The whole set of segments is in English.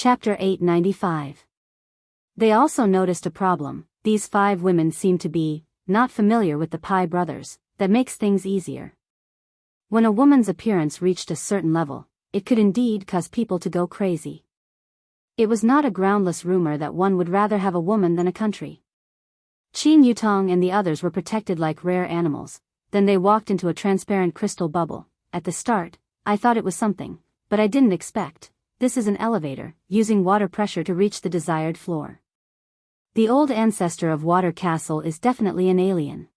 Chapter 895. They also noticed a problem. These 5 women seemed to be not familiar with the Pi brothers. That makes things easier. When a woman's appearance reached a certain level, it could indeed cause people to go crazy. It was not a groundless rumor that one would rather have a woman than a country. Qin Yutong and the others were protected like rare animals. Then they walked into a transparent crystal bubble. At the start, I thought it was something, but I didn't expect. This is an elevator, using water pressure to reach the desired floor. The old ancestor of Water Castle is definitely an alien.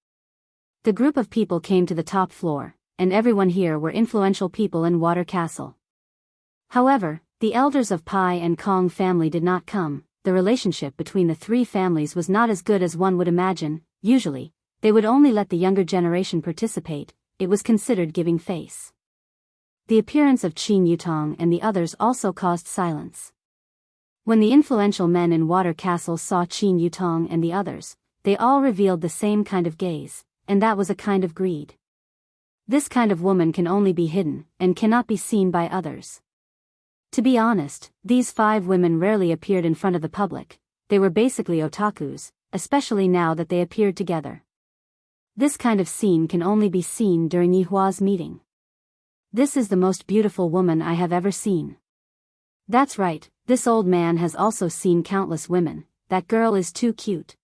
The group of people came to the top floor, and everyone here were influential people in Water Castle. However, the elders of Pi and Kong family did not come. The relationship between the 3 families was not as good as one would imagine. Usually, they would only let the younger generation participate. It was considered giving face. The appearance of Qin Yutong and the others also caused silence. When the influential men in Water Castle saw Qin Yutong and the others, they all revealed the same kind of gaze, and that was a kind of greed. This kind of woman can only be hidden, and cannot be seen by others. To be honest, these 5 women rarely appeared in front of the public. They were basically otakus, especially now that they appeared together. This kind of scene can only be seen during Yihua's meeting. This is the most beautiful woman I have ever seen. That's right, this old man has also seen countless women. That girl is too cute.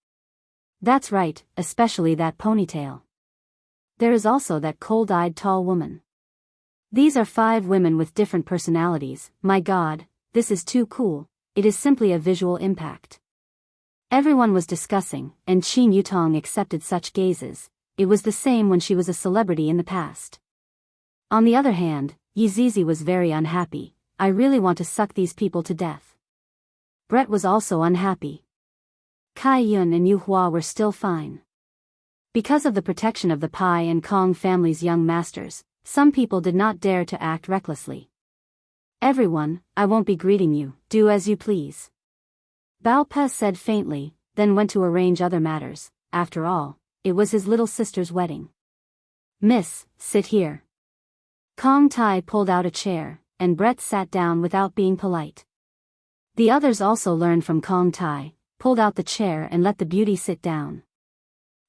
That's right, especially that ponytail. There is also that cold-eyed tall woman. These are 5 women with different personalities. My God, this is too cool. It is simply a visual impact. Everyone was discussing, and Qin Yutong accepted such gazes. It was the same when she was a celebrity in the past. On the other hand, Yizizi was very unhappy. I really want to suck these people to death. Brett was also unhappy. Kai Yun and Yu Hua were still fine. Because of the protection of the Pi and Kong family's young masters, some people did not dare to act recklessly. Everyone, I won't be greeting you, do as you please. Bao Pe said faintly, then went to arrange other matters. After all, it was his little sister's wedding. Miss, sit here. Kong Tai pulled out a chair, and Brett sat down without being polite. The others also learned from Kong Tai, pulled out the chair and let the beauty sit down.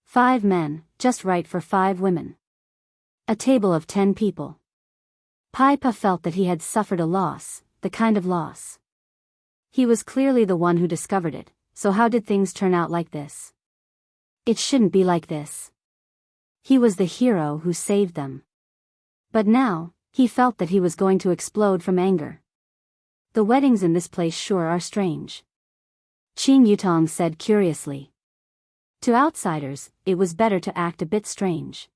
5 men, just right for 5 women. A table of 10 people. Pai Pa felt that he had suffered a loss, the kind of loss. He was clearly the one who discovered it, so how did things turn out like this? It shouldn't be like this. He was the hero who saved them. But now, he felt that he was going to explode from anger. The weddings in this place sure are strange. Qin Yutong said curiously. To outsiders, it was better to act a bit strange.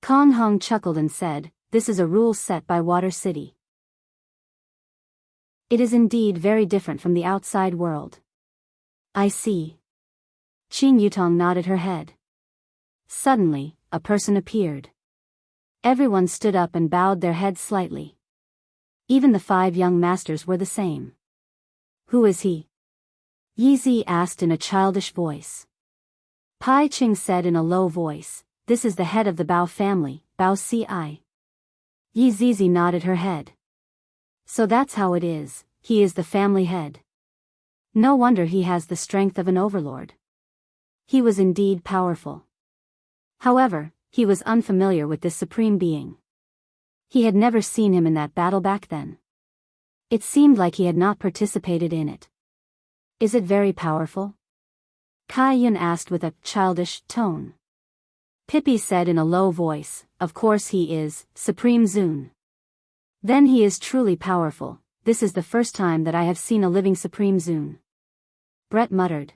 Kong Hong chuckled and said, this is a rule set by Water City. It is indeed very different from the outside world. I see. Qin Yutong nodded her head. Suddenly, a person appeared. Everyone stood up and bowed their heads slightly. Even the 5 young masters were the same. Who is he? Yizi asked in a childish voice. Pai Ching said in a low voice, this is the head of the Bao family, Bao Ci. Yizizi nodded her head. So that's how it is, he is the family head. No wonder he has the strength of an overlord. He was indeed powerful. However, he was unfamiliar with this supreme being. He had never seen him in that battle back then. It seemed like he had not participated in it. Is it very powerful? Kai Yun asked with a childish tone. Pippi said in a low voice, of course he is, Supreme Zun. Then he is truly powerful. This is the first time that I have seen a living Supreme Zun. Brett muttered.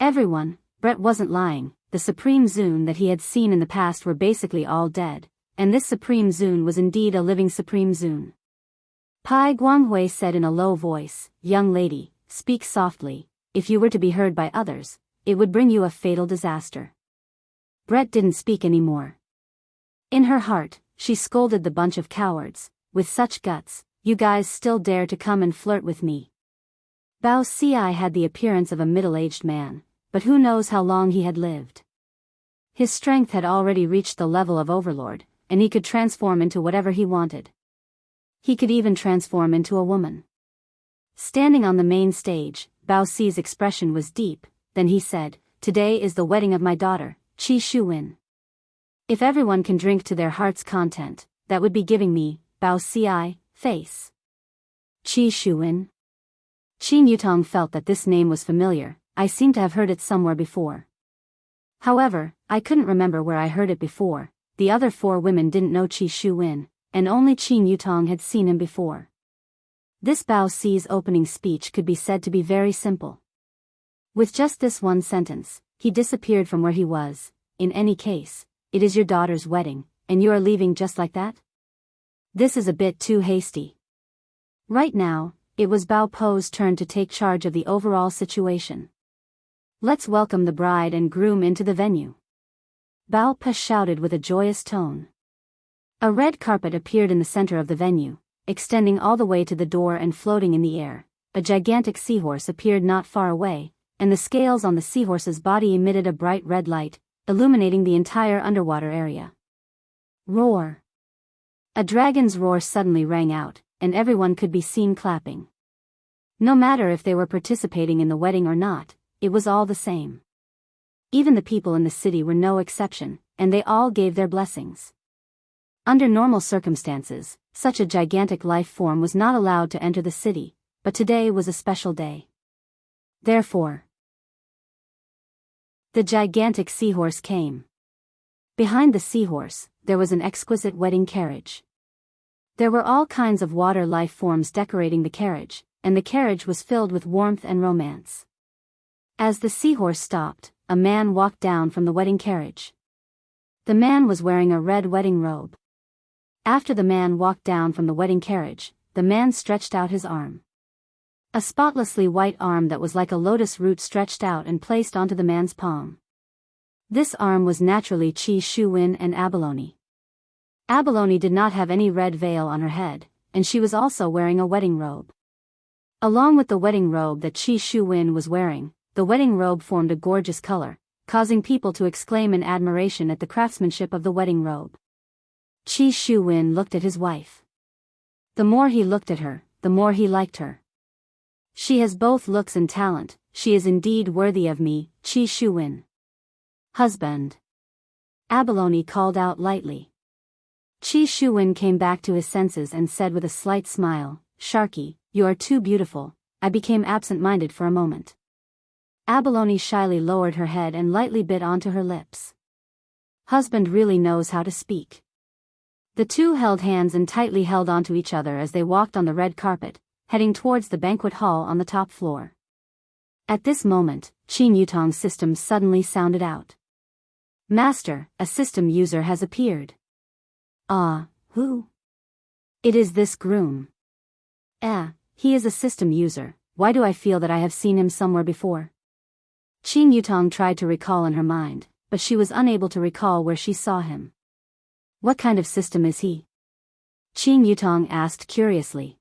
Everyone, Brett wasn't lying, the Supreme Zun that he had seen in the past were basically all dead, and this Supreme Zun was indeed a living Supreme Zun. Pai Guanghui said in a low voice, young lady, speak softly, if you were to be heard by others, it would bring you a fatal disaster. Brett didn't speak anymore. In her heart, she scolded the bunch of cowards, with such guts, you guys still dare to come and flirt with me. Bao Ci had the appearance of a middle-aged man, but who knows how long he had lived. His strength had already reached the level of overlord, and he could transform into whatever he wanted. He could even transform into a woman. Standing on the main stage, Bao Si's expression was deep. Then he said, "Today is the wedding of my daughter, Qi Shuwen. If everyone can drink to their heart's content, that would be giving me, Bao Si, face." Qi Shuwen. Qin Yutong felt that this name was familiar. I seem to have heard it somewhere before. However, I couldn't remember where I heard it before. The other 4 women didn't know Qi Shuwen, and only Qin Yutong had seen him before. This Bao Si's opening speech could be said to be very simple. With just this one sentence, he disappeared from where he was. In any case, it is your daughter's wedding, and you are leaving just like that? This is a bit too hasty. Right now, it was Bao Po's turn to take charge of the overall situation. "Let's welcome the bride and groom into the venue," Bao Po shouted with a joyous tone. A red carpet appeared in the center of the venue, extending all the way to the door and floating in the air. A gigantic seahorse appeared not far away, and the scales on the seahorse's body emitted a bright red light, illuminating the entire underwater area. Roar! A dragon's roar suddenly rang out, and everyone could be seen clapping. No matter if they were participating in the wedding or not, it was all the same. Even the people in the city were no exception, and they all gave their blessings. Under normal circumstances, such a gigantic life form was not allowed to enter the city, but today was a special day. Therefore, the gigantic seahorse came. Behind the seahorse, there was an exquisite wedding carriage. There were all kinds of water life forms decorating the carriage, and the carriage was filled with warmth and romance. As the seahorse stopped, a man walked down from the wedding carriage. The man was wearing a red wedding robe. After the man walked down from the wedding carriage, the man stretched out his arm. A spotlessly white arm that was like a lotus root stretched out and placed onto the man's palm. This arm was naturally Qi Shuwen and Abalone. Abalone did not have any red veil on her head, and she was also wearing a wedding robe. Along with the wedding robe that Qi Shuwen was wearing, the wedding robe formed a gorgeous color, causing people to exclaim in admiration at the craftsmanship of the wedding robe. Qi Shuwen looked at his wife. The more he looked at her, the more he liked her. "She has both looks and talent, she is indeed worthy of me, Qi Shuwen." "Husband," Abalone called out lightly. Qi Shuwen came back to his senses and said with a slight smile, "Sharky, you are too beautiful." I became absent-minded for a moment. Abalone shyly lowered her head and lightly bit onto her lips. Husband really knows how to speak. The two held hands and tightly held onto each other as they walked on the red carpet, heading towards the banquet hall on the top floor. At this moment, Qin Yutong's system suddenly sounded out. "Master, a system user has appeared." "Ah, who?" "It is this groom." He is a system user. Why do I feel that I have seen him somewhere before?" Qin Yutong tried to recall in her mind, but she was unable to recall where she saw him. "What kind of system is he?" Qin Yutong asked curiously.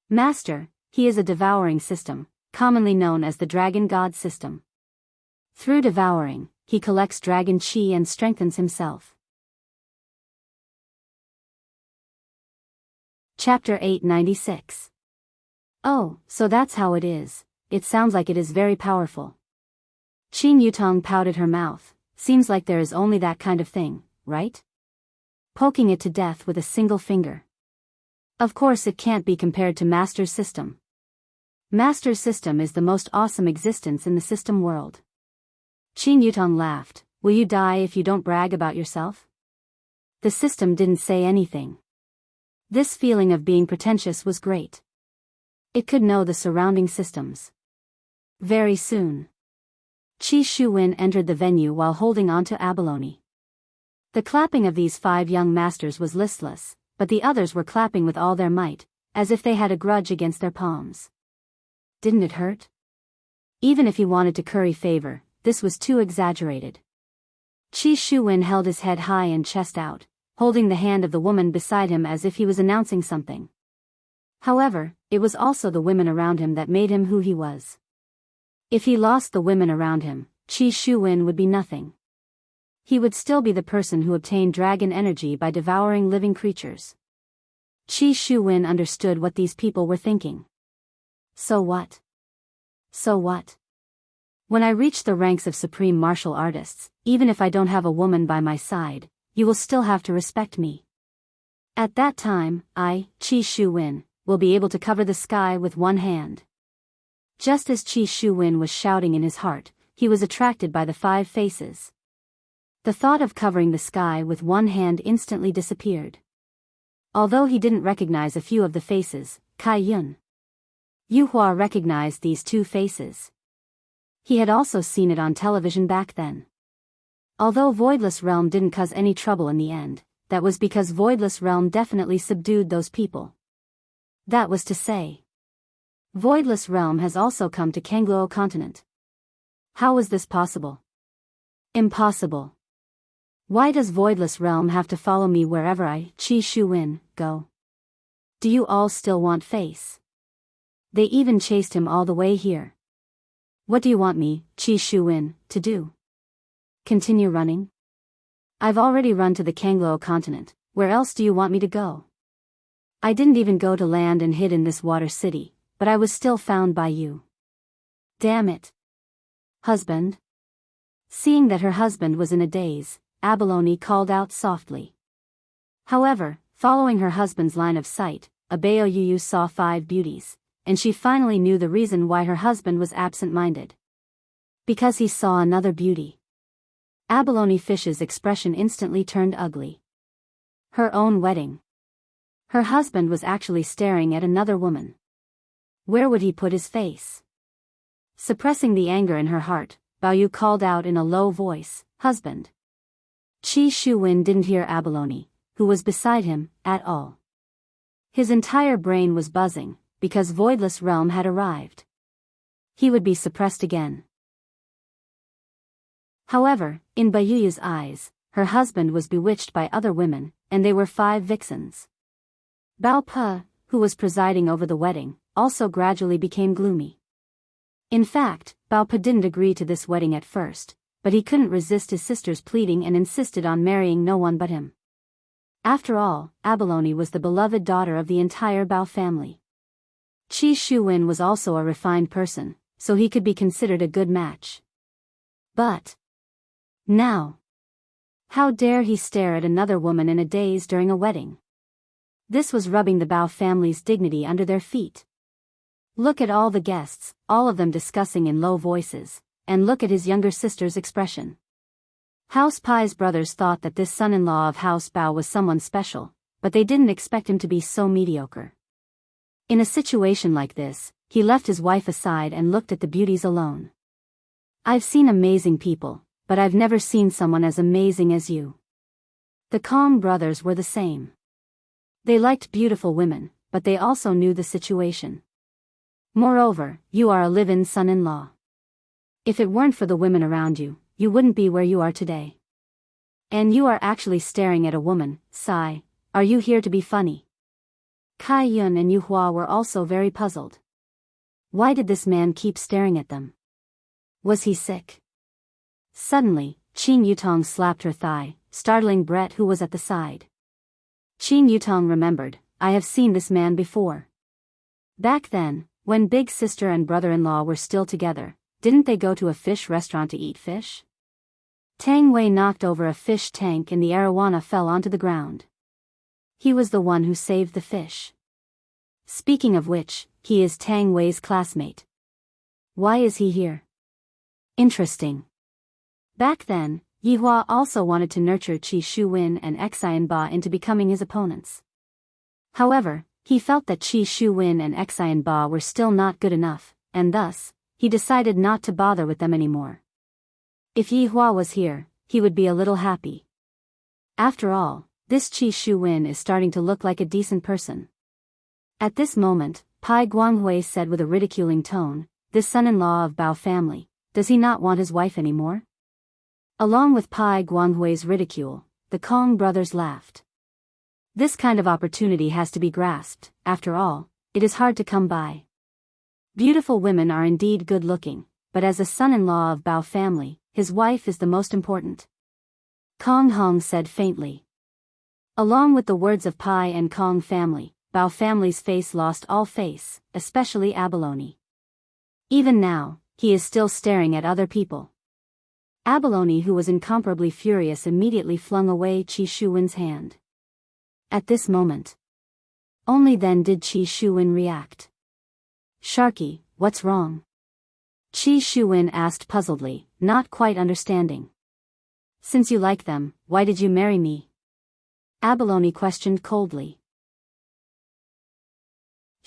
"Master, he is a devouring system, commonly known as the Dragon God system. Through devouring, he collects dragon qi and strengthens himself." Chapter 896. "Oh, so that's how it is. It sounds like it is very powerful." Qin Yutong pouted her mouth. "Seems like there is only that kind of thing, right? Poking it to death with a single finger. Of course it can't be compared to Master's system. Master's system is the most awesome existence in the system world." Qin Yutong laughed. "Will you die if you don't brag about yourself?" The system didn't say anything. This feeling of being pretentious was great. It could know the surrounding systems. Very soon, Qi Shuwen entered the venue while holding on to Abalone. The clapping of these 5 young masters was listless, but the others were clapping with all their might, as if they had a grudge against their palms. Didn't it hurt? Even if he wanted to curry favor, this was too exaggerated. Qi Shuwen held his head high and chest out, holding the hand of the woman beside him as if he was announcing something. However, it was also the women around him that made him who he was. If he lost the women around him, Qi Shuwen would be nothing. He would still be the person who obtained dragon energy by devouring living creatures. Qi Shuwen understood what these people were thinking. So what? So what? When I reach the ranks of supreme martial artists, even if I don't have a woman by my side, you will still have to respect me. At that time, I, Qi Shuwen, will be able to cover the sky with one hand. Just as Qi Shuwen was shouting in his heart, he was attracted by the 5 faces. The thought of covering the sky with one hand instantly disappeared. Although he didn't recognize a few of the faces, Kai Yun. Yuhua recognized these 2 faces. He had also seen it on television back then. Although Voidless Realm didn't cause any trouble in the end, that was because Voidless Realm definitely subdued those people. That was to say, Voidless Realm has also come to Kangluo continent. How is this possible? Impossible. Why does Voidless Realm have to follow me wherever I, Qi Shuwen, go? Do you all still want face? They even chased him all the way here. What do you want me, Qi Shuwen, to do? Continue running? I've already run to the Kangluo continent, where else do you want me to go? I didn't even go to land and hid in this water city, but I was still found by you. Damn it. Husband? Seeing that her husband was in a daze, Abalone called out softly. However, following her husband's line of sight, Abaoyuyu saw 5 beauties, and she finally knew the reason why her husband was absent-minded. Because he saw another beauty. Abalone Fish's expression instantly turned ugly. Her own wedding. Her husband was actually staring at another woman. Where would he put his face? Suppressing the anger in her heart, Baoyu called out in a low voice, "Husband." Qi Shuwen didn't hear Abalone, who was beside him, at all. His entire brain was buzzing, because Voidless Realm had arrived. He would be suppressed again. However, in Baoyu's eyes, her husband was bewitched by other women, and they were 5 vixens. Bao Pe, who was presiding over the wedding, also gradually became gloomy. In fact, Bao Pe didn't agree to this wedding at first, but he couldn't resist his sister's pleading and insisted on marrying no one but him. After all, Abalone was the beloved daughter of the entire Bao family. Qi Shuwen was also a refined person, so he could be considered a good match. But now, how dare he stare at another woman in a daze during a wedding? This was rubbing the Bao family's dignity under their feet. Look at all the guests, all of them discussing in low voices, and look at his younger sister's expression. House Pai's brothers thought that this son-in-law of House Bao was someone special, but they didn't expect him to be so mediocre. In a situation like this, he left his wife aside and looked at the beauties alone. I've seen amazing people, but I've never seen someone as amazing as you. The Kong brothers were the same. They liked beautiful women, but they also knew the situation. Moreover, you are a live-in son-in-law. If it weren't for the women around you, you wouldn't be where you are today. And you are actually staring at a woman, Sai. Are you here to be funny? Kai Yun and Yuhua were also very puzzled. Why did this man keep staring at them? Was he sick? Suddenly, Qing Yutong slapped her thigh, startling Brett, who was at the side. Qing Yutong remembered, I have seen this man before. Back then, when big sister and brother-in-law were still together, didn't they go to a fish restaurant to eat fish? Tang Wei knocked over a fish tank and the arowana fell onto the ground. He was the one who saved the fish. Speaking of which, he is Tang Wei's classmate. Why is he here? Interesting. Back then, Yihua also wanted to nurture Qi Shuwen and Xian Ba into becoming his opponents. However, he felt that Qi Shuwen and Xian Ba were still not good enough, and thus, he decided not to bother with them anymore. If Yihua was here, he would be a little happy. After all, this Qi Shuwen is starting to look like a decent person. At this moment, Pai Guanghui said with a ridiculing tone, this son-in-law of Bao family, does he not want his wife anymore? Along with Pai Guanghui's ridicule, the Kong brothers laughed. This kind of opportunity has to be grasped, after all, it is hard to come by. Beautiful women are indeed good-looking, but as a son-in-law of Bao family, his wife is the most important. Kong Hong said faintly. Along with the words of Pai and Kong family, Bao family's face lost all face, especially Abalone. Even now, he is still staring at other people. Abalone, who was incomparably furious, immediately flung away Qi Shuwen's hand. At this moment, only then did Qi Shuwen react. Sharky, what's wrong? Qi Shuwen asked puzzledly, not quite understanding. Since you like them, why did you marry me? Abalone questioned coldly.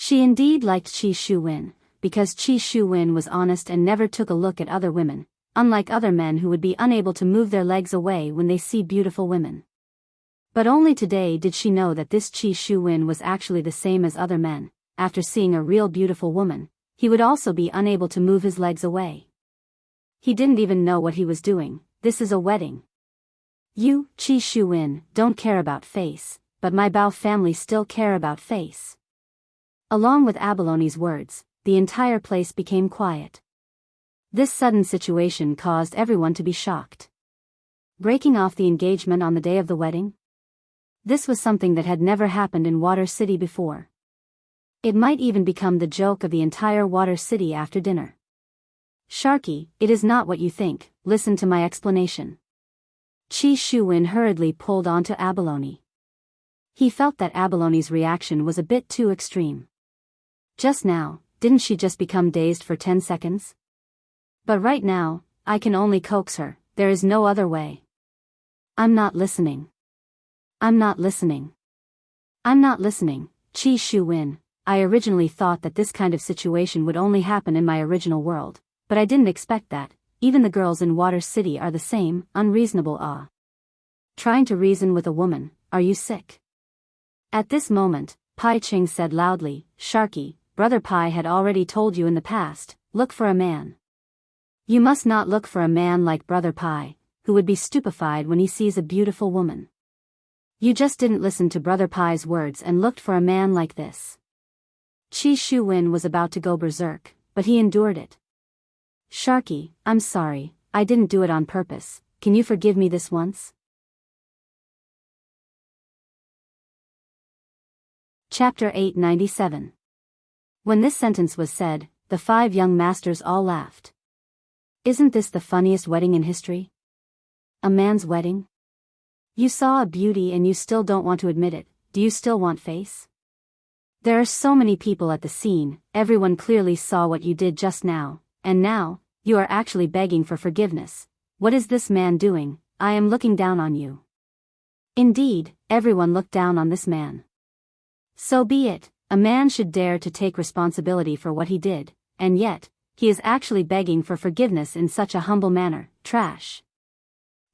She indeed liked Qi Shuwen, because Qi Shuwen was honest and never took a look at other women, unlike other men who would be unable to move their legs away when they see beautiful women. But only today did she know that this Qi Shuwen was actually the same as other men. After seeing a real beautiful woman, he would also be unable to move his legs away. He didn't even know what he was doing. This is a wedding. You, Qi Shuwen, don't care about face, but my Bao family still care about face. Along with Abalone's words, the entire place became quiet. This sudden situation caused everyone to be shocked. Breaking off the engagement on the day of the wedding? This was something that had never happened in Water City before. It might even become the joke of the entire Water City after dinner. Sharky, it is not what you think, listen to my explanation. Qi Shuwen hurriedly pulled onto Abalone. He felt that Abalone's reaction was a bit too extreme. Just now, didn't she just become dazed for 10 seconds? But right now, I can only coax her, there is no other way. I'm not listening. I'm not listening. I'm not listening, Qi Shuwen. I originally thought that this kind of situation would only happen in my original world, but I didn't expect that. Even the girls in Water City are the same, unreasonable. Trying to reason with a woman, are you sick? At this moment, Pai Ching said loudly, Sharky, Brother Pai had already told you in the past, look for a man. You must not look for a man like Brother Pai, who would be stupefied when he sees a beautiful woman. You just didn't listen to Brother Pai's words and looked for a man like this. Qi Shuwen was about to go berserk, but he endured it. Sharky, I'm sorry, I didn't do it on purpose, can you forgive me this once? Chapter 897. When this sentence was said, the 5 young masters all laughed. Isn't this the funniest wedding in history? A man's wedding? You saw a beauty and you still don't want to admit it, do you still want face? There are so many people at the scene, everyone clearly saw what you did just now, and now, you are actually begging for forgiveness. What is this man doing? I am looking down on you. Indeed, everyone looked down on this man. So be it, a man should dare to take responsibility for what he did, and yet, he is actually begging for forgiveness in such a humble manner, trash.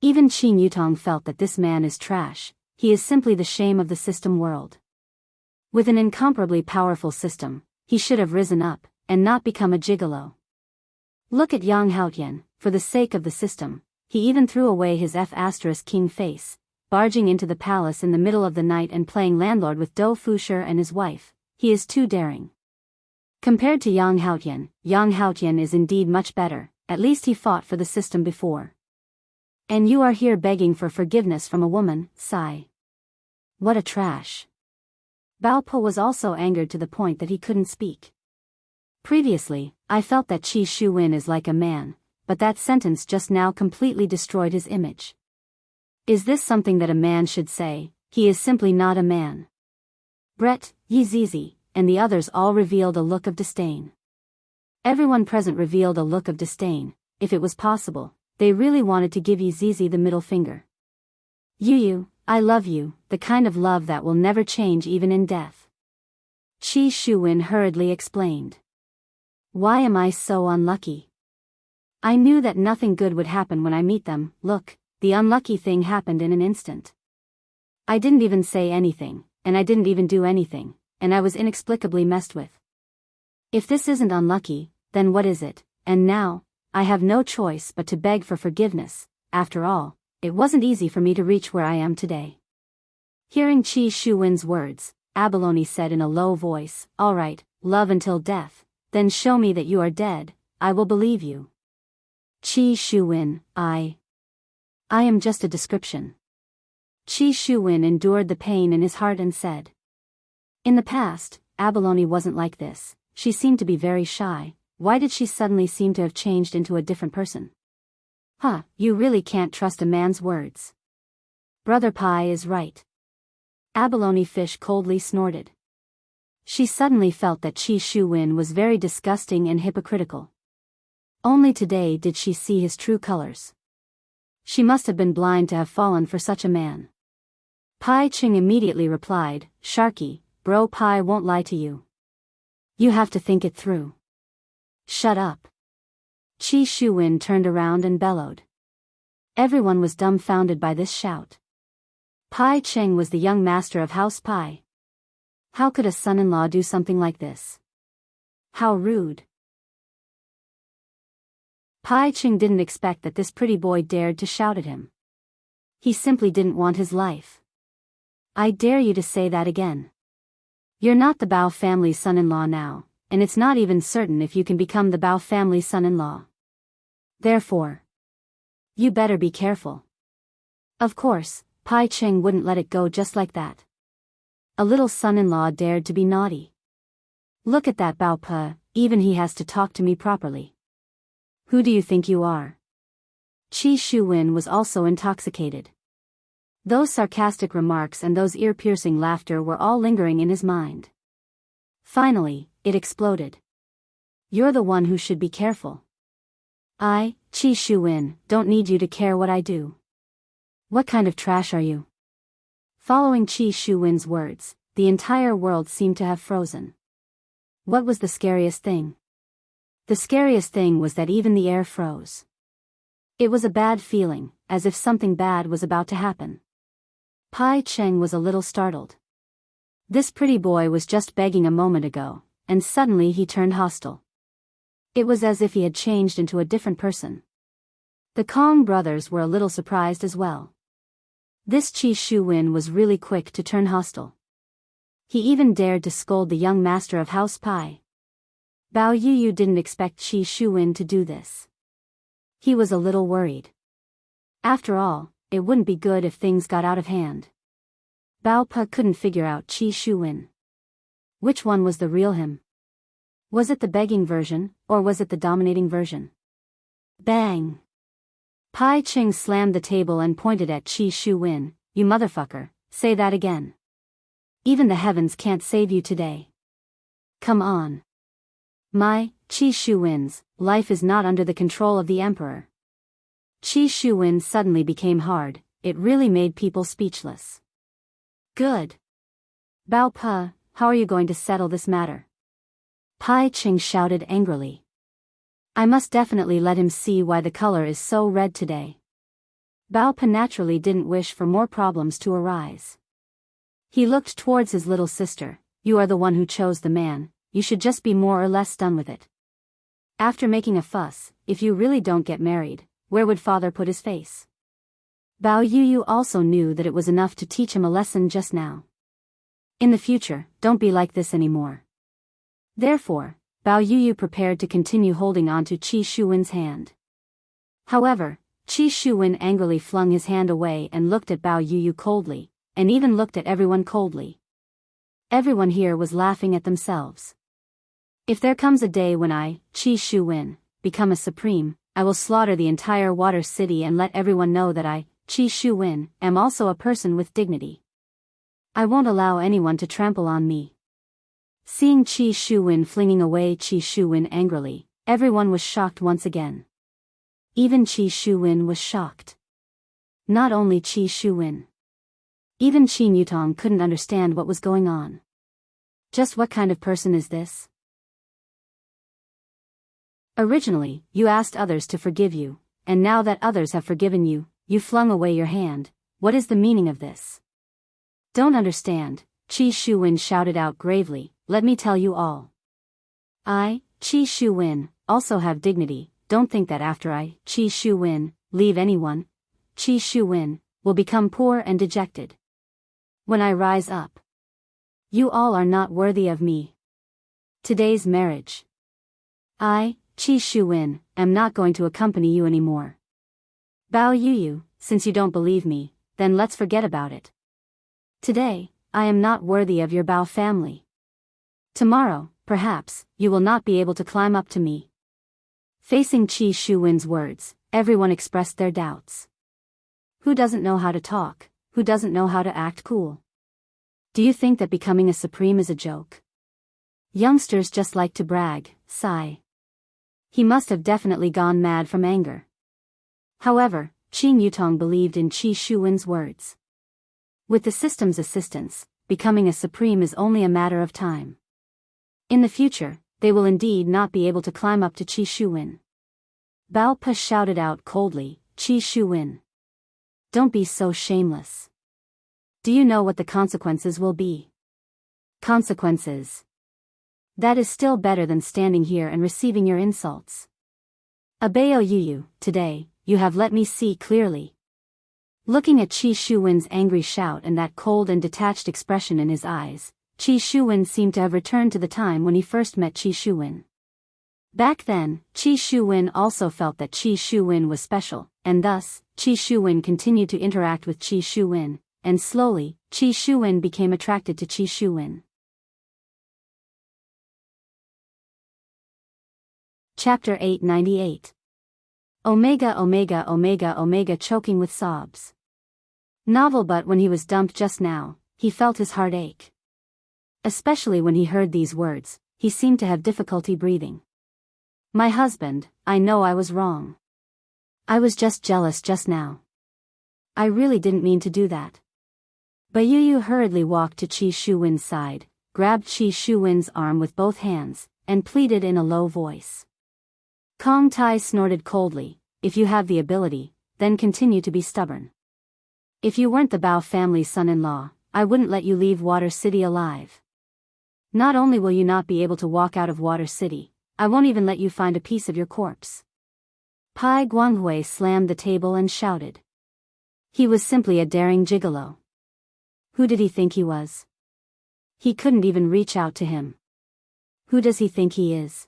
Even Qin Yutong felt that this man is trash, he is simply the shame of the system world. With an incomparably powerful system, he should have risen up, and not become a gigolo. Look at Yang Haotian, for the sake of the system, he even threw away his F*king face, barging into the palace in the middle of the night and playing landlord with Dou Fusher and his wife, he is too daring. Compared to Yang Haotian is indeed much better, at least he fought for the system before. And you are here begging for forgiveness from a woman, sigh. What a trash. Bao Po was also angered to the point that he couldn't speak. Previously, I felt that Qi Shuwen is like a man, but that sentence just now completely destroyed his image. Is this something that a man should say? He is simply not a man. Brett, Yi Zizi, and the others all revealed a look of disdain. Everyone present revealed a look of disdain. If it was possible, they really wanted to give Yi Zizi the middle finger. Yu, I love you, the kind of love that will never change even in death. Qi Shuwen hurriedly explained. Why am I so unlucky? I knew that nothing good would happen when I meet them. Look, the unlucky thing happened in an instant. I didn't even say anything, and I didn't even do anything, and I was inexplicably messed with. If this isn't unlucky, then what is it? And now, I have no choice but to beg for forgiveness. After all, it wasn't easy for me to reach where I am today. Hearing Qi Shuwen's words, Abalone said in a low voice, all right, love until death. Then show me that you are dead, I will believe you. Qi Shuwen, I am just a description. Qi Shuwen endured the pain in his heart and said. In the past, Abalone wasn't like this. She seemed to be very shy. Why did she suddenly seem to have changed into a different person? You really can't trust a man's words. Brother Pie is right. Abalone Fish coldly snorted. She suddenly felt that Chi Shu Wen was very disgusting and hypocritical. Only today did she see his true colors. She must have been blind to have fallen for such a man. Pai Ching immediately replied, Sharky, bro, Pai won't lie to you. You have to think it through. Shut up. Chi Shu Wen turned around and bellowed. Everyone was dumbfounded by this shout. Pai Cheng was the young master of House Pai. How could a son-in-law do something like this? How rude. Pai Cheng didn't expect that this pretty boy dared to shout at him. He simply didn't want his life. I dare you to say that again. You're not the Bao family's son-in-law now, and it's not even certain if you can become the Bao family's son-in-law. Therefore, you better be careful. Of course, Pai Cheng wouldn't let it go just like that. A little son-in-law dared to be naughty. Look at that Bao Pa, even he has to talk to me properly. Who do you think you are? Chi Shu Wen was also intoxicated. Those sarcastic remarks and those ear-piercing laughter were all lingering in his mind. Finally, it exploded. You're the one who should be careful. I, Chi Shu Wen, don't need you to care what I do. What kind of trash are you? Following Chi Shu Wen's words, the entire world seemed to have frozen. What was the scariest thing? The scariest thing was that even the air froze. It was a bad feeling, as if something bad was about to happen. Pai Cheng was a little startled. This pretty boy was just begging a moment ago, and suddenly he turned hostile. It was as if he had changed into a different person. The Kong brothers were a little surprised as well. This Chi Shu Wen was really quick to turn hostile. He even dared to scold the young master of House Pai. Bao Yu didn't expect Chi Shu Wen to do this. He was a little worried. After all, it wouldn't be good if things got out of hand. Bao Pa couldn't figure out Chi Shu Wen. Which one was the real him? Was it the begging version, or was it the dominating version? Bang! Pai Ching slammed the table and pointed at Chi Shu Wen. You motherfucker, say that again. Even the heavens can't save you today. Come on. My, Chi Shu Wen's, life is not under the control of the emperor. Chi Shu Wen suddenly became hard. It really made people speechless. Good. Bao Pa, how are you going to settle this matter? Pai Ching shouted angrily. I must definitely let him see why the color is so red today. Bao Pa naturally didn't wish for more problems to arise. He looked towards his little sister. You are the one who chose the man, you should just be more or less done with it. After making a fuss, if you really don't get married, where would father put his face? Bao Yu also knew that it was enough to teach him a lesson just now. In the future, don't be like this anymore. Therefore, Bao Yu prepared to continue holding on to Chi Shu Wen's hand. However, Chi Shu Wen angrily flung his hand away and looked at Bao Yu coldly, and even looked at everyone coldly. Everyone here was laughing at themselves. If there comes a day when I, Chi Shu Wen, become a supreme, I will slaughter the entire water city and let everyone know that I, Chi Shu Wen, am also a person with dignity. I won't allow anyone to trample on me. Seeing Chi Shu Wen flinging away Chi Shu Wen angrily, everyone was shocked once again. Even Chi Shu Wen was shocked. Not only Chi Shu Wen. Even Chi Nutong couldn't understand what was going on. Just what kind of person is this? Originally, you asked others to forgive you, and now that others have forgiven you, you flung away your hand. What is the meaning of this? Don't understand, Chi Shu Wen shouted out gravely. Let me tell you all. I, Chi Shu Wen, also have dignity. Don't think that after I, Chi Shu Wen, leave anyone, Chi Shu Wen, will become poor and dejected. When I rise up, you all are not worthy of me. Today's marriage. I, Chi Shu Wen, am not going to accompany you anymore. Bao Yu, since you don't believe me, then let's forget about it. Today, I am not worthy of your Bao family. Tomorrow, perhaps, you will not be able to climb up to me. Facing Qi Shuwen's words, everyone expressed their doubts. Who doesn't know how to talk? Who doesn't know how to act cool? Do you think that becoming a supreme is a joke? Youngsters just like to brag, sigh. He must have definitely gone mad from anger. However, Qing Yutong believed in Qi Shuwen's words. With the system's assistance, becoming a supreme is only a matter of time. In the future, they will indeed not be able to climb up to Qi Shuwen. Bao Pa shouted out coldly, Qi Shuwen. Don't be so shameless. Do you know what the consequences will be? Consequences. That is still better than standing here and receiving your insults. Abeo Yuyu, today, you have let me see clearly. Looking at Qi Shuwen's angry shout and that cold and detached expression in his eyes, Qi Shuwen seemed to have returned to the time when he first met Qi Shuwen. Back then, Qi Shuwen also felt that Qi Shuwen was special, and thus, Qi Shuwen continued to interact with Qi Shuwen, and slowly, Qi Shuwen became attracted to Qi Shuwen. Chapter 898. Omega Omega Omega Omega choking with sobs. Novel, but when he was dumped just now, he felt his heart ache. Especially when he heard these words, he seemed to have difficulty breathing. My husband, I know I was wrong. I was just jealous just now. I really didn't mean to do that. Bayuyu hurriedly walked to Qi Shuwen's side, grabbed Qi Shuwen's arm with both hands, and pleaded in a low voice. Kong Tai snorted coldly, if you have the ability, then continue to be stubborn. If you weren't the Bao family's son-in-law, I wouldn't let you leave Water City alive. Not only will you not be able to walk out of Water City, I won't even let you find a piece of your corpse. Pai Guanghui slammed the table and shouted. He was simply a daring gigolo. Who did he think he was? He couldn't even reach out to him. Who does he think he is?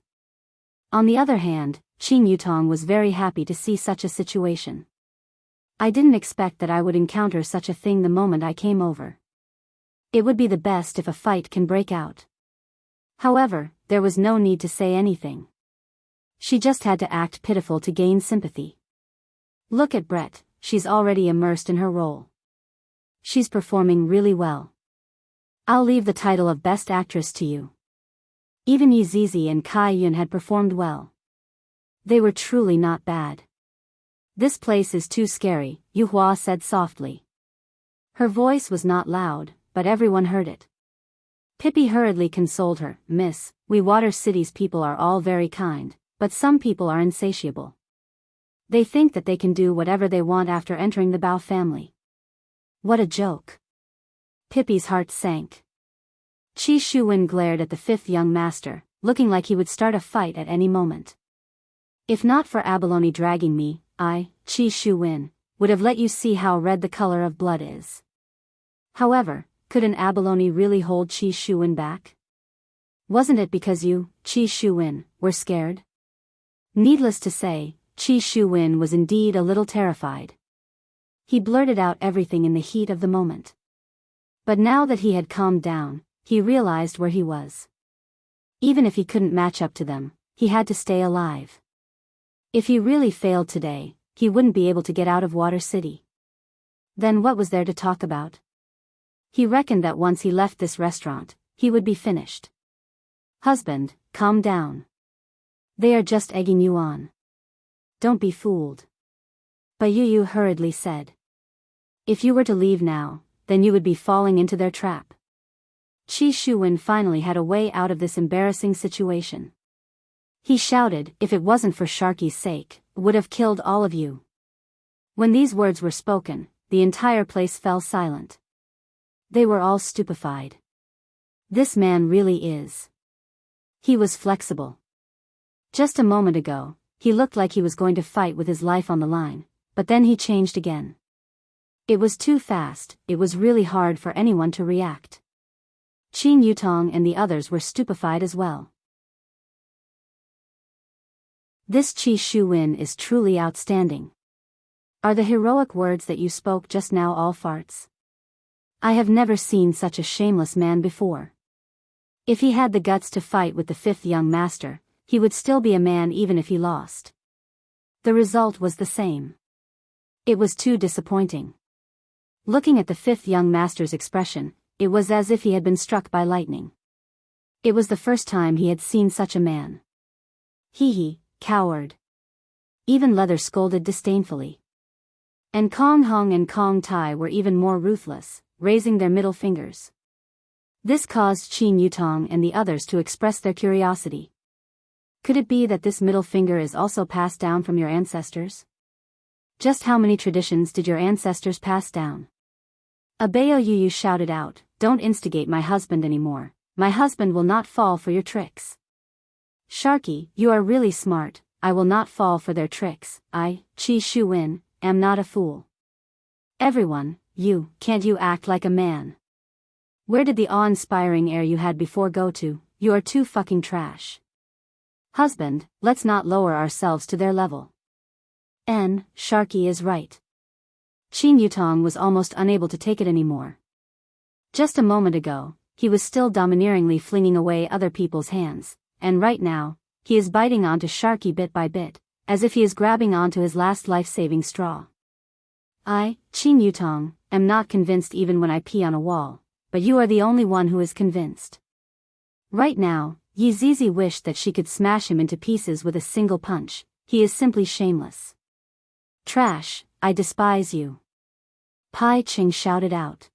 On the other hand, Qing Yutong was very happy to see such a situation. I didn't expect that I would encounter such a thing the moment I came over. It would be the best if a fight can break out. However, there was no need to say anything. She just had to act pitiful to gain sympathy. Look at Brett, she's already immersed in her role. She's performing really well. I'll leave the title of Best Actress to you. Even Yi Zizi and Kai Yun had performed well. They were truly not bad. This place is too scary, Yu Hua said softly. Her voice was not loud, but everyone heard it. Pippi hurriedly consoled her, Miss, we Water City's people are all very kind, but some people are insatiable. They think that they can do whatever they want after entering the Bao family. What a joke. Pippi's heart sank. Qi Shuwen glared at the fifth young master, looking like he would start a fight at any moment. If not for abalone dragging me, I, Qi Shuwen, would have let you see how red the color of blood is. However, could an abalone really hold Qi Shuwen back? Wasn't it because you, Qi Shuwen, were scared? Needless to say, Qi Shuwen was indeed a little terrified. He blurted out everything in the heat of the moment. But now that he had calmed down, he realized where he was. Even if he couldn't match up to them, he had to stay alive. If he really failed today, he wouldn't be able to get out of Water City. Then what was there to talk about? He reckoned that once he left this restaurant, he would be finished. Husband, calm down. They are just egging you on. Don't be fooled. Bayuyu hurriedly said. If you were to leave now, then you would be falling into their trap. Qi Shuwen finally had a way out of this embarrassing situation. He shouted, if it wasn't for Sharky's sake, would have killed all of you. When these words were spoken, the entire place fell silent. They were all stupefied. This man really is. He was flexible. Just a moment ago, he looked like he was going to fight with his life on the line, but then he changed again. It was too fast, it was really hard for anyone to react. Qing Yutong and the others were stupefied as well. This Qi Shuwen is truly outstanding. Are the heroic words that you spoke just now all farts? I have never seen such a shameless man before. If he had the guts to fight with the fifth young master, he would still be a man even if he lost. The result was the same. It was too disappointing. Looking at the fifth young master's expression, it was as if he had been struck by lightning. It was the first time he had seen such a man. Hee, coward. Even Leather scolded disdainfully. And Kong Hong and Kong Tai were even more ruthless, raising their middle fingers. This caused Qin Yutong and the others to express their curiosity. Could it be that this middle finger is also passed down from your ancestors? Just how many traditions did your ancestors pass down? Abeo Yu shouted out, "Don't instigate my husband anymore. My husband will not fall for your tricks." Sharky, you are really smart. I will not fall for their tricks. I, Qi Shuwen, am not a fool. Everyone, can't you act like a man? Where did the awe-inspiring air you had before go to? You are too fucking trash. Husband, let's not lower ourselves to their level. Sharky is right. Qin Yutong was almost unable to take it anymore. Just a moment ago, he was still domineeringly flinging away other people's hands, and right now, he is biting onto Sharky bit by bit, as if he is grabbing onto his last life-saving straw. I, Qin Yutong, am not convinced even when I pee on a wall, but you are the only one who is convinced. Right now, Yi Zizi wished that she could smash him into pieces with a single punch. He is simply shameless. Trash, I despise you. Pai Qing shouted out.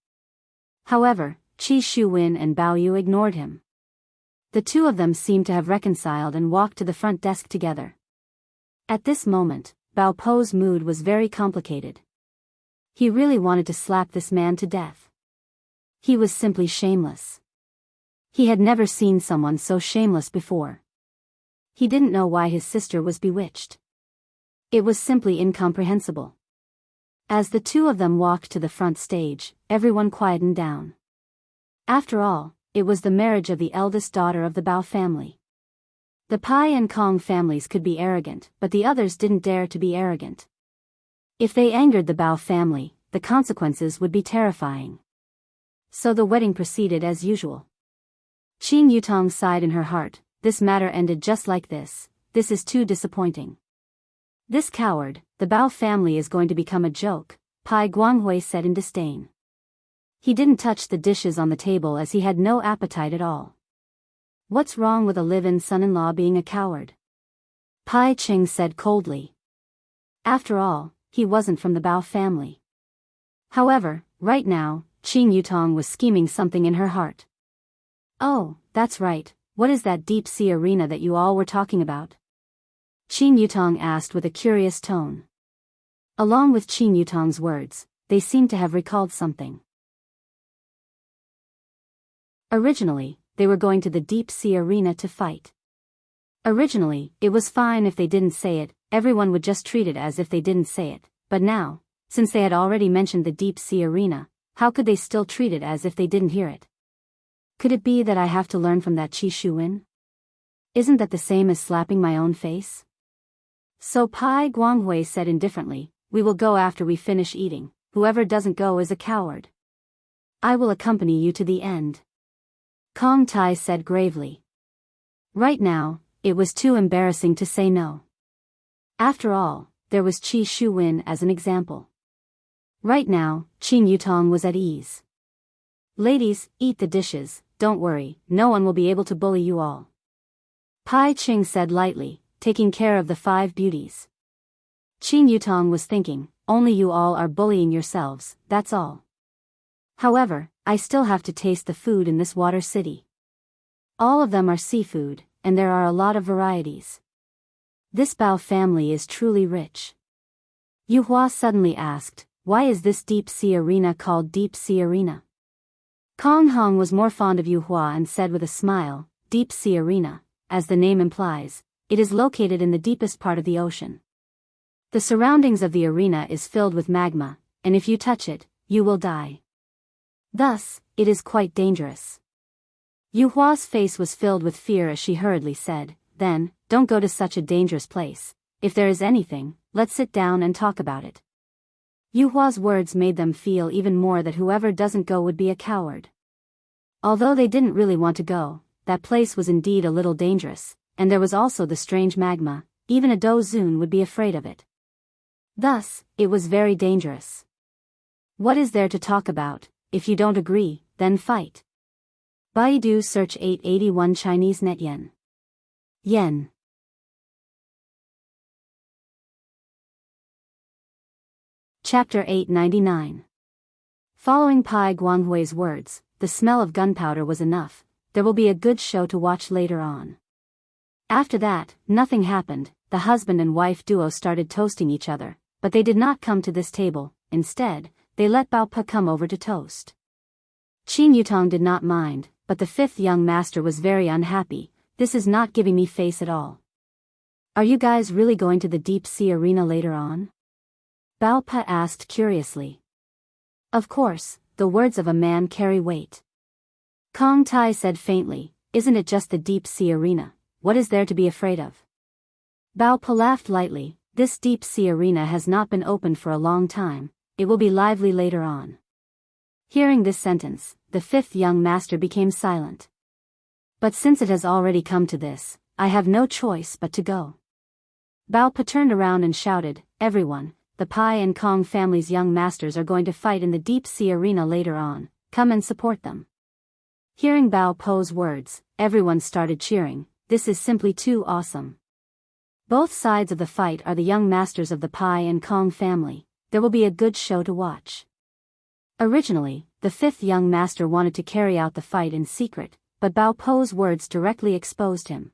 However, Qi Shuwen and Bao Yu ignored him. The two of them seemed to have reconciled and walked to the front desk together. At this moment, Bao Po's mood was very complicated. He really wanted to slap this man to death. He was simply shameless. He had never seen someone so shameless before. He didn't know why his sister was bewitched. It was simply incomprehensible. As the two of them walked to the front stage, everyone quietened down. After all, it was the marriage of the eldest daughter of the Bao family. The Pai and Kong families could be arrogant, but the others didn't dare to be arrogant. If they angered the Bao family, the consequences would be terrifying. So the wedding proceeded as usual. Qin Yutong sighed in her heart, this matter ended just like this. This is too disappointing. This coward, the Bao family is going to become a joke, Pai Guanghui said in disdain. He didn't touch the dishes on the table as he had no appetite at all. What's wrong with a live-in son-in-law being a coward? Pai Qing said coldly. After all, he wasn't from the Bao family. However, right now, Qin Yutong was scheming something in her heart. Oh, that's right, what is that deep-sea arena that you all were talking about? Qin Yutong asked with a curious tone. Along with Qin Yutong's words, they seemed to have recalled something. Originally, they were going to the deep-sea arena to fight. Originally, it was fine if they didn't say it, everyone would just treat it as if they didn't say it, but now, since they had already mentioned the deep-sea arena, how could they still treat it as if they didn't hear it? Could it be that I have to learn from that Qi Shuwen? Isn't that the same as slapping my own face? So Pai Guanghui said indifferently, we will go after we finish eating, whoever doesn't go is a coward. I will accompany you to the end. Kong Tai said gravely. Right now, it was too embarrassing to say no. After all, there was Qi Shuwen as an example. Right now, Qin Yutong was at ease. Ladies, eat the dishes, don't worry, no one will be able to bully you all. Pai Qing said lightly, taking care of the five beauties. Qin Yutong was thinking, only you all are bullying yourselves, that's all. However, I still have to taste the food in this water city. All of them are seafood, and there are a lot of varieties. This Bao family is truly rich. Yu Hua suddenly asked, why is this deep-sea arena called deep-sea arena? Kong Hong was more fond of Yu Hua and said with a smile, deep-sea arena, as the name implies, it is located in the deepest part of the ocean. The surroundings of the arena is filled with magma, and if you touch it, you will die. Thus, it is quite dangerous. Yu Hua's face was filled with fear as she hurriedly said, then, don't go to such a dangerous place. If there is anything, let's sit down and talk about it. Yuhua's words made them feel even more that whoever doesn't go would be a coward. Although they didn't really want to go, that place was indeed a little dangerous, and there was also the strange magma, even a Dozun would be afraid of it. Thus, it was very dangerous. What is there to talk about? If you don't agree, then fight. Baidu search 881 Chinese net yen. Yen. Chapter 899. Following Pai Guanghui's words, the smell of gunpowder was enough. There will be a good show to watch later on. After that, nothing happened. The husband and wife duo started toasting each other, but they did not come to this table. Instead, they let Bao Pa come over to toast. Qin Yutong did not mind, but the fifth young master was very unhappy. This is not giving me face at all. Are you guys really going to the deep sea arena later on? Bao Pa asked curiously. Of course, the words of a man carry weight. Kong Tai said faintly, isn't it just the deep sea arena? What is there to be afraid of? Bao Pa laughed lightly, this deep sea arena has not been opened for a long time, it will be lively later on. Hearing this sentence, the fifth young master became silent. But since it has already come to this, I have no choice but to go. Bao Pa turned around and shouted, everyone, the Pai and Kong family's young masters are going to fight in the deep sea arena later on, come and support them. Hearing Bao Pa's words, everyone started cheering, this is simply too awesome. Both sides of the fight are the young masters of the Pai and Kong family, there will be a good show to watch. Originally, the fifth young master wanted to carry out the fight in secret, but Bao Pa's words directly exposed him.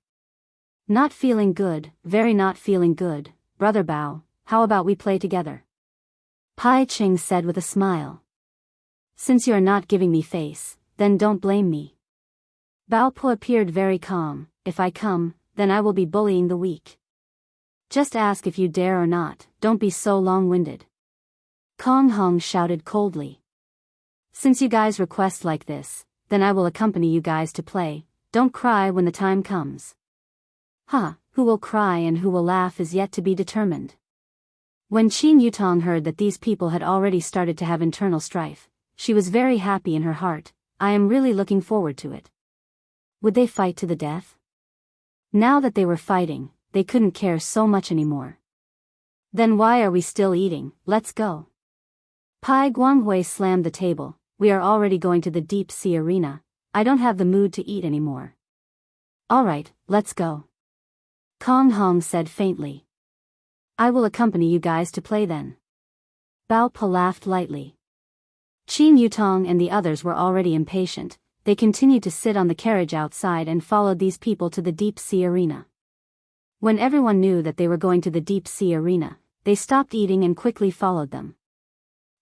Not feeling good, very not feeling good, brother Bao, how about we play together? Pai Ching said with a smile. Since you are not giving me face, then don't blame me. Bao Pa appeared very calm, if I come, then I will be bullying the weak. Just ask if you dare or not, don't be so long-winded. Kong Hong shouted coldly. Since you guys request like this, then I will accompany you guys to play, don't cry when the time comes. Who will cry and who will laugh is yet to be determined. When Qin Yutong heard that these people had already started to have internal strife, she was very happy in her heart, I am really looking forward to it. Would they fight to the death? Now that they were fighting, they couldn't care so much anymore. Then why are we still eating? Let's go. Pai Guanghui slammed the table, we are already going to the deep sea arena, I don't have the mood to eat anymore. Alright, let's go. Kong Hong said faintly. I will accompany you guys to play then. Bao Pa laughed lightly. Qin Yutong and the others were already impatient, they continued to sit on the carriage outside and followed these people to the deep sea arena. When everyone knew that they were going to the deep sea arena, they stopped eating and quickly followed them.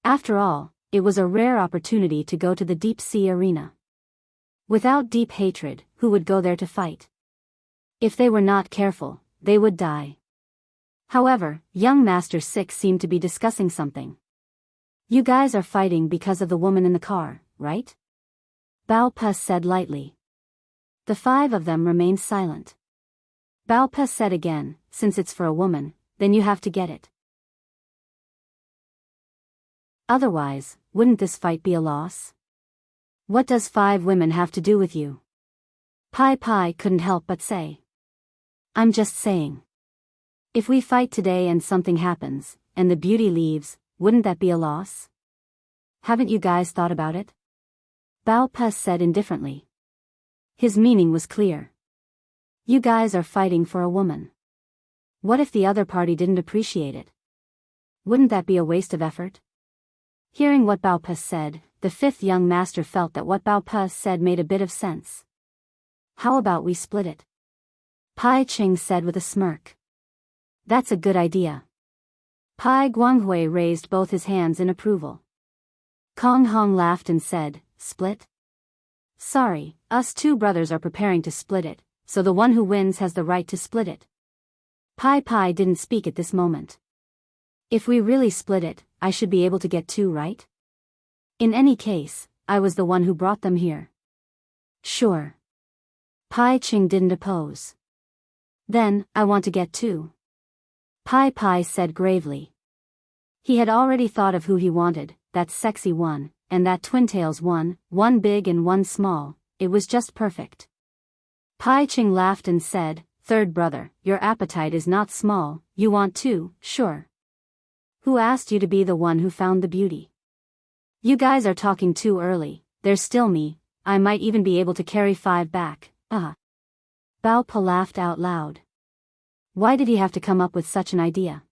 After all, it was a rare opportunity to go to the deep sea arena. Without deep hatred, who would go there to fight? If they were not careful, they would die. However, young Master 6 seemed to be discussing something. You guys are fighting because of the woman in the car, right? Bao Pa said lightly. The five of them remained silent. Bao Pa said again, since it's for a woman, then you have to get it. Otherwise, wouldn't this fight be a loss? What does 5 women have to do with you? Pai couldn't help but say. I'm just saying. If we fight today and something happens, and the beauty leaves, wouldn't that be a loss? Haven't you guys thought about it? Bao Pa said indifferently. His meaning was clear. You guys are fighting for a woman. What if the other party didn't appreciate it? Wouldn't that be a waste of effort? Hearing what Bao Pa said, the fifth young master felt that what Bao Pa said made a bit of sense. How about we split it? Pai Ching said with a smirk. That's a good idea. Pai Guanghui raised both his hands in approval. Kong Hong laughed and said, split? Sorry, us 2 brothers are preparing to split it, so the one who wins has the right to split it. Pai didn't speak at this moment. If we really split it, I should be able to get 2, right? In any case, I was the one who brought them here. Sure. Pai Ching didn't oppose. Then, I want to get 2. Pai said gravely. He had already thought of who he wanted, that sexy one, and that twin-tails one big and one small. It was just perfect. Pai Ching laughed and said, "Third brother, your appetite is not small, you want two, sure. Who asked you to be the one who found the beauty? You guys are talking too early, there's still me, I might even be able to carry 5 back, Bao Pa laughed out loud. Why did he have to come up with such an idea?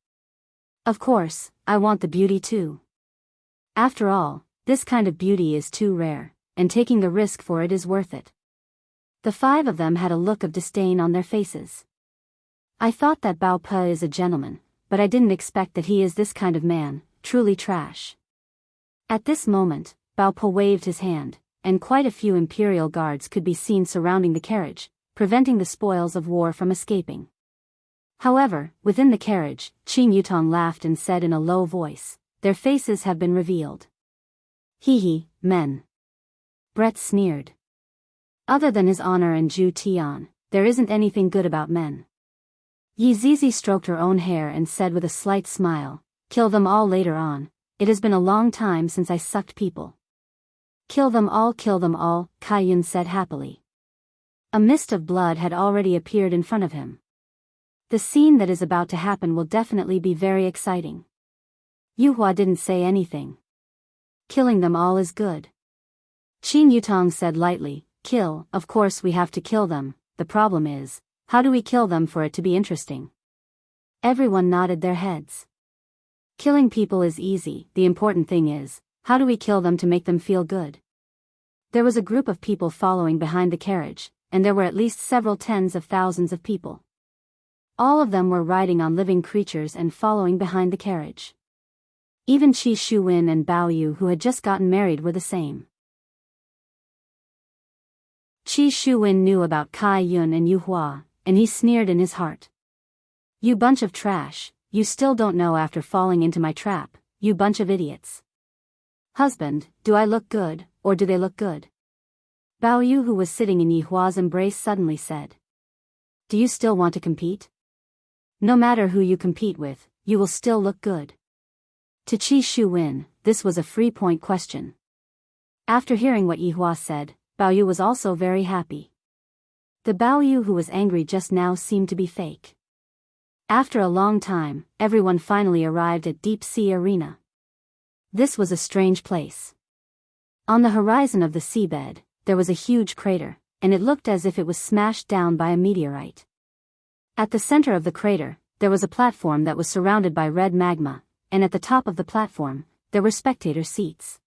Of course, I want the beauty too. After all, this kind of beauty is too rare, and taking the risk for it is worth it. The 5 of them had a look of disdain on their faces. I thought that Bao Pa is a gentleman, but I didn't expect that he is this kind of man, truly trash. At this moment, Bao Pa waved his hand, and quite a few imperial guards could be seen surrounding the carriage, preventing the spoils of war from escaping. However, within the carriage, Qing Yutong laughed and said in a low voice, "Their faces have been revealed." "Hee, men." Brett sneered. Other than his honor and Zhu Tian, there isn't anything good about men. Yi Zizi stroked her own hair and said with a slight smile, "Kill them all later on, it has been a long time since I sucked people." Kill them all, Kai Yun said happily. A mist of blood had already appeared in front of him. The scene that is about to happen will definitely be very exciting. Yu Hua didn't say anything. Killing them all is good. Qin Yutong said lightly, "Kill, of course we have to kill them, the problem is, how do we kill them for it to be interesting?" Everyone nodded their heads. Killing people is easy, the important thing is, how do we kill them to make them feel good? There was a group of people following behind the carriage, and there were at least several tens of thousands of people. All of them were riding on living creatures and following behind the carriage. Even Qi Shuwen and Bao Yu, who had just gotten married, were the same. Qi Shuwen knew about Kai Yun and Yu Hua, and he sneered in his heart. "You bunch of trash, you still don't know after falling into my trap, you bunch of idiots. Husband, do I look good, or do they look good?" Bao Yu, who was sitting in Yi Hua's embrace, suddenly said. "Do you still want to compete? No matter who you compete with, you will still look good." To Qi Shuwen, this was a 3-point question. After hearing what Yi Hua said, Bao Yu was also very happy. The Bao Yu who was angry just now seemed to be fake. After a long time, everyone finally arrived at Deep Sea Arena. This was a strange place. On the horizon of the seabed, there was a huge crater, and it looked as if it was smashed down by a meteorite. At the center of the crater, there was a platform that was surrounded by red magma, and at the top of the platform, there were spectator seats.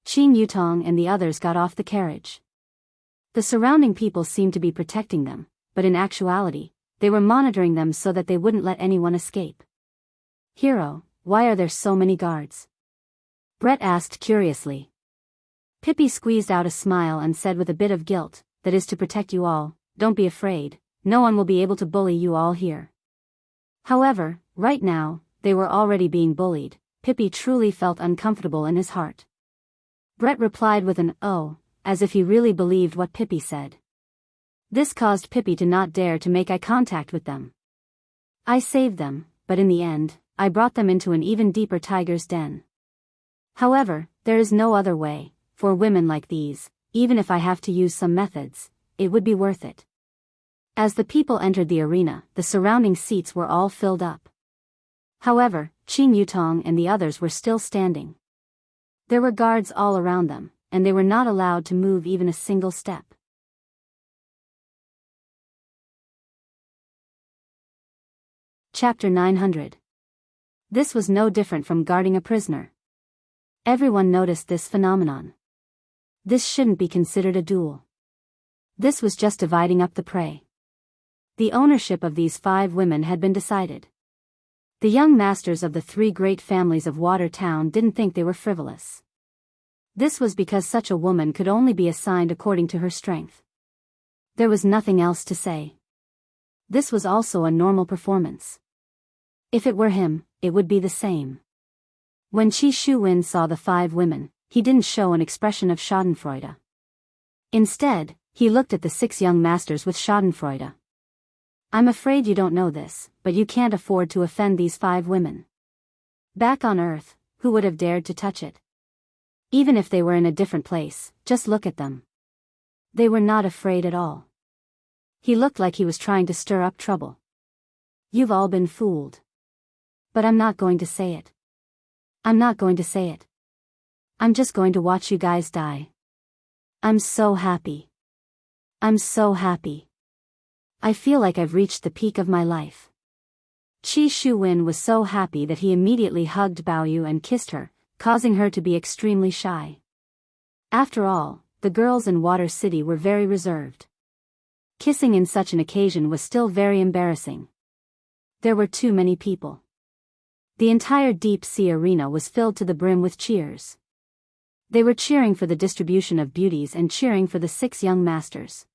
Qin Yutong and the others got off the carriage. The surrounding people seemed to be protecting them, but in actuality, they were monitoring them so that they wouldn't let anyone escape. "Hero, why are there so many guards?" Brett asked curiously. Pippi squeezed out a smile and said with a bit of guilt, "That is to protect you all, don't be afraid, no one will be able to bully you all here." However, right now, they were already being bullied. Pippi truly felt uncomfortable in his heart. Brett replied with an "oh," as if he really believed what Pippi said. This caused Pippi to not dare to make eye contact with them. "I saved them, but in the end, I brought them into an even deeper tiger's den. However, there is no other way, for women like these, even if I have to use some methods, it would be worth it." As the people entered the arena, the surrounding seats were all filled up. However, Qin Yutong and the others were still standing. There were guards all around them, and they were not allowed to move even a single step. Chapter 900. This was no different from guarding a prisoner. Everyone noticed this phenomenon. This shouldn't be considered a duel. This was just dividing up the prey. The ownership of these 5 women had been decided. The young masters of the 3 great families of Water Town didn't think they were frivolous. This was because such a woman could only be assigned according to her strength. There was nothing else to say. This was also a normal performance. If it were him, it would be the same. When Qi Shuwen saw the 5 women, he didn't show an expression of schadenfreude. Instead, he looked at the 6 young masters with schadenfreude. "I'm afraid you don't know this, but you can't afford to offend these 5 women. Back on Earth, who would have dared to touch it? Even if they were in a different place, just look at them. They were not afraid at all. He looked like he was trying to stir up trouble. You've all been fooled. But I'm not going to say it. I'm not going to say it. I'm just going to watch you guys die. I'm so happy. I'm so happy. I feel like I've reached the peak of my life. Qi Shuwen was so happy that he immediately hugged Bao Yu and kissed her, causing her to be extremely shy. After all, the girls in Water City were very reserved. Kissing in such an occasion was still very embarrassing. There were too many people. The entire deep sea arena was filled to the brim with cheers. They were cheering for the distribution of beauties and cheering for the 6 young masters.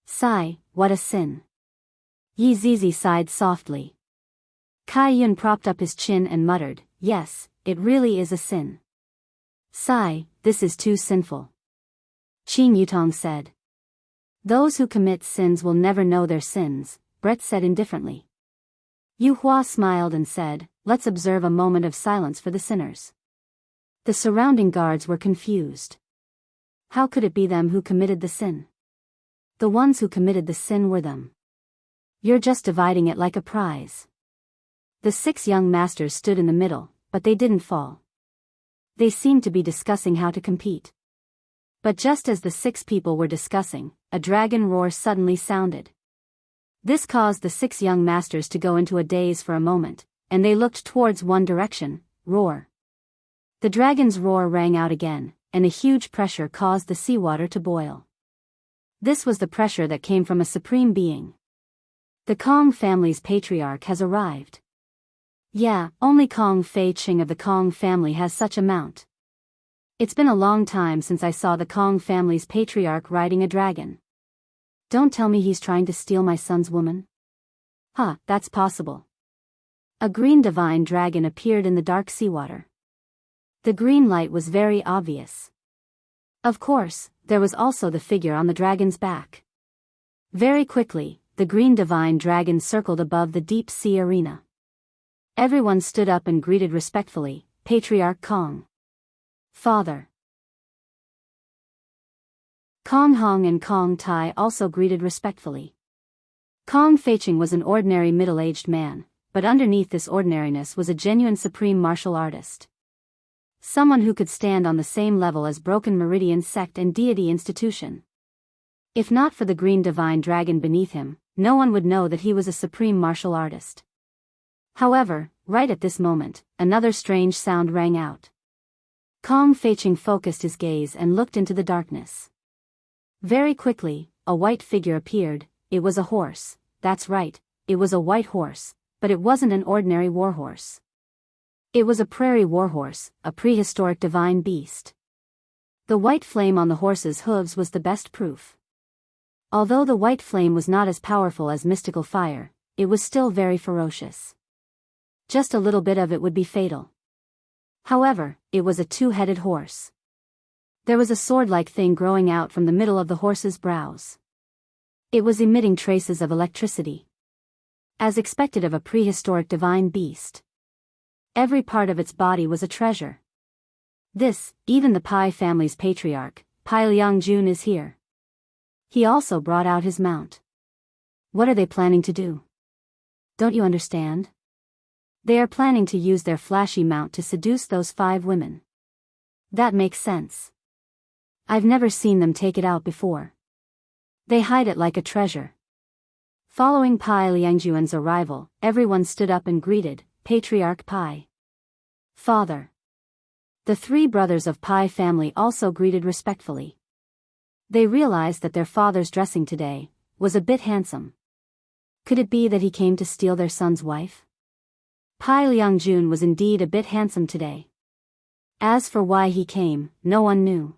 Sigh, what a sin. Yi Zizi sighed softly. Kai Yun propped up his chin and muttered, yes, it really is a sin. Sigh, this is too sinful. Qing Yutong said. Those who commit sins will never know their sins, Brett said indifferently. Yu Hua smiled and said, let's observe a moment of silence for the sinners. The surrounding guards were confused. How could it be them who committed the sin? The ones who committed the sin were them. You're just dividing it like a prize. The 6 young masters stood in the middle, but they didn't fall. They seemed to be discussing how to compete. But just as the 6 people were discussing, a dragon roar suddenly sounded. This caused the 6 young masters to go into a daze for a moment, and they looked towards one direction, roar. The dragon's roar rang out again, and a huge pressure caused the seawater to boil. This was the pressure that came from a supreme being. The Kong family's patriarch has arrived. Yeah, only Kong Fei Ching of the Kong family has such amount. It's been a long time since I saw the Kong family's patriarch riding a dragon. Don't tell me he's trying to steal my son's woman. Huh, that's possible. A green divine dragon appeared in the dark seawater. The green light was very obvious. Of course, there was also the figure on the dragon's back. Very quickly, the green divine dragon circled above the deep sea arena. Everyone stood up and greeted respectfully, Patriarch Kong. Father. Kong Hong and Kong Tai also greeted respectfully. Kong Feiching was an ordinary middle-aged man, but underneath this ordinariness was a genuine supreme martial artist. Someone who could stand on the same level as Broken Meridian Sect and Deity Institution. If not for the green divine dragon beneath him, no one would know that he was a supreme martial artist. However, right at this moment, another strange sound rang out. Kong Feiching focused his gaze and looked into the darkness. Very quickly, a white figure appeared. It was a horse. That's right, it was a white horse, but it wasn't an ordinary warhorse. It was a prairie warhorse, a prehistoric divine beast. The white flame on the horse's hooves was the best proof. Although the white flame was not as powerful as mystical fire, it was still very ferocious. Just a little bit of it would be fatal. However, it was a 2-headed horse. There was a sword-like thing growing out from the middle of the horse's brows. It was emitting traces of electricity. As expected of a prehistoric divine beast. Every part of its body was a treasure. This, even the Pai family's patriarch, Pai Liangjun is here. He also brought out his mount. What are they planning to do? Don't you understand? They are planning to use their flashy mount to seduce those 5 women. That makes sense. I've never seen them take it out before. They hide it like a treasure. Following Pai Liangjuan's arrival, everyone stood up and greeted, Patriarch Pai. Father. The 3 brothers of Pai family also greeted respectfully. They realized that their father's dressing today was a bit handsome. Could it be that he came to steal their son's wife? Pai Liangjun was indeed a bit handsome today. As for why he came, no one knew.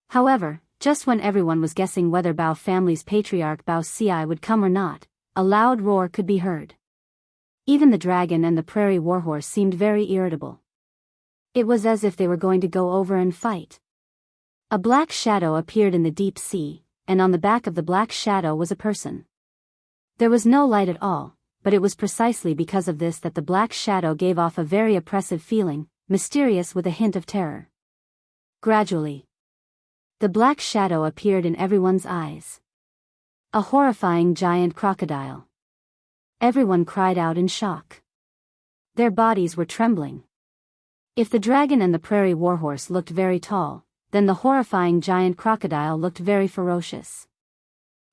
However, just when everyone was guessing whether Bao family's patriarch Bao Ci would come or not, a loud roar could be heard. Even the dragon and the prairie warhorse seemed very irritable. It was as if they were going to go over and fight. A black shadow appeared in the deep sea, and on the back of the black shadow was a person. There was no light at all, but it was precisely because of this that the black shadow gave off a very oppressive feeling, mysterious with a hint of terror. Gradually, the black shadow appeared in everyone's eyes. A horrifying giant crocodile. Everyone cried out in shock. Their bodies were trembling. If the dragon and the prairie warhorse looked very tall, then the horrifying giant crocodile looked very ferocious.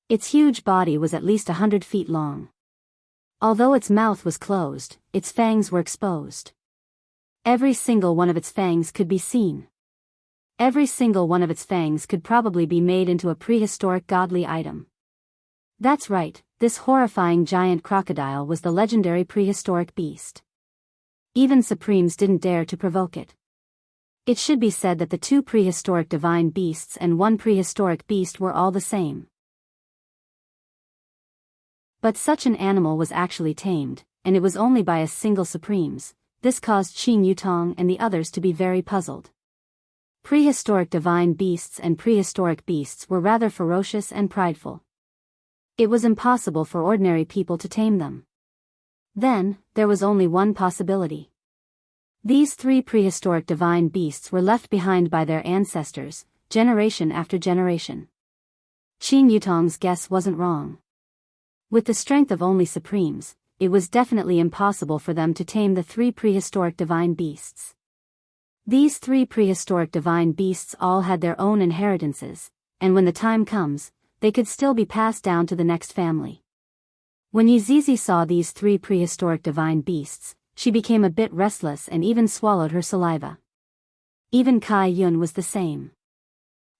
Its huge body was at least 100 feet long. Although its mouth was closed, its fangs were exposed. Every single one of its fangs could be seen. Every single one of its fangs could probably be made into a prehistoric godly item. That's right, this horrifying giant crocodile was the legendary prehistoric beast. Even Supremes didn't dare to provoke it. It should be said that the two prehistoric divine beasts and one prehistoric beast were all the same. But such an animal was actually tamed, and it was only by a single Supremes. This caused Qing Yutong and the others to be very puzzled. Prehistoric divine beasts and prehistoric beasts were rather ferocious and prideful. It was impossible for ordinary people to tame them. Then, there was only one possibility. These three prehistoric divine beasts were left behind by their ancestors, generation after generation. Qing Yutong's guess wasn't wrong. With the strength of only Supremes, it was definitely impossible for them to tame the three prehistoric divine beasts. These three prehistoric divine beasts all had their own inheritances, and when the time comes, they could still be passed down to the next family. When Yizizi saw these three prehistoric divine beasts, she became a bit restless and even swallowed her saliva. Even Kai Yun was the same.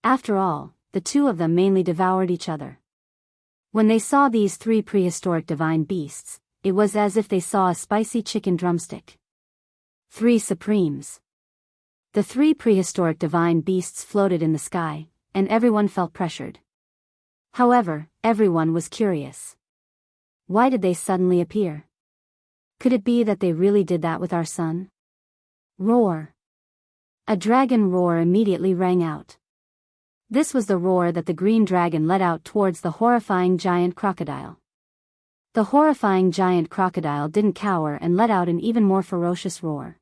After all, the two of them mainly devoured each other. When they saw these three prehistoric divine beasts, it was as if they saw a spicy chicken drumstick. 3 Supremes. The three prehistoric divine beasts floated in the sky, and everyone felt pressured. However, everyone was curious. Why did they suddenly appear? Could it be that they really did that with our son? Roar. A dragon roar immediately rang out. This was the roar that the green dragon let out towards the horrifying giant crocodile. The horrifying giant crocodile didn't cower and let out an even more ferocious roar.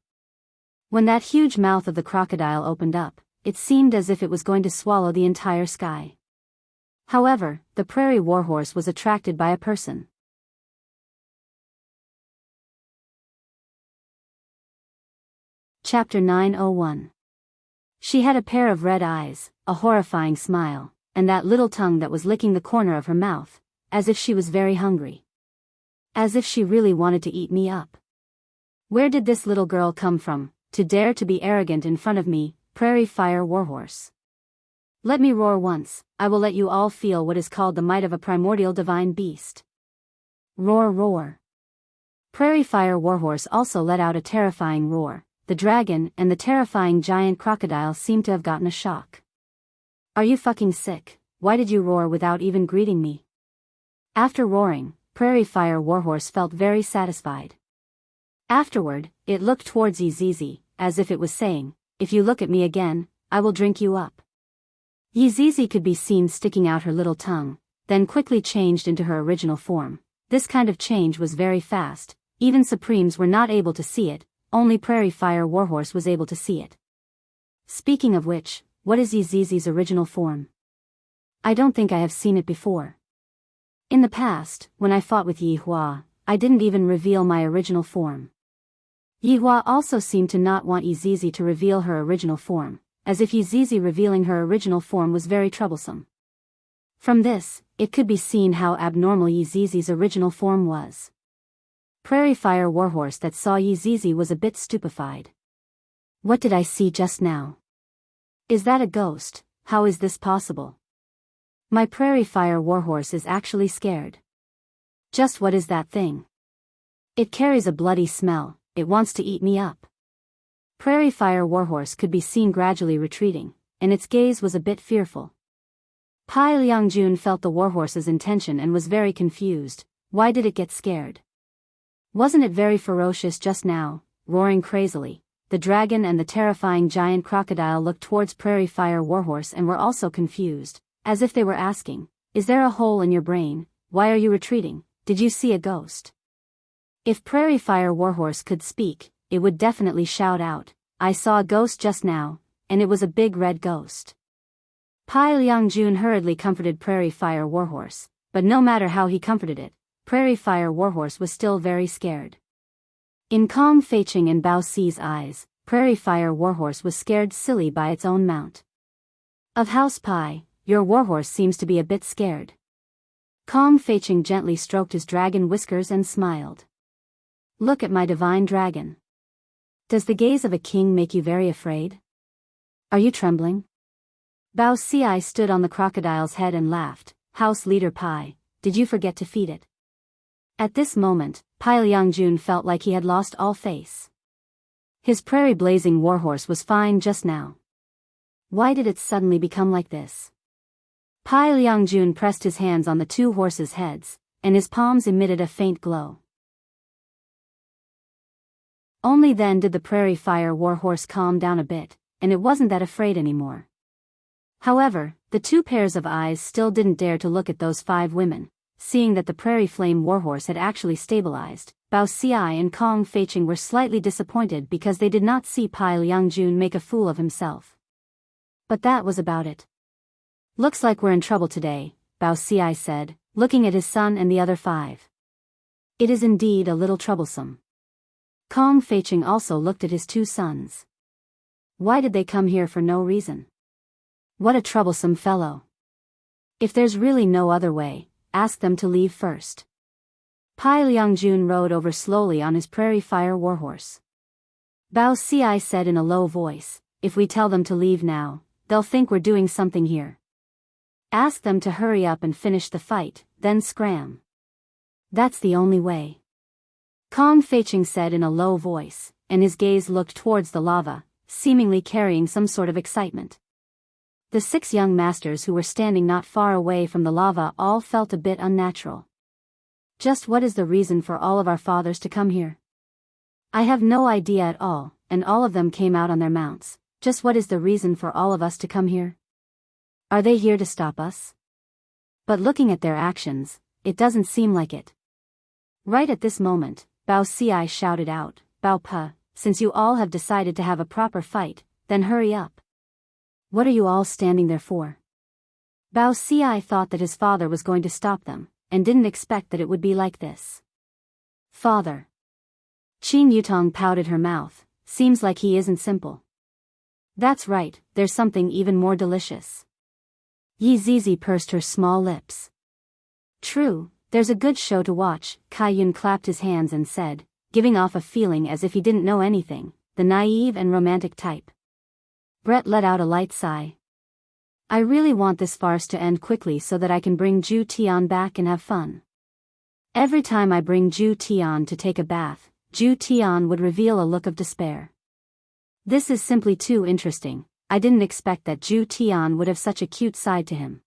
When that huge mouth of the crocodile opened up, it seemed as if it was going to swallow the entire sky. However, the prairie warhorse was attracted by a person. Chapter 901. She had a pair of red eyes, a horrifying smile, and that little tongue that was licking the corner of her mouth, as if she was very hungry. As if she really wanted to eat me up. Where did this little girl come from, to dare to be arrogant in front of me, Prairie Fire Warhorse? Let me roar once, I will let you all feel what is called the might of a primordial divine beast. Roar, roar. Prairie Fire Warhorse also let out a terrifying roar. The dragon and the terrifying giant crocodile seemed to have gotten a shock. Are you fucking sick? Why did you roar without even greeting me? After roaring, Prairie Fire Warhorse felt very satisfied. Afterward, it looked towards Yizizi, as if it was saying, if you look at me again, I will drink you up. Yizizi could be seen sticking out her little tongue, then quickly changed into her original form. This kind of change was very fast, even Supremes were not able to see it, only Prairie Fire Warhorse was able to see it. Speaking of which, what is Yizizi's original form? I don't think I have seen it before. In the past, when I fought with Yi Hua, I didn't even reveal my original form. Yi Hua also seemed to not want Yizizi to reveal her original form, as if Yizizi revealing her original form was very troublesome. From this, it could be seen how abnormal Yizizi's original form was. Prairie Fire Warhorse that saw Yizizi was a bit stupefied. What did I see just now? Is that a ghost? How is this possible? My Prairie Fire Warhorse is actually scared. Just what is that thing? It carries a bloody smell, it wants to eat me up. Prairie Fire Warhorse could be seen gradually retreating, and its gaze was a bit fearful. Pai Liangjun felt the warhorse's intention and was very confused. Why did it get scared? Wasn't it very ferocious just now, roaring crazily? The dragon and the terrifying giant crocodile looked towards Prairie Fire Warhorse and were also confused, as if they were asking, is there a hole in your brain? Why are you retreating? Did you see a ghost? If Prairie Fire Warhorse could speak, it would definitely shout out, "I saw a ghost just now, and it was a big red ghost." Pai Liangjun hurriedly comforted Prairie Fire Warhorse, but no matter how he comforted it, Prairie Fire Warhorse was still very scared. In Kong Feiqing and Bao Si's eyes, Prairie Fire Warhorse was scared silly by its own mount. "Of House Pai, your warhorse seems to be a bit scared." Kong Feiqing gently stroked his dragon whiskers and smiled. "Look at my divine dragon. Does the gaze of a king make you very afraid? Are you trembling?" Bao Si stood on the crocodile's head and laughed. "House Leader Pai, did you forget to feed it?" At this moment, Pai Liangjun felt like he had lost all face. His prairie blazing warhorse was fine just now. Why did it suddenly become like this? Pai Liangjun pressed his hands on the two horses' heads, and his palms emitted a faint glow. Only then did the Prairie Fire Warhorse calm down a bit, and it wasn't that afraid anymore. However, the two pairs of eyes still didn't dare to look at those 5 women. Seeing that the Prairie Flame Warhorse had actually stabilized, Bao Si and Kong Feiqing were slightly disappointed because they did not see Pai Liangjun make a fool of himself. But that was about it. "Looks like we're in trouble today," Bao Si said, looking at his son and the other 5. "It is indeed a little troublesome." Kong Feiqing also looked at his 2 sons. Why did they come here for no reason? What a troublesome fellow. If there's really no other way, ask them to leave first. Pai Liangjun rode over slowly on his Prairie Fire Warhorse. Bao Si said in a low voice, "If we tell them to leave now, they'll think we're doing something here. Ask them to hurry up and finish the fight, then scram. That's the only way." Kong Feiqing said in a low voice, and his gaze looked towards the lava, seemingly carrying some sort of excitement. The 6 young masters who were standing not far away from the lava all felt a bit unnatural. "Just what is the reason for all of our fathers to come here?" "I have no idea at all," and all of them came out on their mounts. "Just what is the reason for all of us to come here? Are they here to stop us?" But looking at their actions, it doesn't seem like it. Right at this moment, Bao Si shouted out, "Bao Pa, since you all have decided to have a proper fight, then hurry up. What are you all standing there for?" Bao Si thought that his father was going to stop them, and didn't expect that it would be like this. "Father." Qin Yutong pouted her mouth, "Seems like he isn't simple." "That's right, there's something even more delicious." Yi Zizi pursed her small lips. "True, there's a good show to watch," Kai Yun clapped his hands and said, giving off a feeling as if he didn't know anything, the naive and romantic type. Brett let out a light sigh. "I really want this farce to end quickly so that I can bring Ju Tian back and have fun. Every time I bring Ju Tian to take a bath, Ju Tian would reveal a look of despair. This is simply too interesting. I didn't expect that Ju Tian would have such a cute side to him.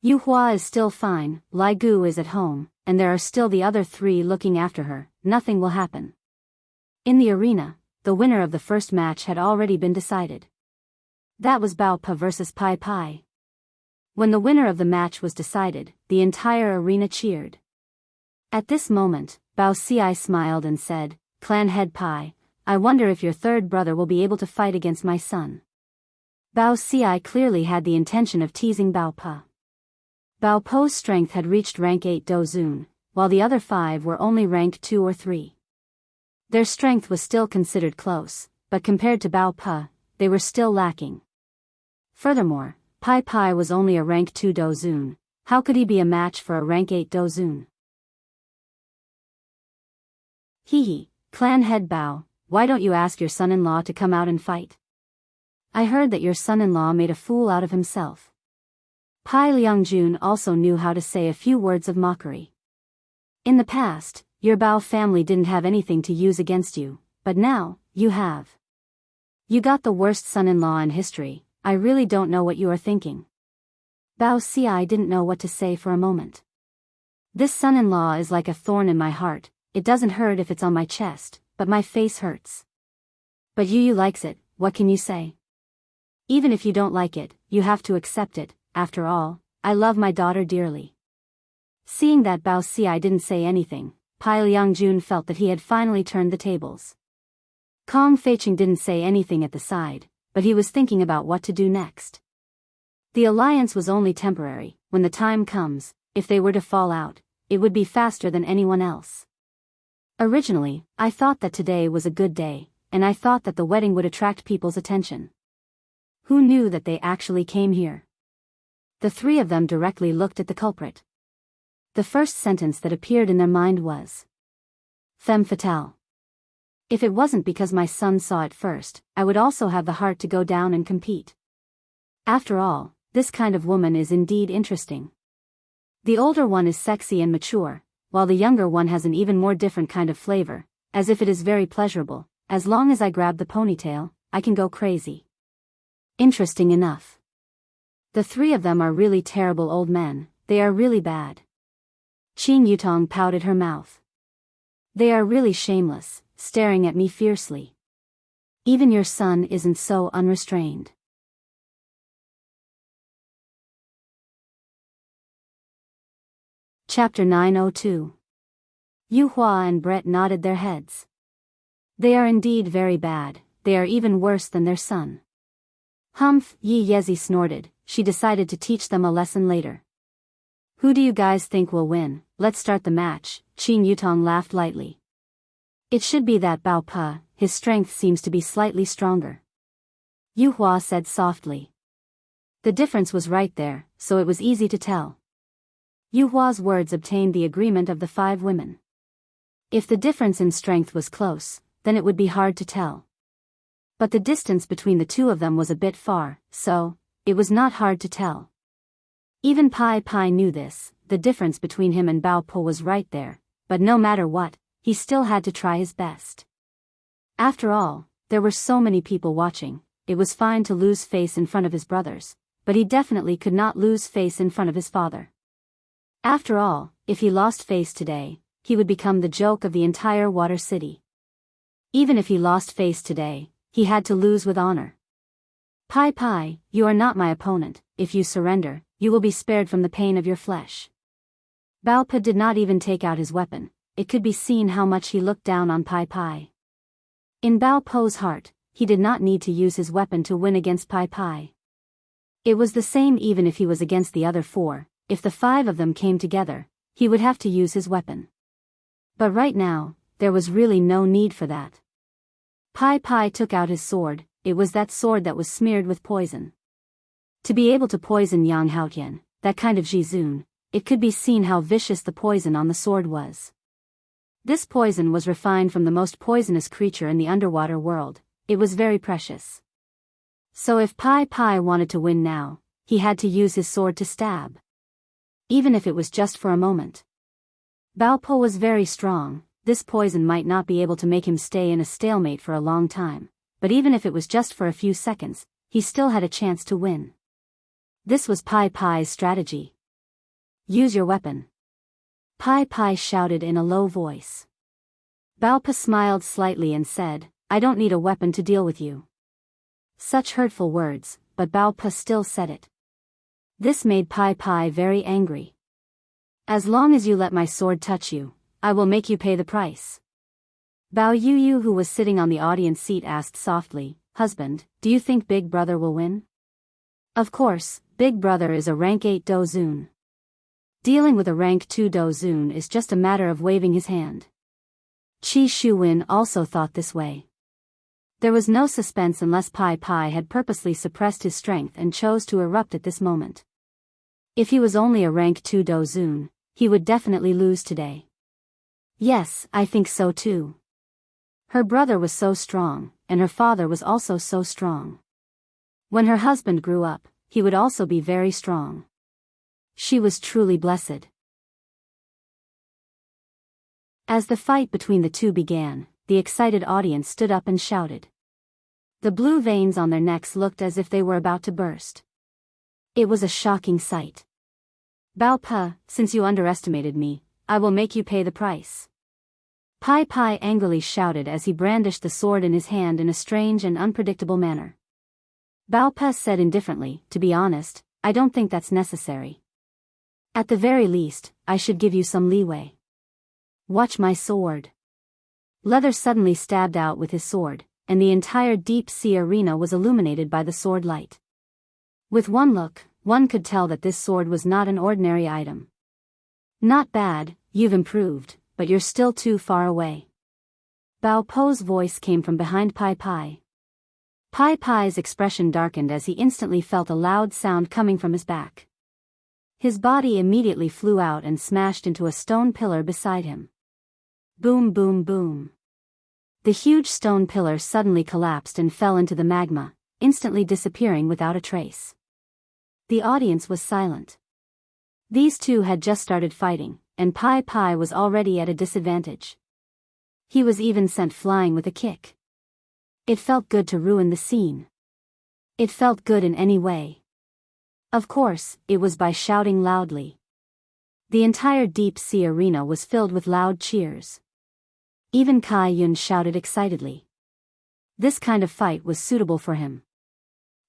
Yu Hua is still fine, Lai Gu is at home, and there are still the other 3 looking after her. Nothing will happen." In the arena, the winner of the first match had already been decided. That was Bao Pa versus Pai Pai. When the winner of the match was decided, the entire arena cheered. At this moment, Bao Si smiled and said, "Clan head Pai, I wonder if your 3rd brother will be able to fight against my son." Bao Si clearly had the intention of teasing Bao Pa. Bao Po's strength had reached rank 8 Dozun, while the other 5 were only rank 2 or 3. Their strength was still considered close, but compared to Bao Pa, they were still lacking. Furthermore, Pai Pai was only a rank 2 Dozun. How could he be a match for a rank 8 Dozun? Hee, clan head Bao, why don't you ask your son-in-law to come out and fight? I heard that your son-in-law made a fool out of himself. Pai Liangjun also knew how to say a few words of mockery. In the past, your Bao family didn't have anything to use against you, but now, you have. You got the worst son-in-law in history. I really don't know what you are thinking. Bao Si didn't know what to say for a moment. This son-in-law is like a thorn in my heart. It doesn't hurt if it's on my chest, but my face hurts. But Yu likes it, what can you say? Even if you don't like it, you have to accept it. After all, I love my daughter dearly. Seeing that Bao Si didn't say anything, Pai Liangjun felt that he had finally turned the tables. Kong Feiqing didn't say anything at the side, but he was thinking about what to do next. The alliance was only temporary. When the time comes, if they were to fall out, it would be faster than anyone else. Originally, I thought that today was a good day, and I thought that the wedding would attract people's attention. Who knew that they actually came here? The three of them directly looked at the culprit. The first sentence that appeared in their mind was, "Femme fatale." If it wasn't because my son saw it first, I would also have the heart to go down and compete. After all, this kind of woman is indeed interesting. The older one is sexy and mature, while the younger one has an even more different kind of flavor, as if it is very pleasurable. As long as I grab the ponytail, I can go crazy. Interesting enough. The three of them are really terrible old men, they are really bad. Qing Yutong pouted her mouth. They are really shameless, staring at me fiercely. Even your son isn't so unrestrained. Chapter 902. Yu Hua and Brett nodded their heads. They are indeed very bad, they are even worse than their son. Humph, Yi Yezi snorted, she decided to teach them a lesson later. Who do you guys think will win? Let's start the match, Qing Yutong laughed lightly. It should be that Bao Pa, his strength seems to be slightly stronger. Yu Hua said softly. The difference was right there, so it was easy to tell. Yu Hua's words obtained the agreement of the five women. If the difference in strength was close, then it would be hard to tell. But the distance between the two of them was a bit far, so it was not hard to tell. Even Pai Pai knew this, the difference between him and Bao Po was right there, but no matter what, he still had to try his best. After all, there were so many people watching, it was fine to lose face in front of his brothers, but he definitely could not lose face in front of his father. After all, if he lost face today, he would become the joke of the entire Water City. Even if he lost face today, he had to lose with honor. Pai Pai, you are not my opponent, if you surrender, you will be spared from the pain of your flesh. Bao Pa did not even take out his weapon, it could be seen how much he looked down on Pai Pai. In Bao Po's heart, he did not need to use his weapon to win against Pai Pai. It was the same even if he was against the other four, if the five of them came together, he would have to use his weapon. But right now, there was really no need for that. Pai Pai took out his sword, it was that sword that was smeared with poison. To be able to poison Yang Haotian, that kind of Jizun, it could be seen how vicious the poison on the sword was. This poison was refined from the most poisonous creature in the underwater world, it was very precious. So if Pai Pai wanted to win now, he had to use his sword to stab. Even if it was just for a moment. Bao Po was very strong, this poison might not be able to make him stay in a stalemate for a long time, but even if it was just for a few seconds, he still had a chance to win. This was Pai Pai's strategy. Use your weapon. Pai Pai shouted in a low voice. Bao Pa smiled slightly and said, I don't need a weapon to deal with you. Such hurtful words, but Bao Pa still said it. This made Pai Pai very angry. As long as you let my sword touch you, I will make you pay the price. Bao Yu, who was sitting on the audience seat, asked softly, Husband, do you think Big Brother will win? Of course, Big Brother is a rank 8 Dozun. Dealing with a rank 2 Dozun is just a matter of waving his hand. Qi Shuwen also thought this way. There was no suspense unless Pai Pai had purposely suppressed his strength and chose to erupt at this moment. If he was only a rank 2 Dozun, he would definitely lose today. Yes, I think so too. Her brother was so strong, and her father was also so strong. When her husband grew up, he would also be very strong. She was truly blessed. As the fight between the two began, the excited audience stood up and shouted. The blue veins on their necks looked as if they were about to burst. It was a shocking sight. Bao Pa, since you underestimated me, I will make you pay the price. Pai Pai angrily shouted as he brandished the sword in his hand in a strange and unpredictable manner. Bao Pa said indifferently, to be honest, I don't think that's necessary. At the very least, I should give you some leeway. Watch my sword. Leather suddenly stabbed out with his sword, and the entire deep sea arena was illuminated by the sword light. With one look, one could tell that this sword was not an ordinary item. Not bad, you've improved, but you're still too far away. Bao Po's voice came from behind Pai Pai. Pai Pai's expression darkened as he instantly felt a loud sound coming from his back. His body immediately flew out and smashed into a stone pillar beside him. Boom, boom, boom. The huge stone pillar suddenly collapsed and fell into the magma, instantly disappearing without a trace. The audience was silent. These two had just started fighting, and Pai Pai was already at a disadvantage. He was even sent flying with a kick. It felt good to ruin the scene. It felt good in any way. Of course, it was by shouting loudly. The entire deep sea arena was filled with loud cheers. Even Kai Yun shouted excitedly. This kind of fight was suitable for him.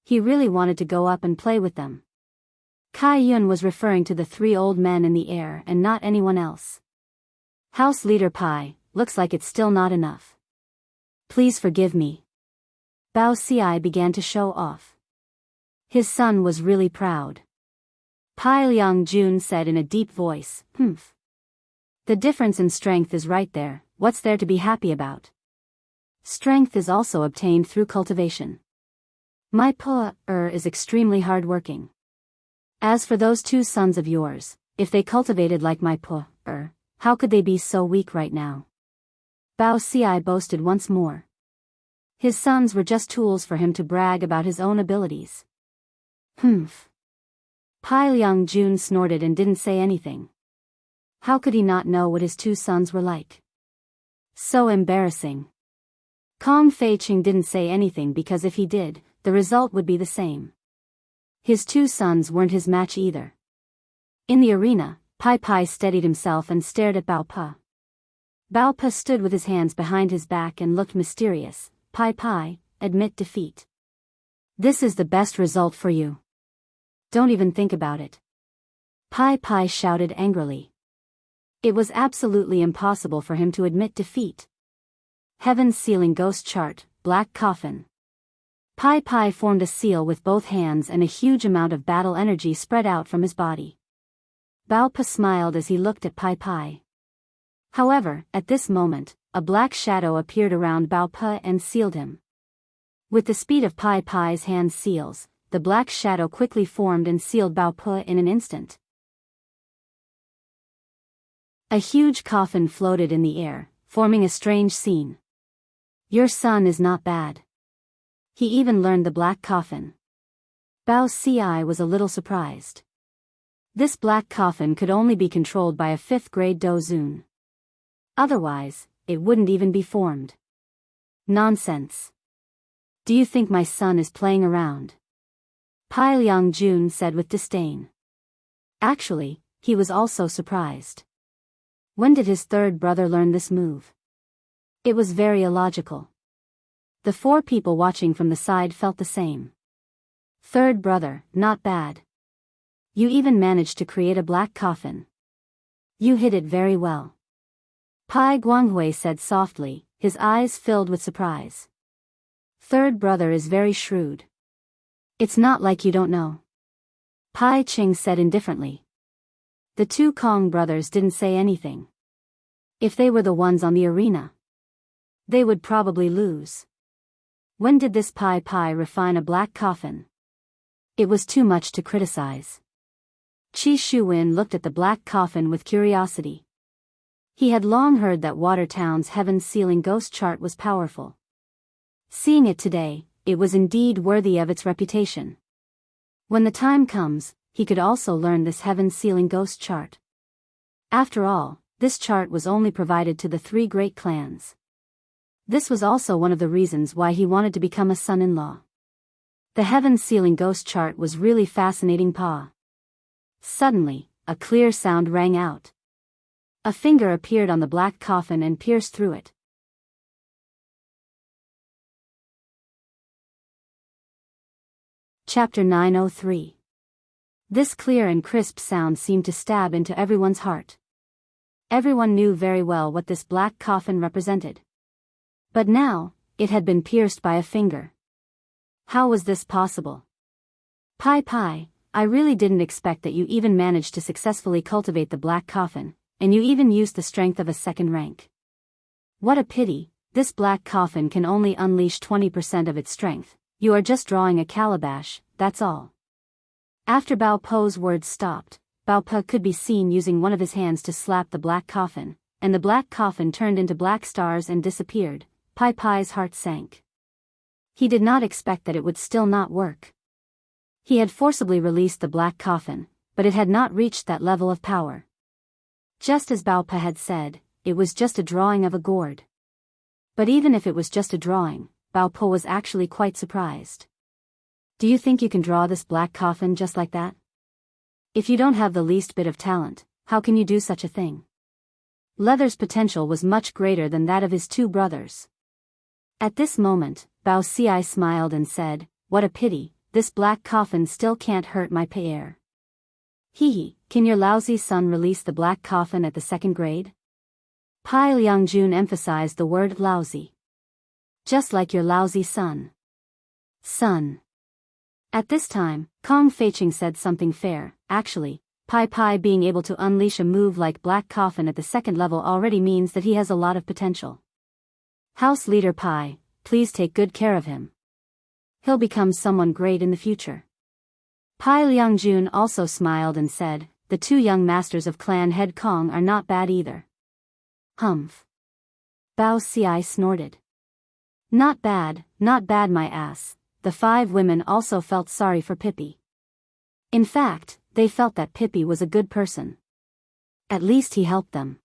He really wanted to go up and play with them. Kai Yun was referring to the three old men in the air and not anyone else. House Leader Pai, looks like it's still not enough. Please forgive me. Bao Ci began to show off. His son was really proud. Pai Liang Jun said in a deep voice, "Humph. The difference in strength is right there, what's there to be happy about? Strength is also obtained through cultivation. My Pa is extremely hard-working. As for those two sons of yours, if they cultivated like my Pa how could they be so weak right now?" Bao Ci boasted once more. His sons were just tools for him to brag about his own abilities. Humph. Pai Liang Jun snorted and didn't say anything. How could he not know what his two sons were like? So embarrassing. Kong Fei Ching didn't say anything because if he did, the result would be the same. His two sons weren't his match either. In the arena, Pai Pai steadied himself and stared at Bao Pa. Bao Pa stood with his hands behind his back and looked mysterious. Pai Pai, admit defeat. This is the best result for you. Don't even think about it. Pai Pai shouted angrily. It was absolutely impossible for him to admit defeat. Heaven's Sealing Ghost Chart, Black Coffin. Pai Pai formed a seal with both hands and a huge amount of battle energy spread out from his body. Bao Pa smiled as he looked at Pai Pai. However, at this moment, a black shadow appeared around Bao Pa and sealed him. With the speed of Pai Pai's hand seals, the black shadow quickly formed and sealed Bao Pa in an instant. A huge coffin floated in the air, forming a strange scene. Your son is not bad. He even learned the black coffin. Bao Ci was a little surprised. This black coffin could only be controlled by a 5th grade Dozun. Otherwise, it wouldn't even be formed. Nonsense. Do you think my son is playing around? Pai Liang Jun said with disdain. Actually, he was also surprised. When did his third brother learn this move? It was very illogical. The 4 people watching from the side felt the same. Third brother, not bad. You even managed to create a black coffin. You hid it very well. Pai Guanghui said softly, his eyes filled with surprise. Third brother is very shrewd. It's not like you don't know. Pai Ching said indifferently. The 2 Kong brothers didn't say anything. If they were the ones on the arena, they would probably lose. When did this Pai Pai refine a black coffin? It was too much to criticize. Qi Shuwen looked at the black coffin with curiosity. He had long heard that Watertown's Heaven's Sealing Ghost Chart was powerful. Seeing it today, it was indeed worthy of its reputation. When the time comes, he could also learn this Heaven's Sealing Ghost Chart. After all, this chart was only provided to the 3 great clans. This was also one of the reasons why he wanted to become a son-in-law. The Heaven's Sealing Ghost Chart was really fascinating. Suddenly, a clear sound rang out. A finger appeared on the black coffin and pierced through it. Chapter 903. This clear and crisp sound seemed to stab into everyone's heart. Everyone knew very well what this black coffin represented. But now, it had been pierced by a finger. How was this possible? Pai, I really didn't expect that you even managed to successfully cultivate the black coffin, and you even used the strength of a second rank. What a pity, this black coffin can only unleash 20% of its strength. You are just drawing a calabash, that's all. After Bao Po's words stopped, Bao Po could be seen using one of his hands to slap the black coffin, and the black coffin turned into black stars and disappeared. Pai's heart sank. He did not expect that it would still not work. He had forcibly released the black coffin, but it had not reached that level of power. Just as Bao Po had said, it was just a drawing of a gourd. But even if it was just a drawing, Bao Po was actually quite surprised. Do you think you can draw this black coffin just like that? If you don't have the least bit of talent, how can you do such a thing? Leather's potential was much greater than that of his two brothers. At this moment, Bao Ci smiled and said, "What a pity, this black coffin still can't hurt my Pierre." Hee, can your lousy son release the black coffin at the second grade? Pai Liangjun emphasized the word lousy. Just like your lousy son. Son. At this time, Kong Feiqing said something fair. Actually, Pai being able to unleash a move like black coffin at the second level already means that he has a lot of potential. House Leader Pai, please take good care of him. He'll become someone great in the future. Pai Liangjun also smiled and said, the two young masters of Clan Head Kong are not bad either. Humph. Bao Ci snorted. Not bad my ass. The five women also felt sorry for Pippi. In fact, they felt that Pippi was a good person. At least he helped them.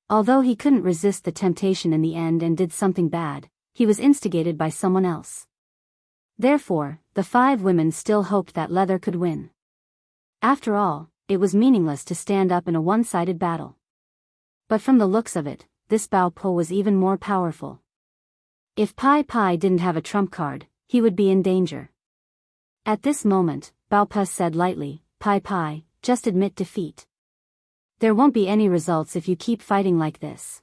Although he couldn't resist the temptation in the end and did something bad, he was instigated by someone else. Therefore, the five women still hoped that Leather could win. After all, it was meaningless to stand up in a one-sided battle. But from the looks of it, this Bao Po was even more powerful. If Pai didn't have a trump card, he would be in danger. At this moment, Bao Po said lightly, Pai, just admit defeat. There won't be any results if you keep fighting like this.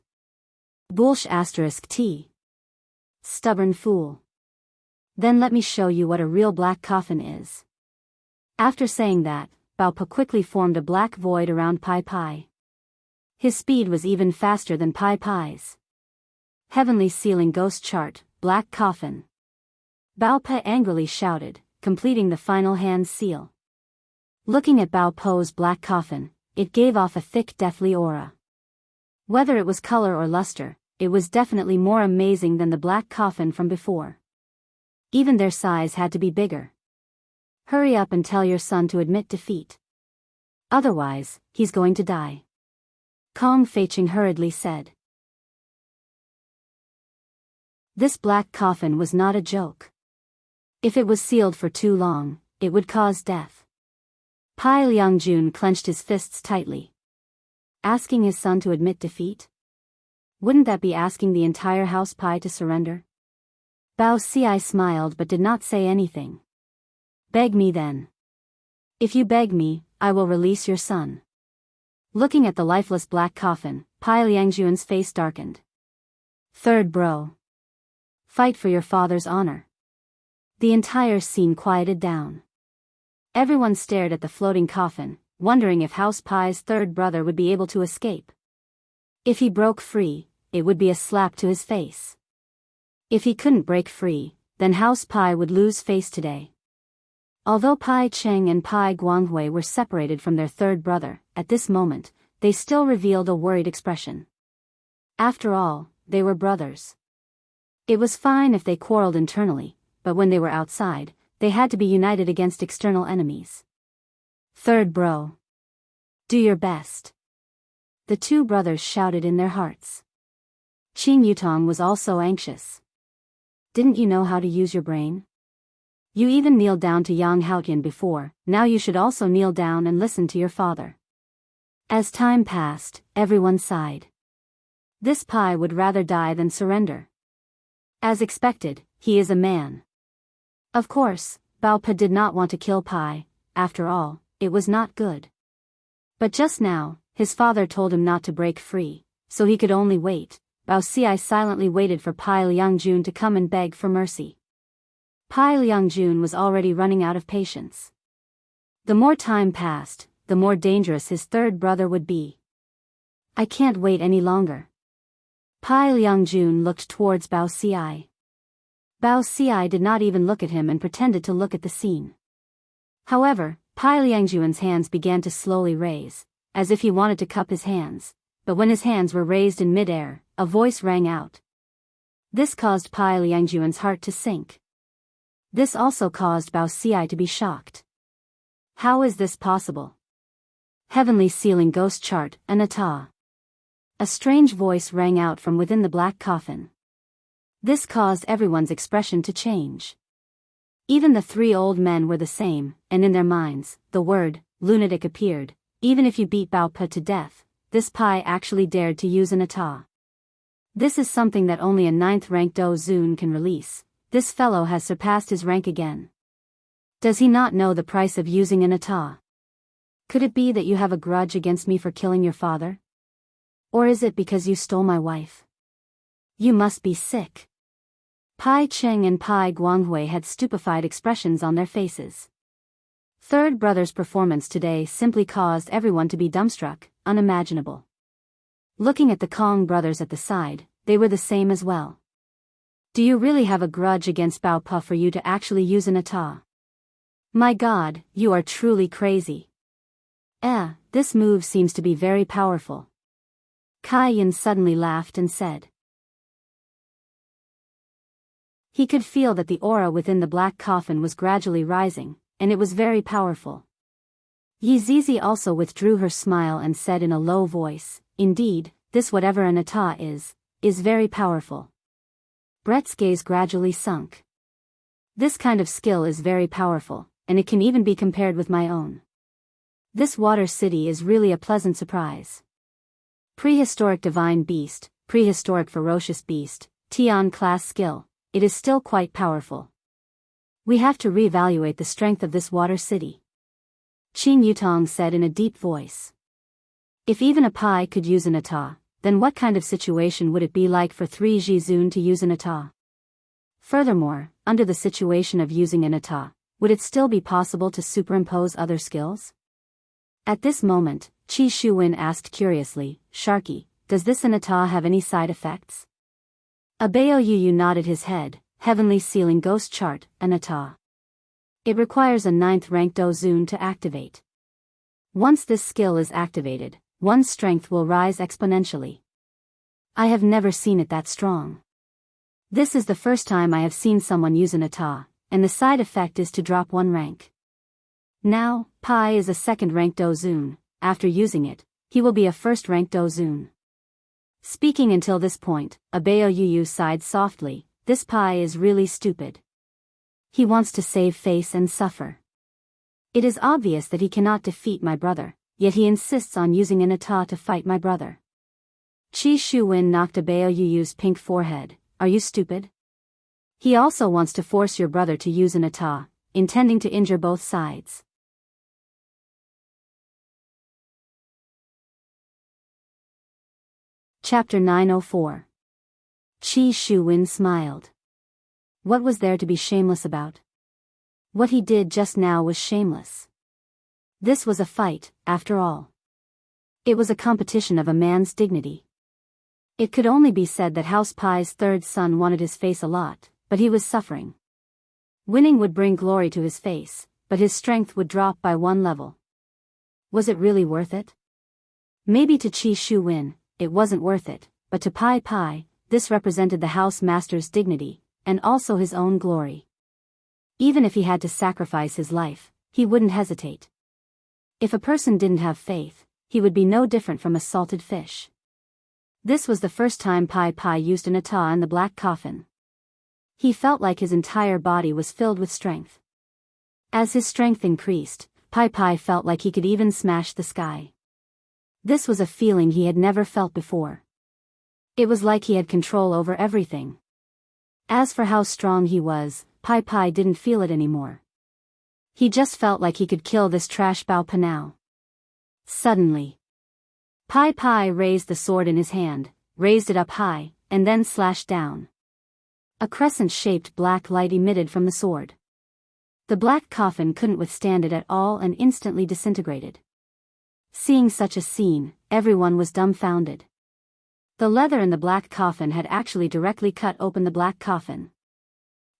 Bullsh *T. Stubborn fool. Then let me show you what a real black coffin is. After saying that, Bao Po quickly formed a black void around Pai. His speed was even faster than Pai's. Heavenly Ceiling Ghost Chart, Black Coffin. Bao Po angrily shouted, completing the final hand seal. Looking at Bao Po's black coffin, it gave off a thick deathly aura. Whether it was color or luster, it was definitely more amazing than the black coffin from before. Even their size had to be bigger. Hurry up and tell your son to admit defeat. Otherwise, he's going to die. Kong Feiqing hurriedly said. This black coffin was not a joke. If it was sealed for too long, it would cause death. Pai Liangjun clenched his fists tightly. Asking his son to admit defeat? Wouldn't that be asking the entire House Pai to surrender? Bao Ci smiled but did not say anything. Beg me then. If you beg me, I will release your son. Looking at the lifeless black coffin, Pai Liangjun's face darkened. Third bro. Fight for your father's honor. The entire scene quieted down. Everyone stared at the floating coffin, wondering if House Pai's third brother would be able to escape. If he broke free, it would be a slap to his face. If he couldn't break free, then House Pai would lose face today. Although Pai Cheng and Pai Guanghui were separated from their third brother, at this moment, they still revealed a worried expression. After all, they were brothers. It was fine if they quarreled internally, but when they were outside, they had to be united against external enemies. Third bro. Do your best. The two brothers shouted in their hearts. Qing Yutong was also anxious. Didn't you know how to use your brain? You even kneeled down to Yang Haotian before, now you should also kneel down and listen to your father. As time passed, everyone sighed. This Pai would rather die than surrender. As expected, he is a man. Of course, Bao Po did not want to kill Pai, after all, it was not good. But just now, his father told him not to break free, so he could only wait. Bao Xi silently waited for Pai Liangjun to come and beg for mercy. Pai Liangjun was already running out of patience. The more time passed, the more dangerous his third brother would be. I can't wait any longer. Pai Liangjun looked towards Bao Xi. Bao Xi did not even look at him and pretended to look at the scene. However, Pai Liangjun's hands began to slowly raise, as if he wanted to cup his hands, but when his hands were raised in midair, a voice rang out. This caused Pai Liangjun's heart to sink. This also caused Bao Xi to be shocked. How is this possible? Heavenly Sealing Ghost Chart, Anata. A strange voice rang out from within the black coffin. This caused everyone's expression to change. Even the three old men were the same, and in their minds, the word, lunatic appeared. Even if you beat Bao Pa to death, this Pai actually dared to use an ata. This is something that only a 9th rank Do Zun can release. This fellow has surpassed his rank again. Does he not know the price of using an ata? Could it be that you have a grudge against me for killing your father? Or is it because you stole my wife? You must be sick. Pai Cheng and Pai Guanghui had stupefied expressions on their faces. Third brother's performance today simply caused everyone to be dumbstruck, unimaginable. Looking at the Kong brothers at the side, they were the same as well. Do you really have a grudge against Bao Pa for you to actually use an ata? My God, you are truly crazy. This move seems to be very powerful. Kai Yin suddenly laughed and said. He could feel that the aura within the black coffin was gradually rising, and it was very powerful. Yi Zizi also withdrew her smile and said in a low voice, indeed, this whatever an ata is very powerful. Brett's gaze gradually sunk. This kind of skill is very powerful, and it can even be compared with my own. This water city is really a pleasant surprise. Prehistoric divine beast, prehistoric ferocious beast, Tian class skill, it is still quite powerful. We have to reevaluate the strength of this water city. Qing Yutong said in a deep voice. If even a Pai could use an ata, then what kind of situation would it be like for 3 Jizun to use an ata? Furthermore, under the situation of using an ata, would it still be possible to superimpose other skills? At this moment, Qi Shuwen asked curiously, Sharky, does this an ata have any side effects? Abeo Yu nodded his head, Heavenly Sealing Ghost Chart, an ata. It requires a 9th rank Do Zun to activate. Once this skill is activated, one's strength will rise exponentially. I have never seen it that strong. This is the first time I have seen someone use an ata, and the side effect is to drop 1 rank. Now, Pai is a 2nd rank Do Zun. After using it, he will be a 1st rank Do Zun. Speaking until this point, Abeo Yu sighed softly, this Pai is really stupid. He wants to save face and suffer. It is obvious that he cannot defeat my brother, yet he insists on using an ata to fight my brother. Qi Shuwen knocked Abeo Yu's pink forehead, are you stupid? He also wants to force your brother to use an ata, intending to injure both sides. Chapter 904. Qi Shuwen smiled. What was there to be shameless about? What he did just now was shameless. This was a fight, after all. It was a competition of a man's dignity. It could only be said that House Pai's 3rd son wanted his face a lot, but he was suffering. Winning would bring glory to his face, but his strength would drop by 1 level. Was it really worth it? Maybe to Qi Shuwen, it wasn't worth it, but to Pai, this represented the house master's dignity, and also his own glory. Even if he had to sacrifice his life, he wouldn't hesitate. If a person didn't have faith, he would be no different from a salted fish. This was the first time Pai used an ata in the black coffin. He felt like his entire body was filled with strength. As his strength increased, Pai felt like he could even smash the sky. This was a feeling he had never felt before. It was like he had control over everything. As for how strong he was, Pai didn't feel it anymore. He just felt like he could kill this trash Bao Pa now. Suddenly, Pai Pai raised the sword in his hand, raised it up high, and then slashed down. A crescent-shaped black light emitted from the sword. The black coffin couldn't withstand it at all and instantly disintegrated. Seeing such a scene, everyone was dumbfounded. The leather in the black coffin had actually directly cut open the black coffin.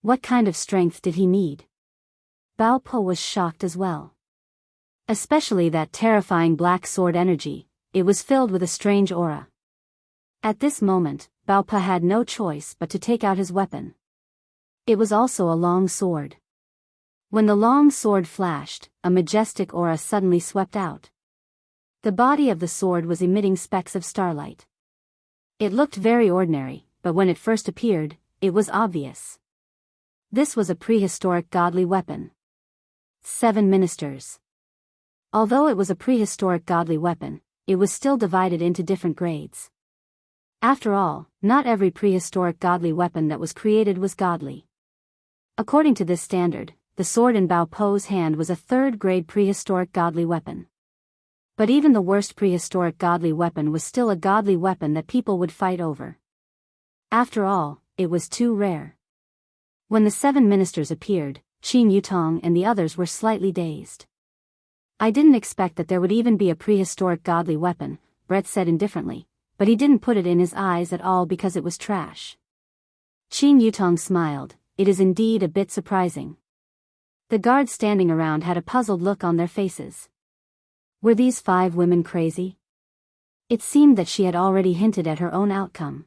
What kind of strength did he need? Bao Po was shocked as well. Especially that terrifying black sword energy, it was filled with a strange aura. At this moment, Bao Po had no choice but to take out his weapon. It was also a long sword. When the long sword flashed, a majestic aura suddenly swept out. The body of the sword was emitting specks of starlight. It looked very ordinary, but when it first appeared, it was obvious. This was a prehistoric godly weapon. 7 ministers. Although it was a prehistoric godly weapon, it was still divided into different grades. After all, not every prehistoric godly weapon that was created was godly. According to this standard, the sword in Bao Po's hand was a 3rd-grade prehistoric godly weapon. But even the worst prehistoric godly weapon was still a godly weapon that people would fight over. After all, it was too rare. When the 7 ministers appeared, Qin Yutong and the others were slightly dazed. I didn't expect that there would even be a prehistoric godly weapon, Brett said indifferently, but he didn't put it in his eyes at all because it was trash. Qin Yutong smiled. It is indeed a bit surprising. The guards standing around had a puzzled look on their faces. Were these 5 women crazy? It seemed that she had already hinted at her own outcome.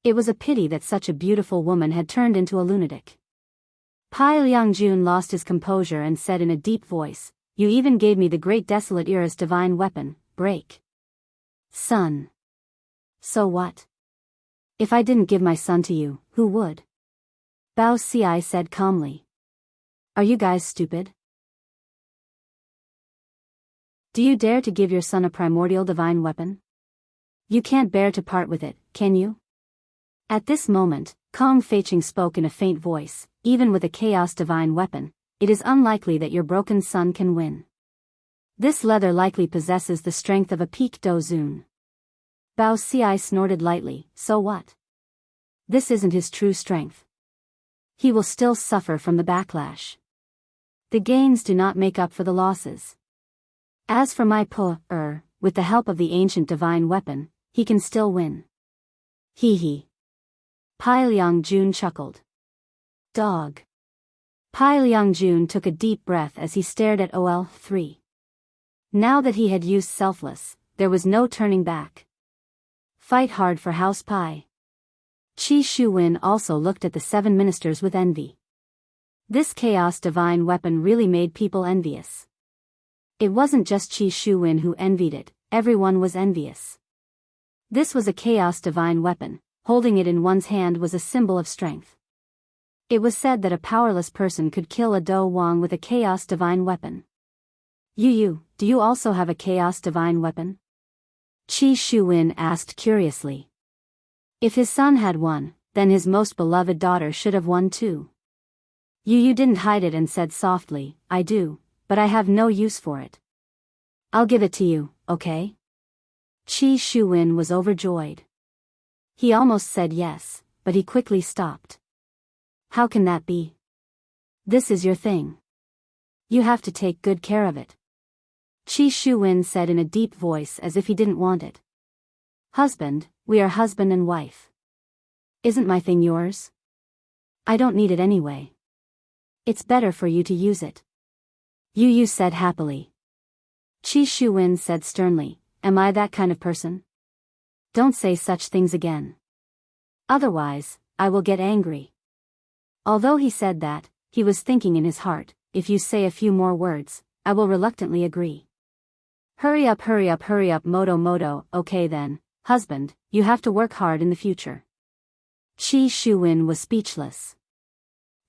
It was a pity that such a beautiful woman had turned into a lunatic. Pai Liangjun lost his composure and said in a deep voice, "You even gave me the great desolate era's divine weapon, break. Son. So what? If I didn't give my son to you, who would?" Bao Ci said calmly. "Are you guys stupid? Do you dare to give your son a primordial divine weapon? You can't bear to part with it, can you?" At this moment, Kong Feiqing spoke in a faint voice, "Even with a chaos divine weapon, it is unlikely that your broken son can win. This leather likely possesses the strength of a peak dozun." Bao Ci snorted lightly, "So what? This isn't his true strength. He will still suffer from the backlash. The gains do not make up for the losses. As for my Po, with the help of the ancient divine weapon, he can still win." Hee. Pai Liangjun chuckled. Dog. Pai Liangjun took a deep breath as he stared at OL3. Now that he had used Selfless, there was no turning back. Fight hard for House Pai. Qi Shuwen also looked at the 7 ministers with envy. This chaos divine weapon really made people envious. It wasn't just Qi Shuwen who envied it, everyone was envious. This was a chaos divine weapon, holding it in one's hand was a symbol of strength. It was said that a powerless person could kill a Do Wang with a chaos divine weapon. "You, do you also have a chaos divine weapon?" Qi Shuwen asked curiously. If his son had one, then his most beloved daughter should have one too. You didn't hide it and said softly, "I do, but I have no use for it. I'll give it to you, okay?" Qi Shuwen was overjoyed. He almost said yes, but he quickly stopped. "How can that be? This is your thing. You have to take good care of it." Qi Shuwen said in a deep voice as if he didn't want it. "Husband, we are husband and wife. Isn't my thing yours? I don't need it anyway. It's better for you to use it." Yu said happily. Qi Shuwen said sternly, "Am I that kind of person? Don't say such things again. Otherwise, I will get angry." Although he said that, he was thinking in his heart, "If you say a few more words, I will reluctantly agree." Hurry up, Moto, okay then, husband, you have to work hard in the future." Qi Shuwen was speechless.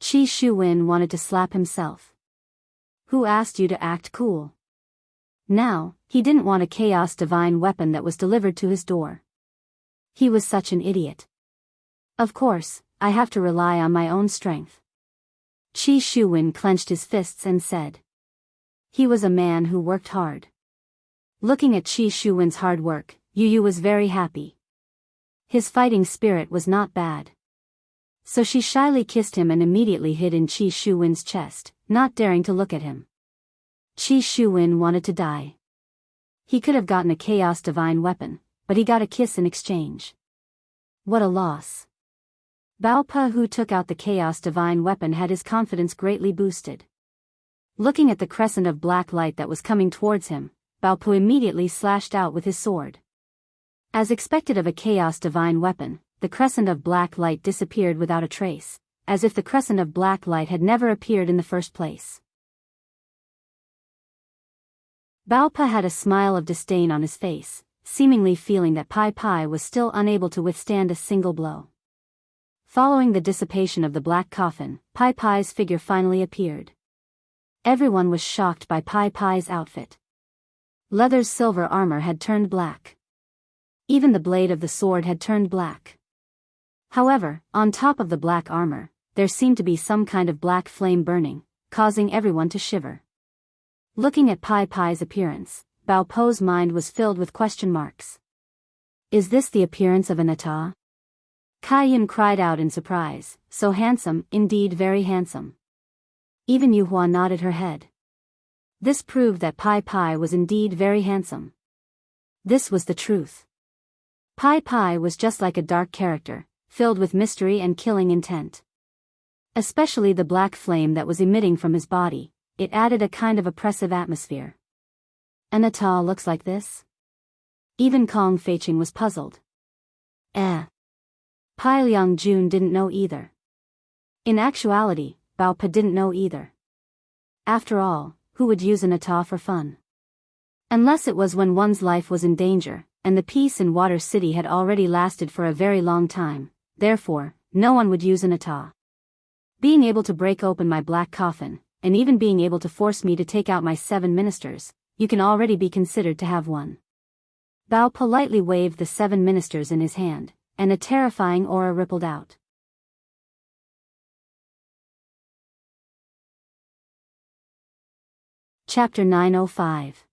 Qi Shuwen wanted to slap himself. Who asked you to act cool? Now, he didn't want a chaos divine weapon that was delivered to his door. He was such an idiot. Of course, I have to rely on my own strength. Qi Shuwen clenched his fists and said. He was a man who worked hard. Looking at Qi Shuwen's hard work, Yu Yu was very happy. His fighting spirit was not bad. So she shyly kissed him and immediately hid in Qi Shuwen's chest, not daring to look at him. Qi Shuwen wanted to die. He could have gotten a Chaos Divine weapon, but he got a kiss in exchange. What a loss. Bao Pe, who took out the Chaos Divine weapon, had his confidence greatly boosted. Looking at the crescent of black light that was coming towards him, Bao Pe immediately slashed out with his sword. As expected of a Chaos Divine weapon, the crescent of black light disappeared without a trace, as if the crescent of black light had never appeared in the first place. Bao Pe had a smile of disdain on his face, seemingly feeling that Pai Pai was still unable to withstand a single blow. Following the dissipation of the black coffin, Pai Pai's figure finally appeared. Everyone was shocked by Pai Pai's outfit. Leather's silver armor had turned black. Even the blade of the sword had turned black. However, on top of the black armor, there seemed to be some kind of black flame burning, causing everyone to shiver. Looking at Pai Pai's appearance, Bao Pe's mind was filled with question marks. Is this the appearance of an Ata? Kai Yin cried out in surprise, so handsome, indeed very handsome. Even Yu Hua nodded her head. This proved that Pai Pai was indeed very handsome. This was the truth. Pai Pai was just like a dark character, filled with mystery and killing intent. Especially the black flame that was emitting from his body, it added a kind of oppressive atmosphere. An Ata looks like this? Even Kong Feiqing was puzzled. Pai Liang Jun didn't know either. In actuality, Bao Pe didn't know either. After all, who would use an Ata for fun? Unless it was when one's life was in danger, and the peace in Water City had already lasted for a very long time, therefore, no one would use an Ata. Being able to break open my black coffin, and even being able to force me to take out my 7 ministers, you can already be considered to have one. Bao politely waved the 7 ministers in his hand, and a terrifying aura rippled out. Chapter 905.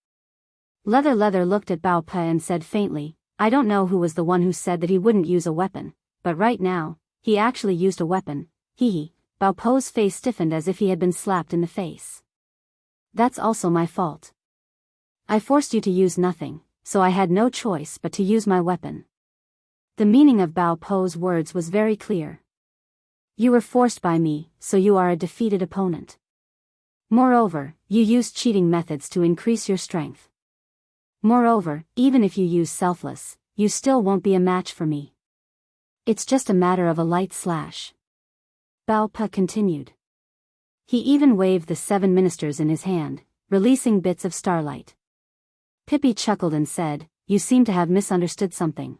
Leather looked at Bao Pe and said faintly, I don't know who was the one who said that he wouldn't use a weapon, but right now, he actually used a weapon. Bao Pe's face stiffened as if he had been slapped in the face. That's also my fault. I forced you to use nothing, so I had no choice but to use my weapon. The meaning of Bao Pe's words was very clear. You were forced by me, so you are a defeated opponent. Moreover, you used cheating methods to increase your strength. Moreover, even if you use selfless, you still won't be a match for me. It's just a matter of a light slash. Bao Pe continued. He even waved the 7 ministers in his hand, releasing bits of starlight. Pippi chuckled and said, You seem to have misunderstood something.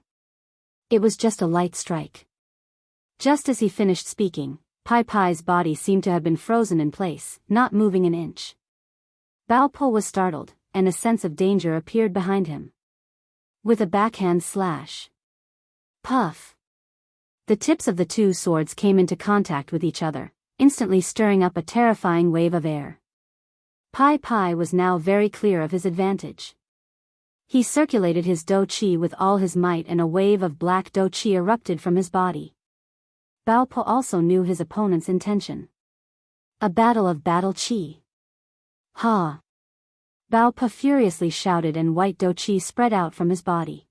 It was just a light strike. Just as he finished speaking, Pai Pai's body seemed to have been frozen in place, not moving an inch. Bao Pe was startled, and a sense of danger appeared behind him. With a backhand slash. Puff! The tips of the 2 swords came into contact with each other, instantly stirring up a terrifying wave of air. Pai Pai was now very clear of his advantage. He circulated his Do Qi with all his might and a wave of black Do Qi erupted from his body. Bao Pe also knew his opponent's intention. A battle of battle Qi. Ha! Bao Pe furiously shouted and white Do Qi spread out from his body.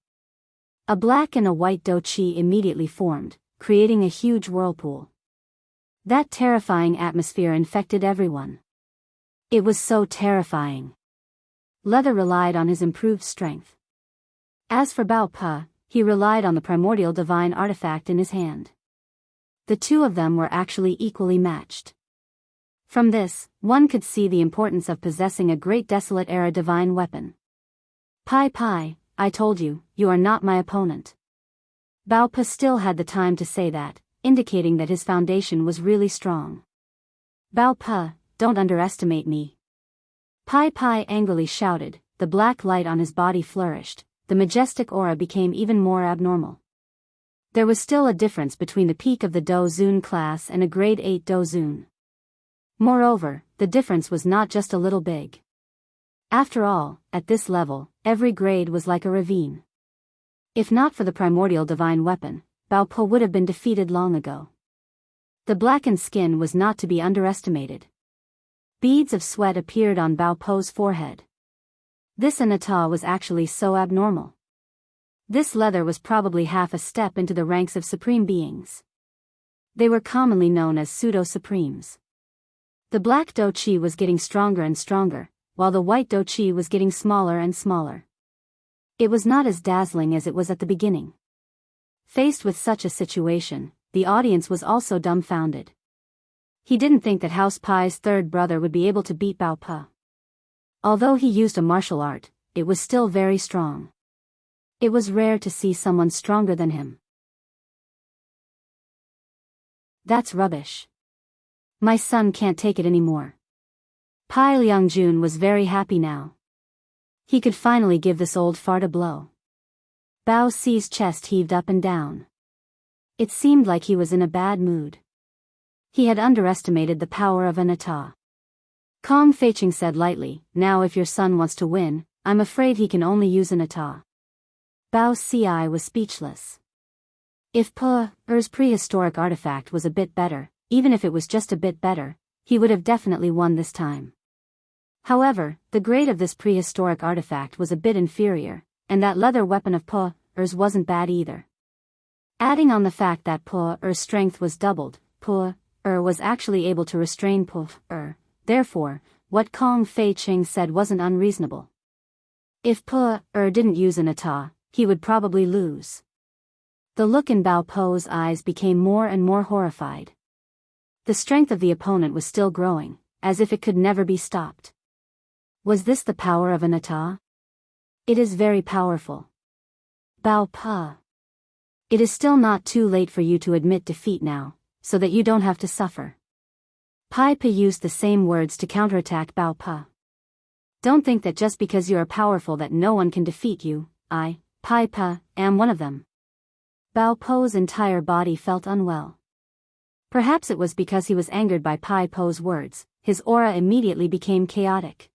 A black and a white Do Qi immediately formed, creating a huge whirlpool. That terrifying atmosphere infected everyone. It was so terrifying. Leather relied on his improved strength. As for Bao Pe, he relied on the primordial divine artifact in his hand. The 2 of them were actually equally matched. From this, one could see the importance of possessing a great desolate era divine weapon. Pai Pai, I told you, you are not my opponent. Bao Pe still had the time to say that, indicating that his foundation was really strong. Bao Pe, don't underestimate me. Pai Pai angrily shouted, the black light on his body flourished, the majestic aura became even more abnormal. There was still a difference between the peak of the Do Zun class and a grade 8 Do Zun. Moreover, the difference was not just a little big. After all, at this level, every grade was like a ravine. If not for the primordial divine weapon, Bao Po would have been defeated long ago. The blackened skin was not to be underestimated. Beads of sweat appeared on Bao Po's forehead. This Anata was actually so abnormal. This leather was probably half a step into the ranks of supreme beings. They were commonly known as pseudo-supremes. The black Do-chi was getting stronger and stronger, while the white Do-chi was getting smaller and smaller. It was not as dazzling as it was at the beginning. Faced with such a situation, the audience was also dumbfounded. He didn't think that House Pai's third brother would be able to beat Bao Pa. Although he used a martial art, it was still very strong. It was rare to see someone stronger than him. That's rubbish. My son can't take it anymore. Pai Liangjun was very happy now. He could finally give this old fart a blow. Bao Si's chest heaved up and down. It seemed like he was in a bad mood. He had underestimated the power of Anata. Kong Feiqing said lightly, "Now if your son wants to win, I'm afraid he can only use Anata." Bao Si was speechless. If Pu'er's prehistoric artifact was a bit better, even if it was just a bit better, he would have definitely won this time. However, the grade of this prehistoric artifact was a bit inferior, and that leather weapon of Pu'er's wasn't bad either. Adding on the fact that Pu'er's strength was doubled, Pu'er was actually able to restrain Pu'er, therefore, what Kong Feiqing said wasn't unreasonable. If Pu'er didn't use an ata, he would probably lose. The look in Bao Po's eyes became more and more horrified. The strength of the opponent was still growing, as if it could never be stopped. Was this the power of an ata? It is very powerful. Bao Pa. It is still not too late for you to admit defeat now, so that you don't have to suffer. Pai Pa used the same words to counterattack Bao Pa. Don't think that just because you are powerful that no one can defeat you. I, Pai Pa, am one of them. Bao Po's entire body felt unwell. Perhaps it was because he was angered by Pai Po's words, his aura immediately became chaotic.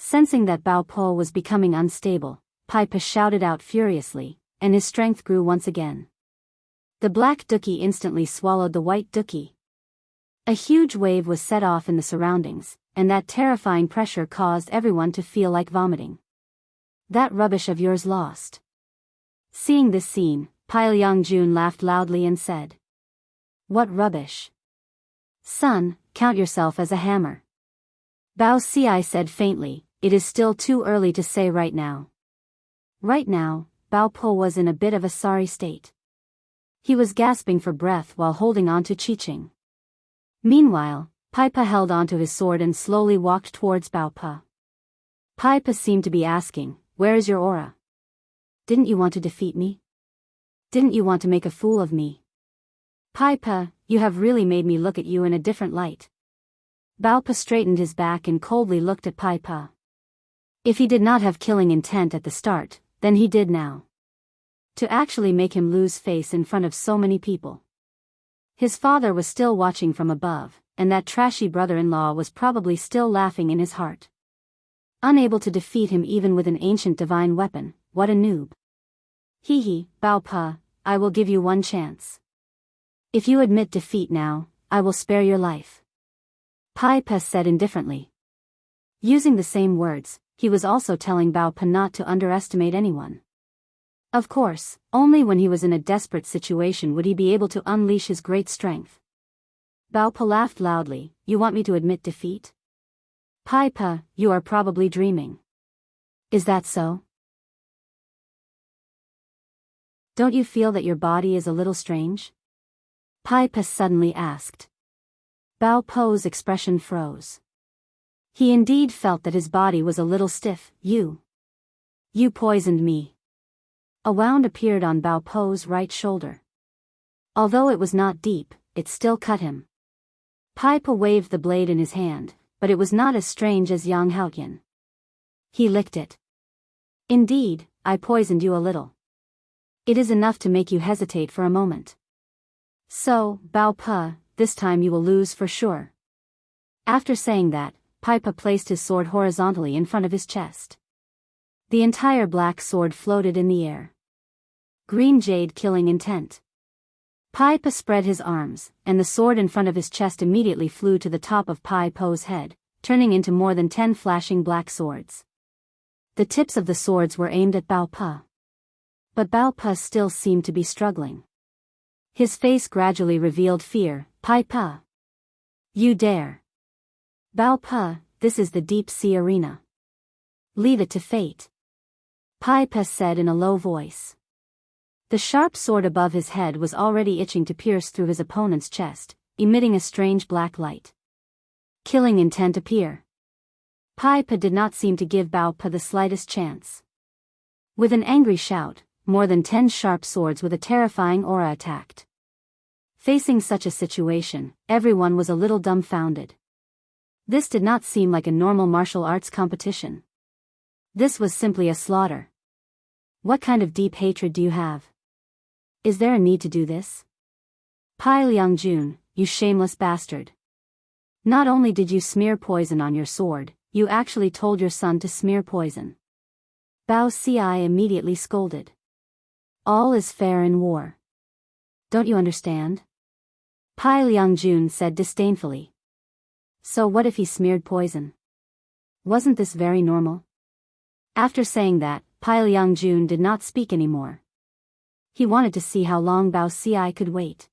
Sensing that Bao Po was becoming unstable, Pai Pa shouted out furiously, and his strength grew once again. The black Dookie instantly swallowed the white Dookie. A huge wave was set off in the surroundings, and that terrifying pressure caused everyone to feel like vomiting. That rubbish of yours lost. Seeing this scene, Pai Liangjun laughed loudly and said, "What rubbish? Son, count yourself as a hammer." Bao Si said faintly, "It is still too early to say right now." Right now, Bao Po was in a bit of a sorry state. He was gasping for breath while holding on to Qiqing. Meanwhile, Pai Pa held onto his sword and slowly walked towards Bao Pa. Pai Pa seemed to be asking, "Where is your aura? Didn't you want to defeat me? Didn't you want to make a fool of me? Pai Pa, you have really made me look at you in a different light." Bao Pa straightened his back and coldly looked at Pai Pa. If he did not have killing intent at the start, then he did now. To actually make him lose face in front of so many people. His father was still watching from above, and that trashy brother-in-law was probably still laughing in his heart. Unable to defeat him even with an ancient divine weapon, what a noob. Hee, Bao Pa, I will give you one chance. If you admit defeat now, I will spare your life. Pai Pa said indifferently. Using the same words, he was also telling Bao Pa not to underestimate anyone. Of course, only when he was in a desperate situation would he be able to unleash his great strength. Bao Pa laughed loudly, "You want me to admit defeat? Pai Pa, you are probably dreaming. Is that so? Don't you feel that your body is a little strange?" Pai Pa suddenly asked. Bao Po's expression froze. He indeed felt that his body was a little stiff. You poisoned me. A wound appeared on Bao Po's right shoulder. Although it was not deep, it still cut him. Pai Pa waved the blade in his hand, but it was not as strange as Yang Haotian. He licked it. "Indeed, I poisoned you a little. It is enough to make you hesitate for a moment. So, Bao Pa, this time you will lose for sure." After saying that, Pai Pa placed his sword horizontally in front of his chest. The entire black sword floated in the air. Green jade killing intent. Pai Pa spread his arms, and the sword in front of his chest immediately flew to the top of Pai Po's head, turning into more than 10 flashing black swords. The tips of the swords were aimed at Bao Pa. But Bao Pa still seemed to be struggling. His face gradually revealed fear. Pai Pa. You dare. Bao Pa, this is the deep sea arena. Leave it to fate. Pai Pa said in a low voice. The sharp sword above his head was already itching to pierce through his opponent's chest, emitting a strange black light. Killing intent appear. Pai Pa did not seem to give Bao Pa the slightest chance. With an angry shout, more than 10 sharp swords with a terrifying aura attacked. Facing such a situation, everyone was a little dumbfounded. This did not seem like a normal martial arts competition. This was simply a slaughter. What kind of deep hatred do you have? Is there a need to do this? Pai Liangjun, you shameless bastard. Not only did you smear poison on your sword, you actually told your son to smear poison. Bao Ci immediately scolded. All is fair in war. Don't you understand? Pai Liangjun said disdainfully. So what if he smeared poison? Wasn't this very normal? After saying that, Pai Liangjun did not speak anymore. He wanted to see how long Bao Ci could wait.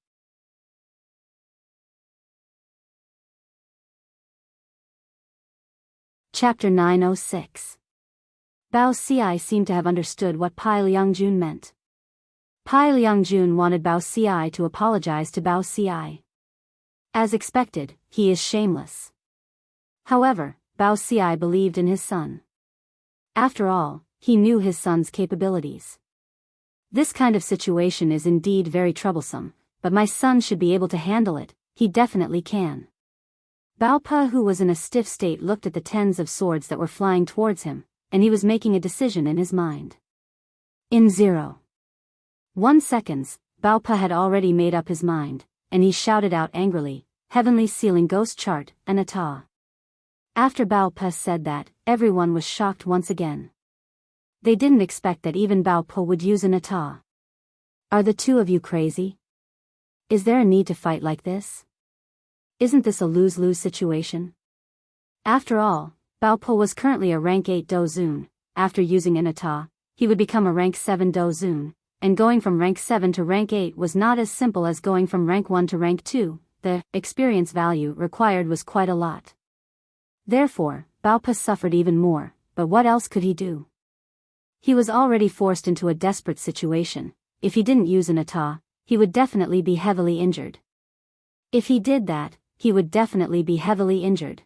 Chapter 906. Bao Ci seemed to have understood what Pai Liangjun meant. Pai Liangjun wanted Bao Ci to apologize to Bao Ci. As expected, he is shameless. However, Bao Ci believed in his son. After all, he knew his son's capabilities. This kind of situation is indeed very troublesome, but my son should be able to handle it. He definitely can. Bao Pa, who was in a stiff state, looked at the tens of swords that were flying towards him, and he was making a decision in his mind. In 0.1 seconds, Bao Pa had already made up his mind, and he shouted out angrily, "Heavenly Sealing Ghost Chart, an Ata." After Bao Pa said that, everyone was shocked once again. They didn't expect that even Bao Pa would use an Ata. Are the two of you crazy? Is there a need to fight like this? Isn't this a lose-lose situation? After all, Bao Pa was currently a rank 8 Dozun. After using an Ata, he would become a rank 7 Dozun, and going from rank 7 to rank 8 was not as simple as going from rank 1 to rank 2, the experience value required was quite a lot. Therefore, Bao Pa suffered even more, but what else could he do? He was already forced into a desperate situation. If he didn't use an Ata, he would definitely be heavily injured. If he did that, he would definitely be heavily injured.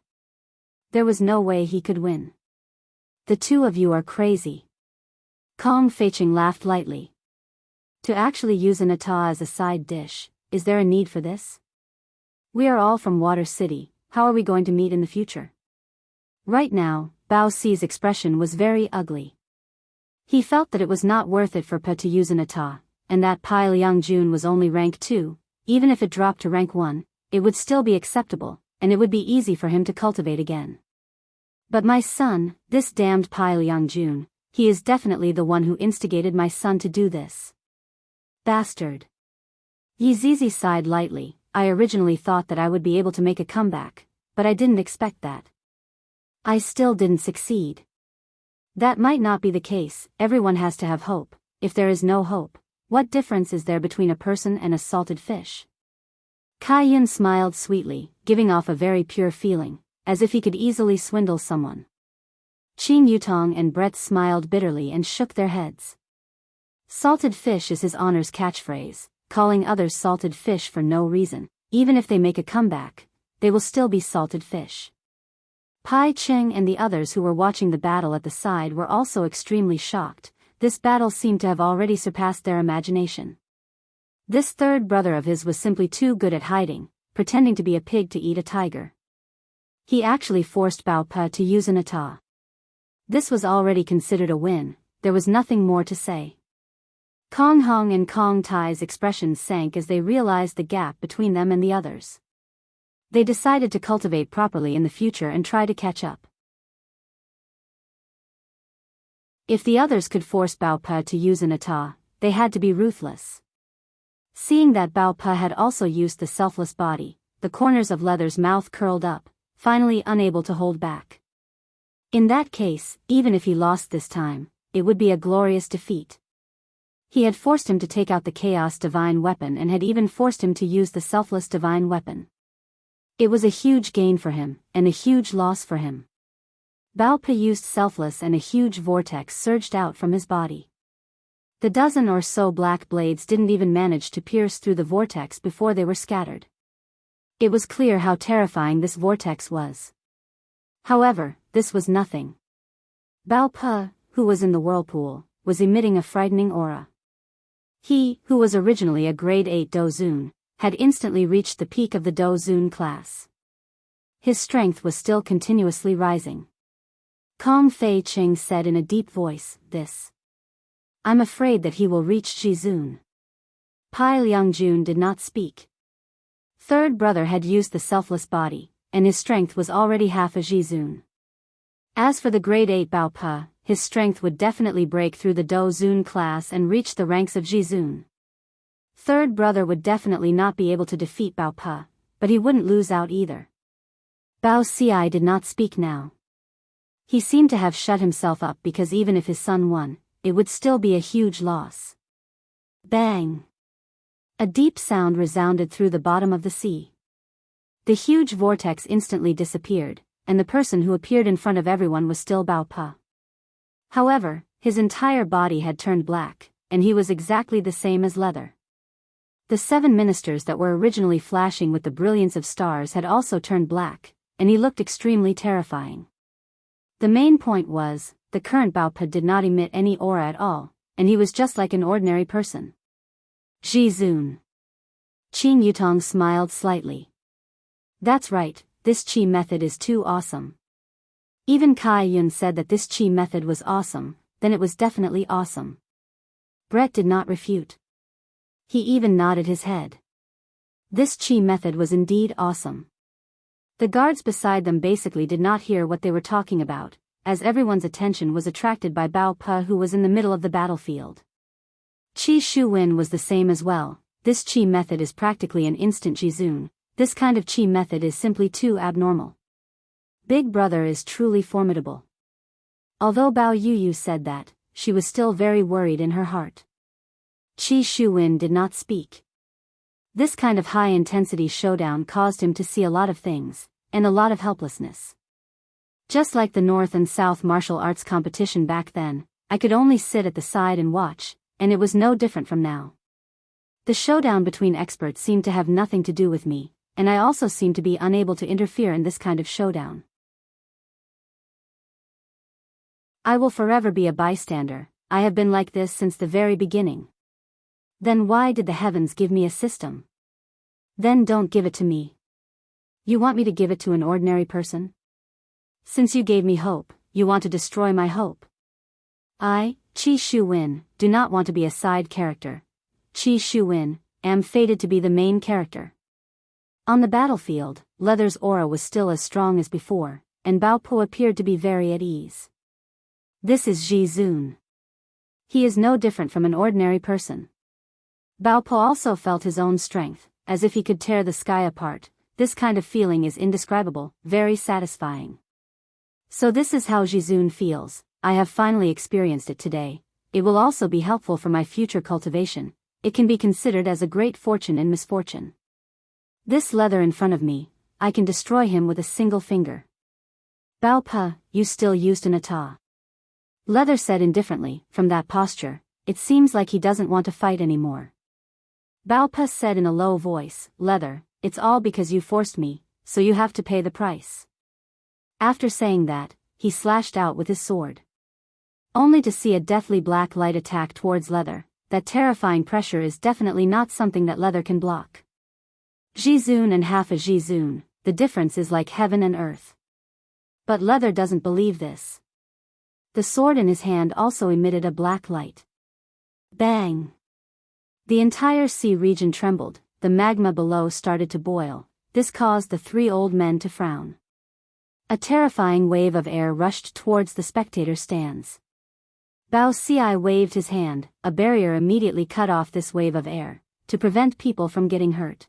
There was no way he could win. The two of you are crazy. Kong Feicheng laughed lightly. To actually use an Ata as a side dish, is there a need for this? We are all from Water City, how are we going to meet in the future? Right now, Bao Ci's expression was very ugly. He felt that it was not worth it for Pa to use an Ata, and that Pai Liangjun was only rank 2, even if it dropped to rank 1, it would still be acceptable, and it would be easy for him to cultivate again. But my son, this damned Pai Liangjun, he is definitely the one who instigated my son to do this. Bastard. Yi Zizi sighed lightly. I originally thought that I would be able to make a comeback, but I didn't expect that. I still didn't succeed. That might not be the case. Everyone has to have hope. If there is no hope, what difference is there between a person and a salted fish? Kai Yun smiled sweetly, giving off a very pure feeling, as if he could easily swindle someone. Qin Yutong and Brett smiled bitterly and shook their heads. Salted fish is his honor's catchphrase, calling others salted fish for no reason. Even if they make a comeback, they will still be salted fish. Pai Cheng and the others who were watching the battle at the side were also extremely shocked. This battle seemed to have already surpassed their imagination. This third brother of his was simply too good at hiding, pretending to be a pig to eat a tiger. He actually forced Bao Pa to use an Ata. This was already considered a win. There was nothing more to say. Kong Hong and Kong Tai's expressions sank as they realized the gap between them and the others. They decided to cultivate properly in the future and try to catch up. If the others could force Bao Pa to use an ata, they had to be ruthless. Seeing that Bao Pa had also used the selfless body, the corners of Leather's mouth curled up, finally unable to hold back. In that case, even if he lost this time, it would be a glorious defeat. He had forced him to take out the chaos divine weapon and had even forced him to use the selfless divine weapon. It was a huge gain for him, and a huge loss for him. Bao Pa used selfless and a huge vortex surged out from his body. The dozen or so black blades didn't even manage to pierce through the vortex before they were scattered. It was clear how terrifying this vortex was. However, this was nothing. Bao Pa, who was in the whirlpool, was emitting a frightening aura. He, who was originally a grade 8 Dozun, had instantly reached the peak of the Dozun class. His strength was still continuously rising. Kong Fei Ching said in a deep voice, I'm afraid that he will reach Jizun. Pai Liangjun did not speak. Third brother had used the selfless body, and his strength was already half a Jizun. As for the grade 8 Bao Pa, his strength would definitely break through the Dozun class and reach the ranks of Jizun. Third brother would definitely not be able to defeat Bao Pa, but he wouldn't lose out either. Bao Ci did not speak now. He seemed to have shut himself up because even if his son won, it would still be a huge loss. Bang! A deep sound resounded through the bottom of the sea. The huge vortex instantly disappeared, and the person who appeared in front of everyone was still Bao Pa. However, his entire body had turned black, and he was exactly the same as Leather. The 7 ministers that were originally flashing with the brilliance of stars had also turned black, and he looked extremely terrifying. The main point was, the current Bao Pa did not emit any aura at all, and he was just like an ordinary person. Jizun. Qing Yutong smiled slightly. That's right, this Qi method is too awesome. Even Kai Yun said that this Qi method was awesome, then it was definitely awesome. Brett did not refute. He even nodded his head. This Qi method was indeed awesome. The guards beside them basically did not hear what they were talking about, as everyone's attention was attracted by Bao Pa, who was in the middle of the battlefield. Qi Shu Wen was the same as well. This Qi method is practically an instant Jizun. This kind of Qi method is simply too abnormal. Big brother is truly formidable. Although Bao Yuyu said that, she was still very worried in her heart. Qi Shu Wen did not speak. This kind of high-intensity showdown caused him to see a lot of things, and a lot of helplessness. Just like the North and South martial arts competition back then, I could only sit at the side and watch, and it was no different from now. The showdown between experts seemed to have nothing to do with me, and I also seemed to be unable to interfere in this kind of showdown. I will forever be a bystander. I have been like this since the very beginning. Then why did the heavens give me a system? Then don't give it to me. You want me to give it to an ordinary person? Since you gave me hope, you want to destroy my hope. I, Qi Shu Wen, do not want to be a side character. Qi Shu Wen, am fated to be the main character. On the battlefield, Leather's aura was still as strong as before, and Bao Po appeared to be very at ease. This is Jizun. He is no different from an ordinary person. Bao Po also felt his own strength, as if he could tear the sky apart. This kind of feeling is indescribable, very satisfying. So this is how Jizun feels. I have finally experienced it today. It will also be helpful for my future cultivation. It can be considered as a great fortune in misfortune. This Leather in front of me, I can destroy him with a single finger. Bao Pa, you still used an ata. Leather said indifferently, from that posture, it seems like he doesn't want to fight anymore. Bao Pa said in a low voice, Leather, it's all because you forced me, so you have to pay the price. After saying that, he slashed out with his sword. Only to see a deathly black light attack towards Leather. That terrifying pressure is definitely not something that Leather can block. Jizun and half a Jizun, the difference is like heaven and earth. But Leather doesn't believe this. The sword in his hand also emitted a black light. Bang! The entire sea region trembled, the magma below started to boil, this caused the three old men to frown. A terrifying wave of air rushed towards the spectator stands. Bao Ci waved his hand, a barrier immediately cut off this wave of air, to prevent people from getting hurt.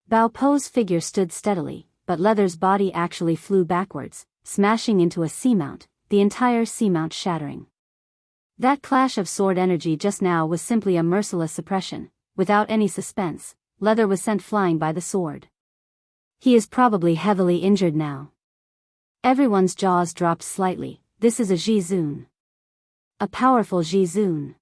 Bao Po's figure stood steadily, but Leather's body actually flew backwards, smashing into a seamount, the entire seamount shattering. That clash of sword energy just now was simply a merciless suppression. Without any suspense, Leather was sent flying by the sword. He is probably heavily injured now. Everyone's jaws dropped slightly. This is a Jizun. A powerful Jizun.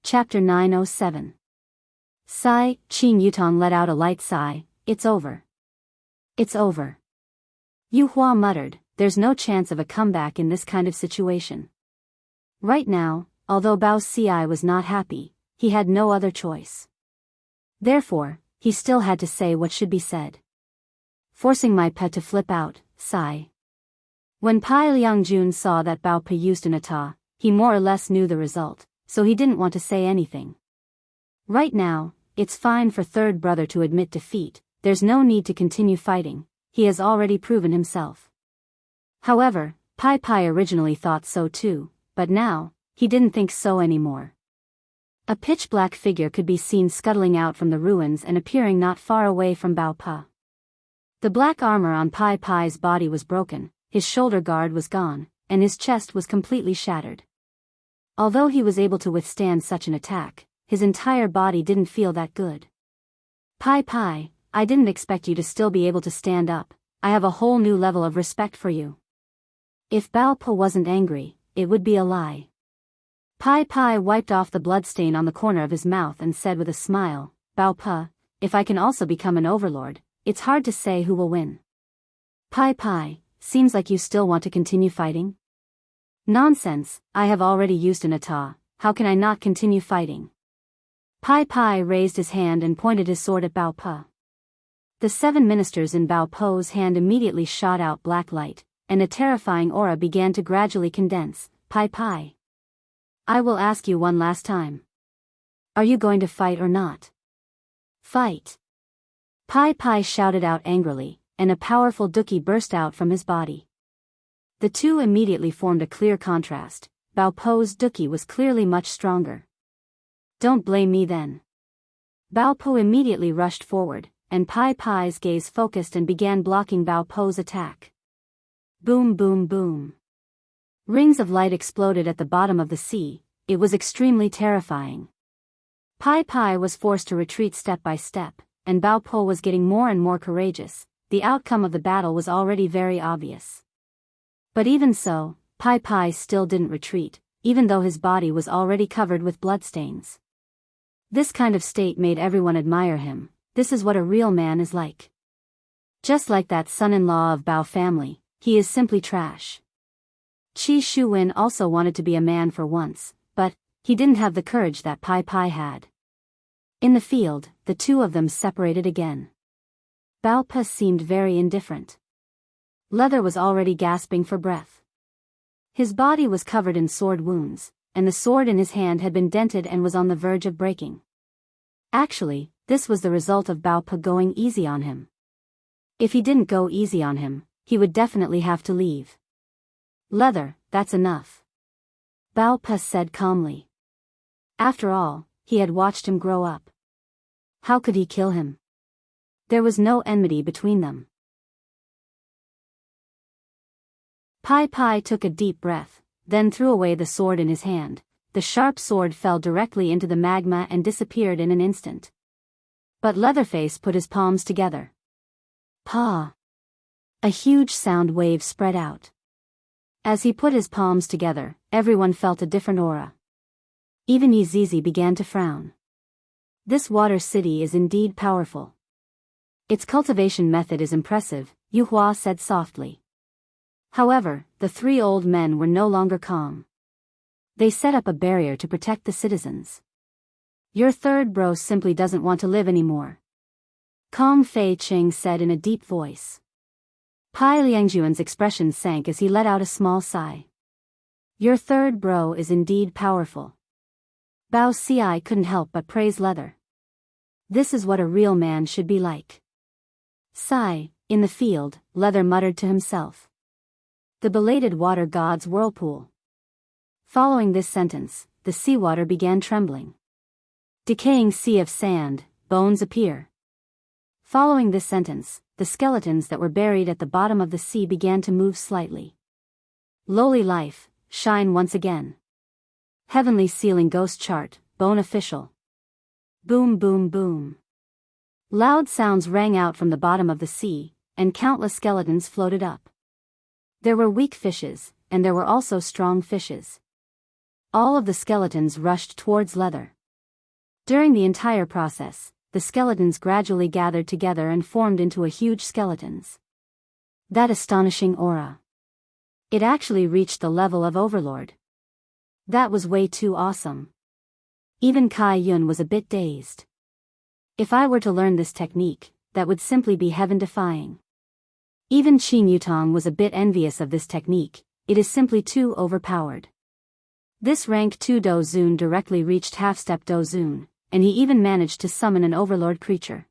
Chapter 907. Sigh, Qin Yutong let out a light sigh. It's over. It's over. Yu Hua muttered, there's no chance of a comeback in this kind of situation. Right now, although Bao Ci was not happy, he had no other choice. Therefore, he still had to say what should be said. Forcing my pet to flip out, sigh. When Pai Liangjun saw that Bao Pe used an ata, he more or less knew the result, so he didn't want to say anything. Right now, it's fine for third brother to admit defeat, there's no need to continue fighting, he has already proven himself. However, Pai originally thought so too, but now, he didn't think so anymore. A pitch-black figure could be seen scuttling out from the ruins and appearing not far away from Bao Pa. The black armor on Pai's body was broken, his shoulder guard was gone, and his chest was completely shattered. Although he was able to withstand such an attack, his entire body didn't feel that good. Pai, I didn't expect you to still be able to stand up, I have a whole new level of respect for you. If Bao Pa wasn't angry, it would be a lie. Pai wiped off the bloodstain on the corner of his mouth and said with a smile, Bao Pa, if I can also become an overlord, it's hard to say who will win. Pai, seems like you still want to continue fighting? Nonsense, I have already used an ata, how can I not continue fighting? Pai raised his hand and pointed his sword at Bao Pa. The 7 ministers in Bao Po's hand immediately shot out black light, and a terrifying aura began to gradually condense. Pai. I will ask you one last time. Are you going to fight or not? Fight. Pai shouted out angrily, and a powerful duki burst out from his body. The two immediately formed a clear contrast. Bao Po's duki was clearly much stronger. Don't blame me then. Bao Po immediately rushed forward, and Pai's gaze focused and began blocking Bao Po's attack. Boom boom boom. Rings of light exploded at the bottom of the sea, it was extremely terrifying. Pai was forced to retreat step by step, and Bao Po was getting more and more courageous, the outcome of the battle was already very obvious. But even so, Pai still didn't retreat, even though his body was already covered with bloodstains. This kind of state made everyone admire him, this is what a real man is like. Just like that son-in-law of Bao family, he is simply trash. Qi Shuwen also wanted to be a man for once, but he didn't have the courage that Pai had. In the field, the two of them separated again. Bao Pa seemed very indifferent. Leather was already gasping for breath. His body was covered in sword wounds, and the sword in his hand had been dented and was on the verge of breaking. Actually, this was the result of Bao Pa going easy on him. If he didn't go easy on him, he would definitely have to leave. Leather, that's enough. Bao Pa said calmly. After all, he had watched him grow up. How could he kill him? There was no enmity between them. Pai took a deep breath, then threw away the sword in his hand. The sharp sword fell directly into the magma and disappeared in an instant. But Leatherface put his palms together. Pa! A huge sound wave spread out. As he put his palms together, everyone felt a different aura. Even Yizizi began to frown. This water city is indeed powerful. Its cultivation method is impressive, Yu Hua said softly. However, the 3 old men were no longer calm. They set up a barrier to protect the citizens. Your third bro simply doesn't want to live anymore. Kong Fei Ching said in a deep voice. Pai Liangjuan's expression sank as he let out a small sigh. Your third bro is indeed powerful. Bao Ci couldn't help but praise Leather. This is what a real man should be like. Sigh, in the field, Leather muttered to himself. The belated water god's whirlpool. Following this sentence, the seawater began trembling. Decaying sea of sand, bones appear. Following this sentence, the skeletons that were buried at the bottom of the sea began to move slightly. Lowly life, shine once again. Heavenly ceiling ghost chart, bone official. Boom boom boom. Loud sounds rang out from the bottom of the sea, and countless skeletons floated up. There were weak fishes, and there were also strong fishes. All of the skeletons rushed towards Leather. During the entire process, the skeletons gradually gathered together and formed into a huge skeletons. That astonishing aura. It actually reached the level of Overlord. That was way too awesome. Even Kai Yun was a bit dazed. If I were to learn this technique, that would simply be heaven-defying. Even Qin Yutong was a bit envious of this technique, it is simply too overpowered. This rank 2 Dozun directly reached half-step Dozun, and he even managed to summon an overlord creature.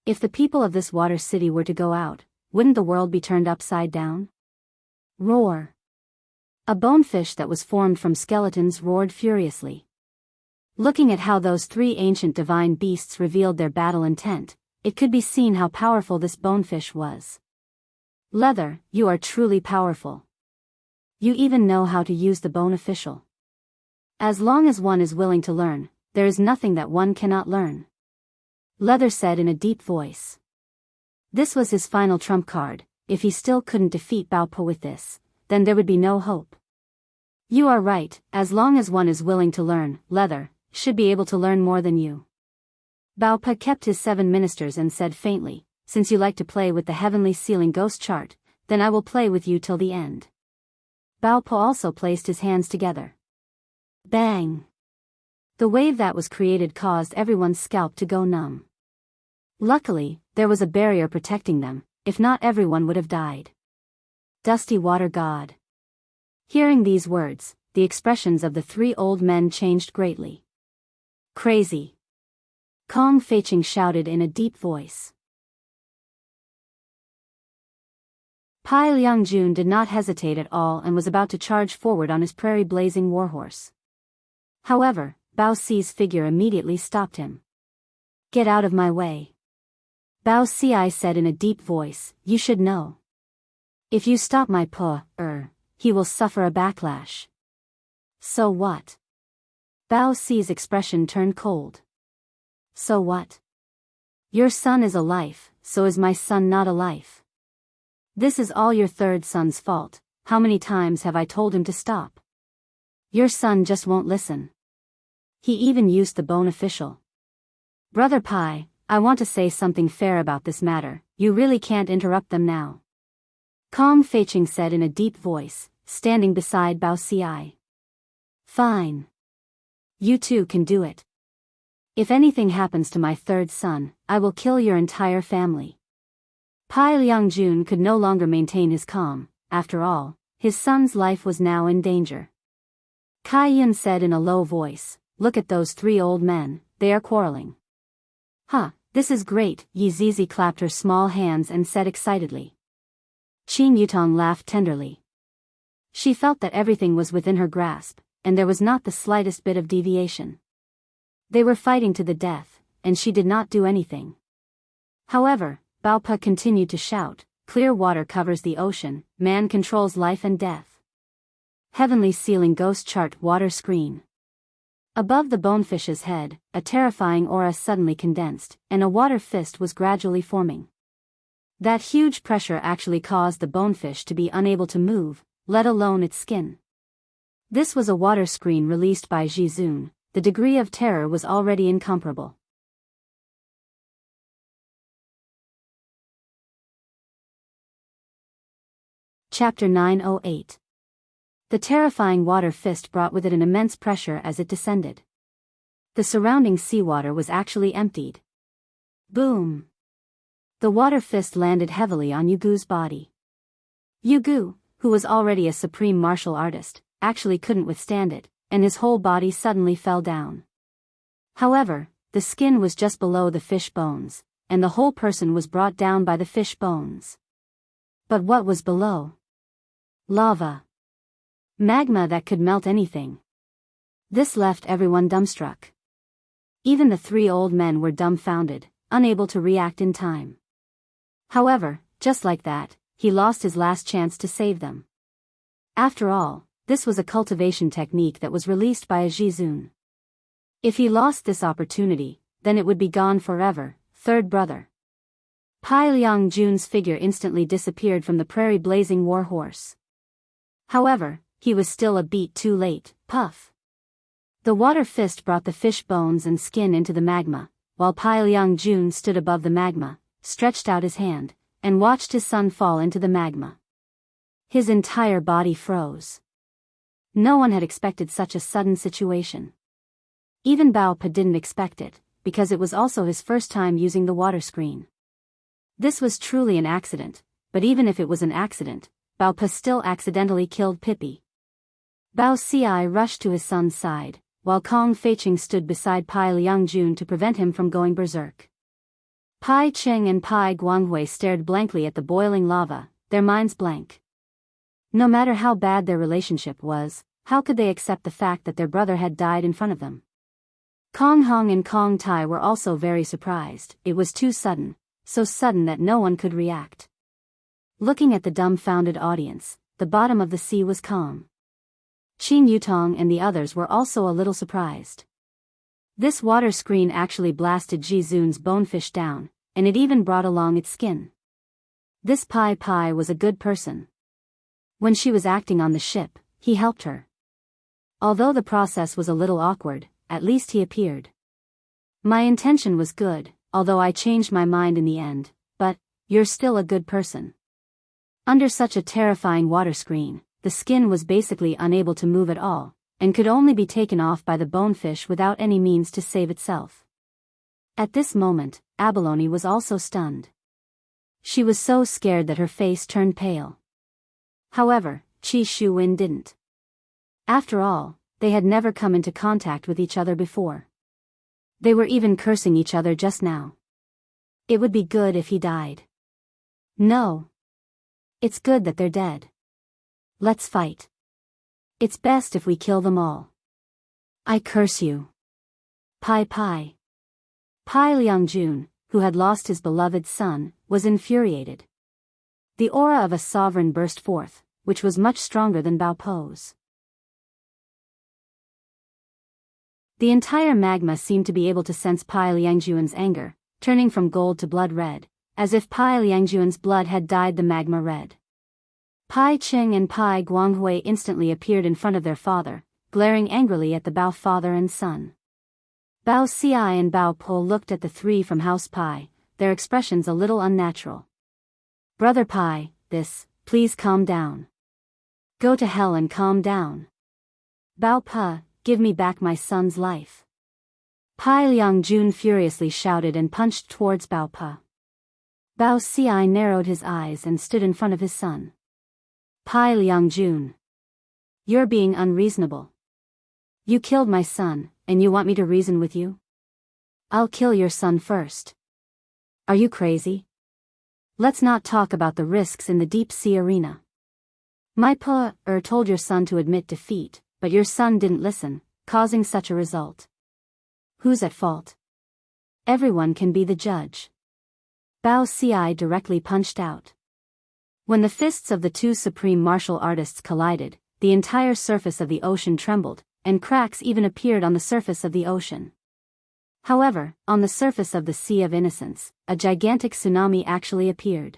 If the people of this water city were to go out, wouldn't the world be turned upside down? Roar. A bonefish that was formed from skeletons roared furiously. Looking at how those 3 ancient divine beasts revealed their battle intent, it could be seen how powerful this bonefish was. Leather, you are truly powerful. You even know how to use the bone official. As long as one is willing to learn, there is nothing that one cannot learn. Leather said in a deep voice. This was his final trump card. If he still couldn't defeat Bao Po with this, then there would be no hope. You are right, as long as one is willing to learn, Leather should be able to learn more than you. Bao Po kept his 7 ministers and said faintly, since you like to play with the heavenly ceiling ghost chart, then I will play with you till the end. Bao Po also placed his hands together. Bang! The wave that was created caused everyone's scalp to go numb. Luckily, there was a barrier protecting them, if not everyone would have died. Dusty water god. Hearing these words, the expressions of the 3 old men changed greatly. Crazy. Kong Feiqing shouted in a deep voice. Pai Liangjun did not hesitate at all and was about to charge forward on his prairie-blazing warhorse. However, Bao Ci's figure immediately stopped him. Get out of my way. Bao Ci said in a deep voice, you should know. If you stop my he will suffer a backlash. So what? Bao Ci's expression turned cold. So what? Your son is a life, so is my son not a life. This is all your 3rd son's fault. How many times have I told him to stop? Your son just won't listen. He even used the bone official. Brother Pai, I want to say something fair about this matter, you really can't interrupt them now. Kong Feiqing said in a deep voice, standing beside Bao Ci. Fine. You two can do it. If anything happens to my 3rd son, I will kill your entire family. Pai Liangjun could no longer maintain his calm. After all, his son's life was now in danger. Kai Yun said in a low voice, look at those 3 old men, they are quarreling. Huh, this is great, Yi Zizi clapped her small hands and said excitedly. Qin Yutong laughed tenderly. She felt that everything was within her grasp, and there was not the slightest bit of deviation. They were fighting to the death, and she did not do anything. However, Bao Po continued to shout, clear water covers the ocean, man controls life and death. Heavenly ceiling ghost chart water screen. Above the bonefish's head, a terrifying aura suddenly condensed, and a water fist was gradually forming. That huge pressure actually caused the bonefish to be unable to move, let alone its skin. This was a water screen released by Jizun. The degree of terror was already incomparable. Chapter 908. The terrifying water fist brought with it an immense pressure as it descended. The surrounding seawater was actually emptied. Boom! The water fist landed heavily on Yugu's body. Yugu, who was already a supreme martial artist, actually couldn't withstand it, and his whole body suddenly fell down. However, the skin was just below the fish bones, and the whole person was brought down by the fish bones. But what was below? Lava. Magma that could melt anything. This left everyone dumbstruck. Even the three old men were dumbfounded, unable to react in time. However, just like that, he lost his last chance to save them. After all, this was a cultivation technique that was released by a Jizun. If he lost this opportunity, then it would be gone forever. Third brother. Pai Liang-jun's figure instantly disappeared from the prairie-blazing war horse. However, he was still a beat too late. Puff. The water fist brought the fish bones and skin into the magma, while Pai Liang-jun stood above the magma, stretched out his hand, and watched his son fall into the magma. His entire body froze. No one had expected such a sudden situation. Even Bao Pa didn't expect it, because it was also his first time using the water screen. This was truly an accident, but even if it was an accident, Bao Pa still accidentally killed Pippi. Bao Ci rushed to his son's side, while Kong Feiqing stood beside Pai Liang-jun to prevent him from going berserk. Pai Cheng and Pai Guanghui stared blankly at the boiling lava, their minds blank. No matter how bad their relationship was, how could they accept the fact that their brother had died in front of them? Kong Hong and Kong Tai were also very surprised. It was too sudden, so sudden that no one could react. Looking at the dumbfounded audience, the bottom of the sea was calm. Qin Yutong and the others were also a little surprised. This water screen actually blasted Jizun's bonefish down, and it even brought along its skin. This Pai Pai was a good person. When she was acting on the ship, he helped her. Although the process was a little awkward, at least he appeared. My intention was good, although I changed my mind in the end, but, you're still a good person. Under such a terrifying water screen, the skin was basically unable to move at all, and could only be taken off by the bonefish without any means to save itself. At this moment, Abalone was also stunned. She was so scared that her face turned pale. However, Qi Shuwen didn't. After all, they had never come into contact with each other before. They were even cursing each other just now. It would be good if he died. No. It's good that they're dead. Let's fight. It's best if we kill them all. I curse you. Pai Pai. Pai Liang-jun, who had lost his beloved son, was infuriated. The aura of a sovereign burst forth, which was much stronger than Bao Po's. The entire magma seemed to be able to sense Pai Liang-jun's anger, turning from gold to blood red, as if Pai Liang-jun's blood had dyed the magma red. Pai Cheng and Pai Guanghui instantly appeared in front of their father, glaring angrily at the Bao father and son. Bao Ci and Bao Po looked at the three from House Pai, their expressions a little unnatural. Brother Pai, please calm down. Go to hell and calm down. Bao Pa, give me back my son's life. Pai Liang-jun furiously shouted and punched towards Bao Pa. Bao Ci narrowed his eyes and stood in front of his son. Pai Liang-jun. You're being unreasonable. You killed my son, and you want me to reason with you? I'll kill your son first. Are you crazy? Let's not talk about the risks in the deep sea arena. My Pa told your son to admit defeat, but your son didn't listen, causing such a result. Who's at fault? Everyone can be the judge. Bao Ci directly punched out. When the fists of the two supreme martial artists collided, the entire surface of the ocean trembled, and cracks even appeared on the surface of the ocean. However, on the surface of the Sea of Innocence, a gigantic tsunami actually appeared.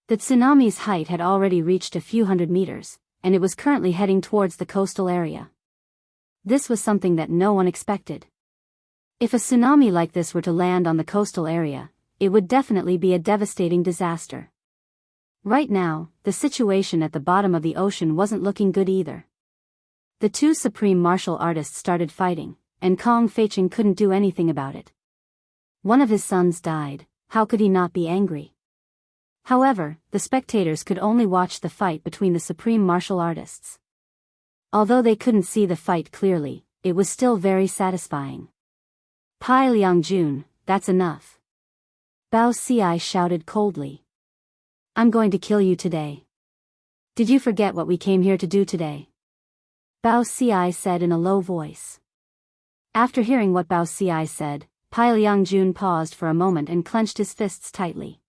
The tsunami's height had already reached a few hundred meters, and it was currently heading towards the coastal area. This was something that no one expected. If a tsunami like this were to land on the coastal area, it would definitely be a devastating disaster. Right now, the situation at the bottom of the ocean wasn't looking good either. The two supreme martial artists started fighting, and Kong Feiqing couldn't do anything about it. One of his sons died, how could he not be angry? However, the spectators could only watch the fight between the supreme martial artists. Although they couldn't see the fight clearly, it was still very satisfying. Pai Liangjun, that's enough. Bao Xi shouted coldly. I'm going to kill you today. Did you forget what we came here to do today? Bao Xi said in a low voice. After hearing what Bao Xi said, Pai Liangjun paused for a moment and clenched his fists tightly.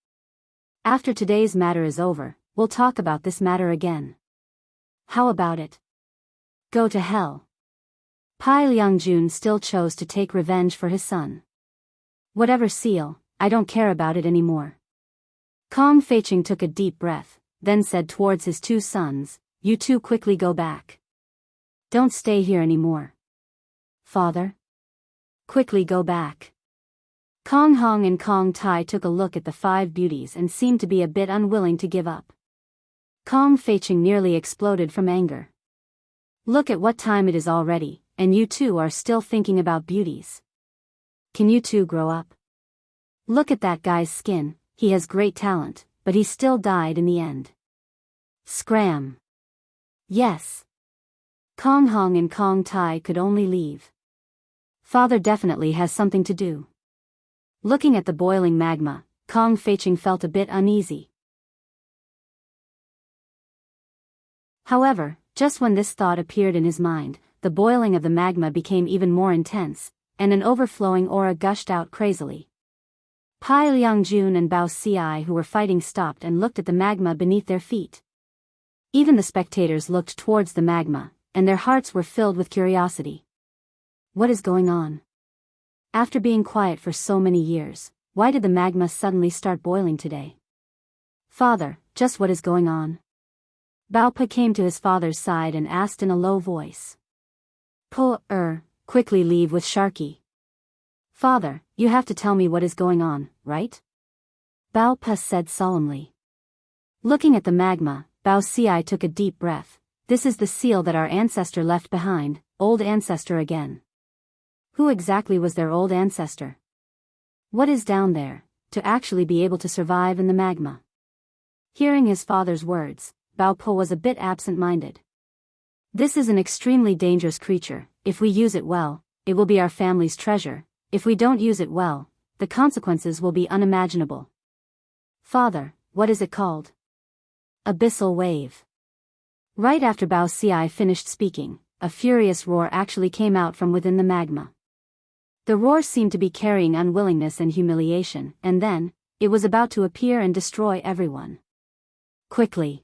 After today's matter is over, we'll talk about this matter again. How about it? Go to hell. Pai Liangjun still chose to take revenge for his son. Whatever seal, I don't care about it anymore. Kong Feiqing took a deep breath, then said towards his two sons, you two quickly go back. Don't stay here anymore. Father? Quickly go back. Kong Hong and Kong Tai took a look at the five beauties and seemed to be a bit unwilling to give up. Kong Feiqing nearly exploded from anger. Look at what time it is already, and you two are still thinking about beauties. Can you two grow up? Look at that guy's skin, he has great talent, but he still died in the end. Scram. Yes. Kong Hong and Kong Tai could only leave. Father definitely has something to do. Looking at the boiling magma, Kong Feiqing felt a bit uneasy. However, just when this thought appeared in his mind, the boiling of the magma became even more intense, and an overflowing aura gushed out crazily. Pai Liangjun and Bao Xi, who were fighting, stopped and looked at the magma beneath their feet. Even the spectators looked towards the magma, and their hearts were filled with curiosity. What is going on? After being quiet for so many years, why did the magma suddenly start boiling today? Father, just what is going on? Bao Pa came to his father's side and asked in a low voice. Quickly leave with Sharky. Father, you have to tell me what is going on, right? Bao Pa said solemnly. Looking at the magma, Bao Xi took a deep breath. This is the seal that our ancestor left behind, old ancestor again. Who exactly was their old ancestor? What is down there, to actually be able to survive in the magma? Hearing his father's words, Bao Pa was a bit absent-minded. This is an extremely dangerous creature. If we use it well, it will be our family's treasure. If we don't use it well, the consequences will be unimaginable. Father, what is it called? Abyssal wave. Right after Bao Xi finished speaking, a furious roar actually came out from within the magma. The roar seemed to be carrying unwillingness and humiliation, and then, it was about to appear and destroy everyone. Quickly!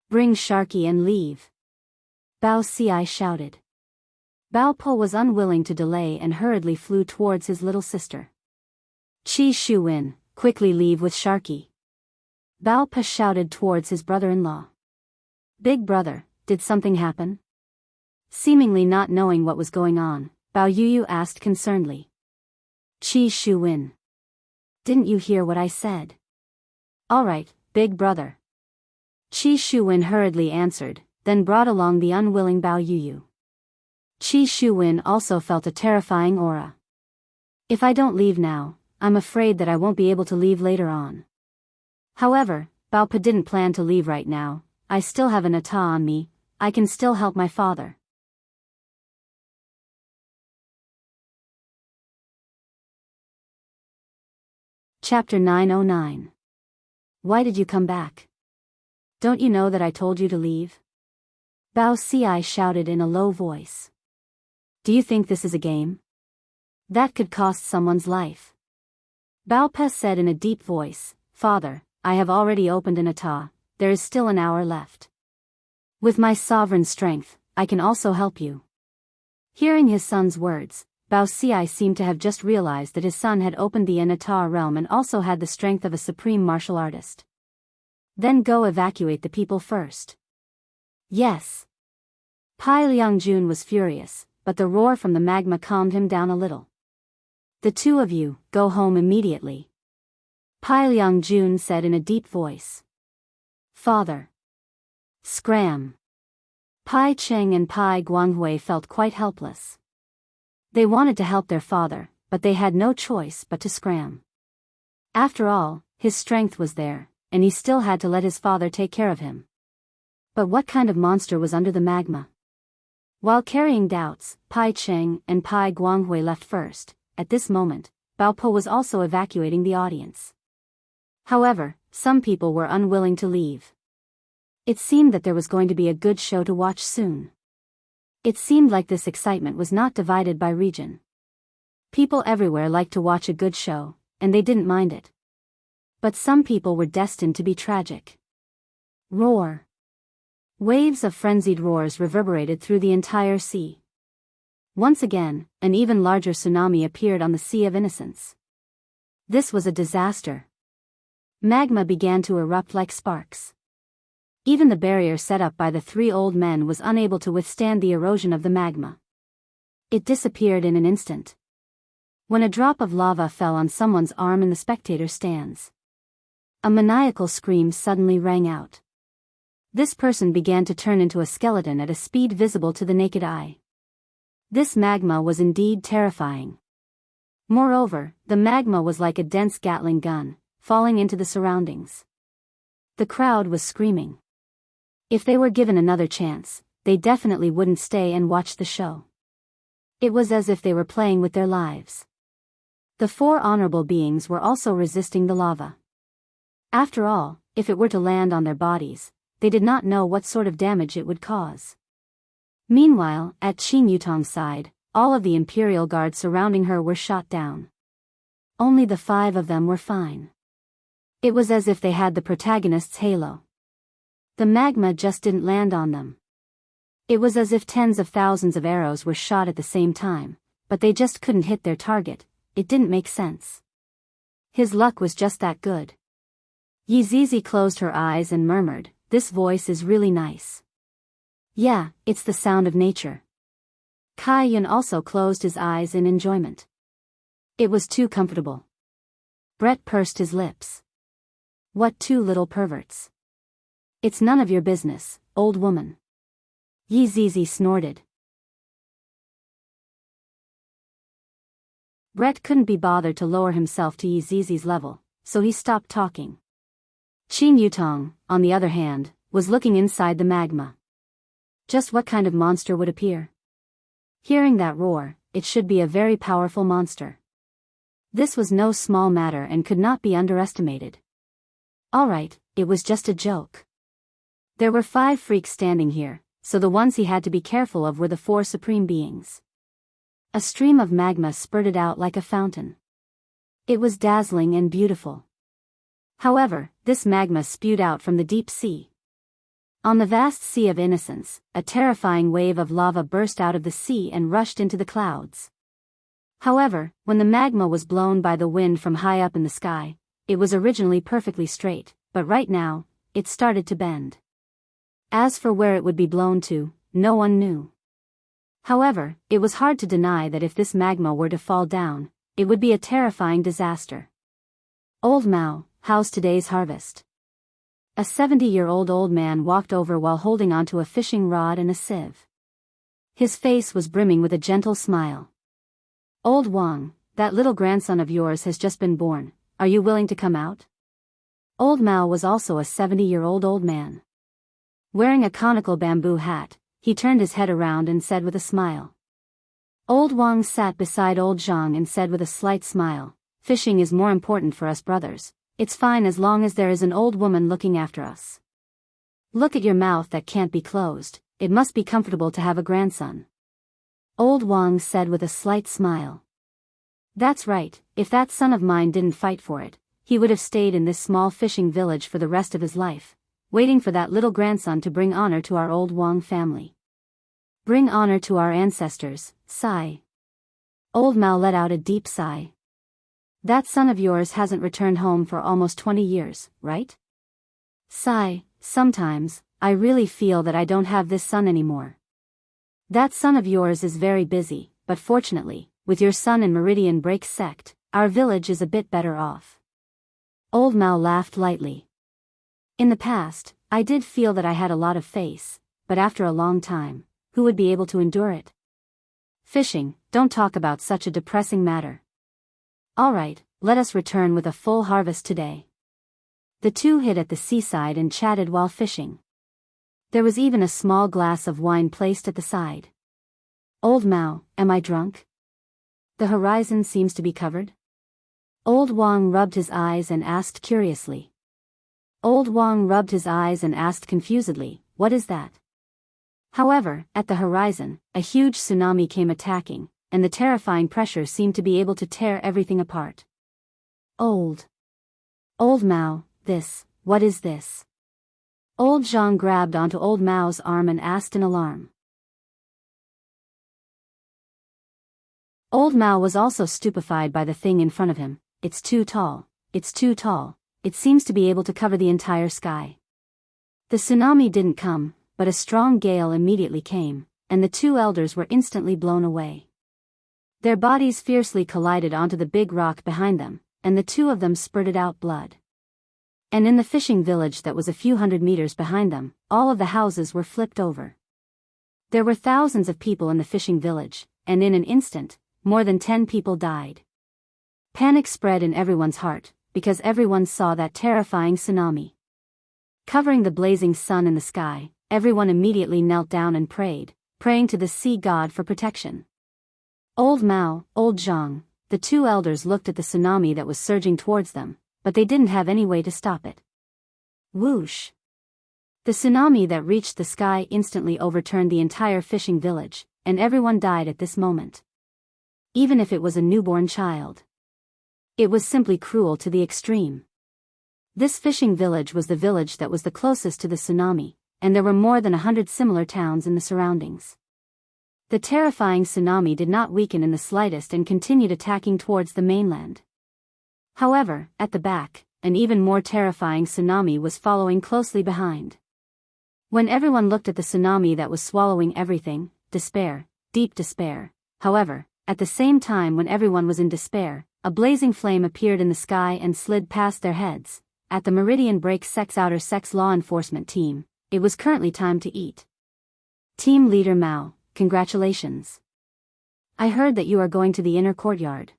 Bring Sharky and leave! Bao Xi shouted. Bao Pa was unwilling to delay and hurriedly flew towards his little sister. Qi Shuwen, quickly leave with Sharky! Bao Pa shouted towards his brother-in-law. Big brother, did something happen? Seemingly not knowing what was going on, Bao Yuyu asked concernedly. Qi Shuwen. Didn't you hear what I said? Alright, big brother. Qi Shuwen hurriedly answered, then brought along the unwilling Bao Yuyu. Qi Shuwen also felt a terrifying aura. If I don't leave now, I'm afraid that I won't be able to leave later on. However, Bao Pa didn't plan to leave right now. I still have an ata on me, I can still help my father. Chapter 909. Why did you come back? Don't you know that I told you to leave? Bao Xi shouted in a low voice. Do you think this is a game? That could cost someone's life. Bao Pa said in a deep voice, Father, I have already opened an ata, there is still an hour left. With my sovereign strength, I can also help you. Hearing his son's words, Bao Xi seemed to have just realized that his son had opened the Anata realm and also had the strength of a supreme martial artist. Then go evacuate the people first. Yes. Pai Liangjun was furious, but the roar from the magma calmed him down a little. The two of you, go home immediately. Pai Liangjun said in a deep voice. Father. Scram. Pai Cheng and Pai Guanghui felt quite helpless. They wanted to help their father, but they had no choice but to scram. After all, his strength was there, and he still had to let his father take care of him. But what kind of monster was under the magma? While carrying doubts, Pai Cheng and Pai Guanghui left first. At this moment, Bao Po was also evacuating the audience. However, some people were unwilling to leave. It seemed that there was going to be a good show to watch soon. It seemed like this excitement was not divided by region. People everywhere liked to watch a good show, and they didn't mind it. But some people were destined to be tragic. Roar. Waves of frenzied roars reverberated through the entire sea. Once again, an even larger tsunami appeared on the Sea of Innocence. This was a disaster. Magma began to erupt like sparks. Even the barrier set up by the three old men was unable to withstand the erosion of the magma. It disappeared in an instant. When a drop of lava fell on someone's arm in the spectator stands, a maniacal scream suddenly rang out. This person began to turn into a skeleton at a speed visible to the naked eye. This magma was indeed terrifying. Moreover, the magma was like a dense Gatling gun, falling into the surroundings. The crowd was screaming. If they were given another chance, they definitely wouldn't stay and watch the show. It was as if they were playing with their lives. The four honorable beings were also resisting the lava. After all, if it were to land on their bodies, they did not know what sort of damage it would cause. Meanwhile, at Qin Yutong's side, all of the imperial guards surrounding her were shot down. Only the 5 of them were fine. It was as if they had the protagonist's halo. The magma just didn't land on them. It was as if tens of thousands of arrows were shot at the same time, but they just couldn't hit their target. It didn't make sense. His luck was just that good. Yi Zizi closed her eyes and murmured, "This voice is really nice." Yeah, it's the sound of nature. Kai Yun also closed his eyes in enjoyment. It was too comfortable. Brett pursed his lips. What 2 little perverts. It's none of your business, old woman. Yi Zizi snorted. Brett couldn't be bothered to lower himself to Yi Zizi's level, so he stopped talking. Qin Yutong, on the other hand, was looking inside the magma. Just what kind of monster would appear? Hearing that roar, it should be a very powerful monster. This was no small matter and could not be underestimated. Alright, it was just a joke. There were 5 freaks standing here, so the ones he had to be careful of were the 4 supreme beings. A stream of magma spurted out like a fountain. It was dazzling and beautiful. However, this magma spewed out from the deep sea. On the vast Sea of Innocence, a terrifying wave of lava burst out of the sea and rushed into the clouds. However, when the magma was blown by the wind from high up in the sky, it was originally perfectly straight, but right now, it started to bend. As for where it would be blown to, no one knew. However, it was hard to deny that if this magma were to fall down, it would be a terrifying disaster. Old Mao, how's today's harvest? A 70-year-old old man walked over while holding onto a fishing rod and a sieve. His face was brimming with a gentle smile. Old Wang, that little grandson of yours has just been born, are you willing to come out? Old Mao was also a 70-year-old old man. Wearing a conical bamboo hat, he turned his head around and said with a smile. Old Wang sat beside old Zhang and said with a slight smile, "Fishing is more important for us brothers. It's fine as long as there is an old woman looking after us." Look at your mouth that can't be closed, it must be comfortable to have a grandson. Old Wang said with a slight smile. That's right, if that son of mine didn't fight for it, he would have stayed in this small fishing village for the rest of his life, waiting for that little grandson to bring honor to our old Wang family. Bring honor to our ancestors, sigh. Old Mao let out a deep sigh. That son of yours hasn't returned home for almost 20 years, right? Sigh, sometimes, I really feel that I don't have this son anymore. That son of yours is very busy, but fortunately, with your son in Meridian Break sect, our village is a bit better off. Old Mao laughed lightly. In the past, I did feel that I had a lot of face, but after a long time, who would be able to endure it? Fishing, don't talk about such a depressing matter. Alright, let us return with a full harvest today. The two hid at the seaside and chatted while fishing. There was even a small glass of wine placed at the side. Old Mao, am I drunk? The horizon seems to be covered. Old Wang rubbed his eyes and asked curiously. Old Wang rubbed his eyes and asked confusedly, what is that? However, at the horizon, a huge tsunami came attacking, and the terrifying pressure seemed to be able to tear everything apart. Old Mao, what is this? Old Zhang grabbed onto Old Mao's arm and asked in alarm. Old Mao was also stupefied by the thing in front of him. It's too tall. It's too tall. It seems to be able to cover the entire sky. The tsunami didn't come, but a strong gale immediately came, and the two elders were instantly blown away. Their bodies fiercely collided onto the big rock behind them, and the two of them spurted out blood. And in the fishing village that was a few hundred meters behind them, all of the houses were flipped over. There were thousands of people in the fishing village, and in an instant, more than 10 people died. Panic spread in everyone's heart, because everyone saw that terrifying tsunami. Covering the blazing sun in the sky, everyone immediately knelt down and prayed, praying to the sea god for protection. Old Mao, Old Zhang, the two elders looked at the tsunami that was surging towards them, but they didn't have any way to stop it. Whoosh! The tsunami that reached the sky instantly overturned the entire fishing village, and everyone died at this moment. Even if it was a newborn child. It was simply cruel to the extreme. This fishing village was the village that was the closest to the tsunami, and there were more than 100 similar towns in the surroundings. The terrifying tsunami did not weaken in the slightest and continued attacking towards the mainland. However, at the back, an even more terrifying tsunami was following closely behind. When everyone looked at the tsunami that was swallowing everything, despair, deep despair. However, at the same time when everyone was in despair, a blazing flame appeared in the sky and slid past their heads. At the Meridian Break Sex Outer Sex Law Enforcement Team, it was currently time to eat. Team Leader Mao, congratulations. I heard that you are going to the inner courtyard.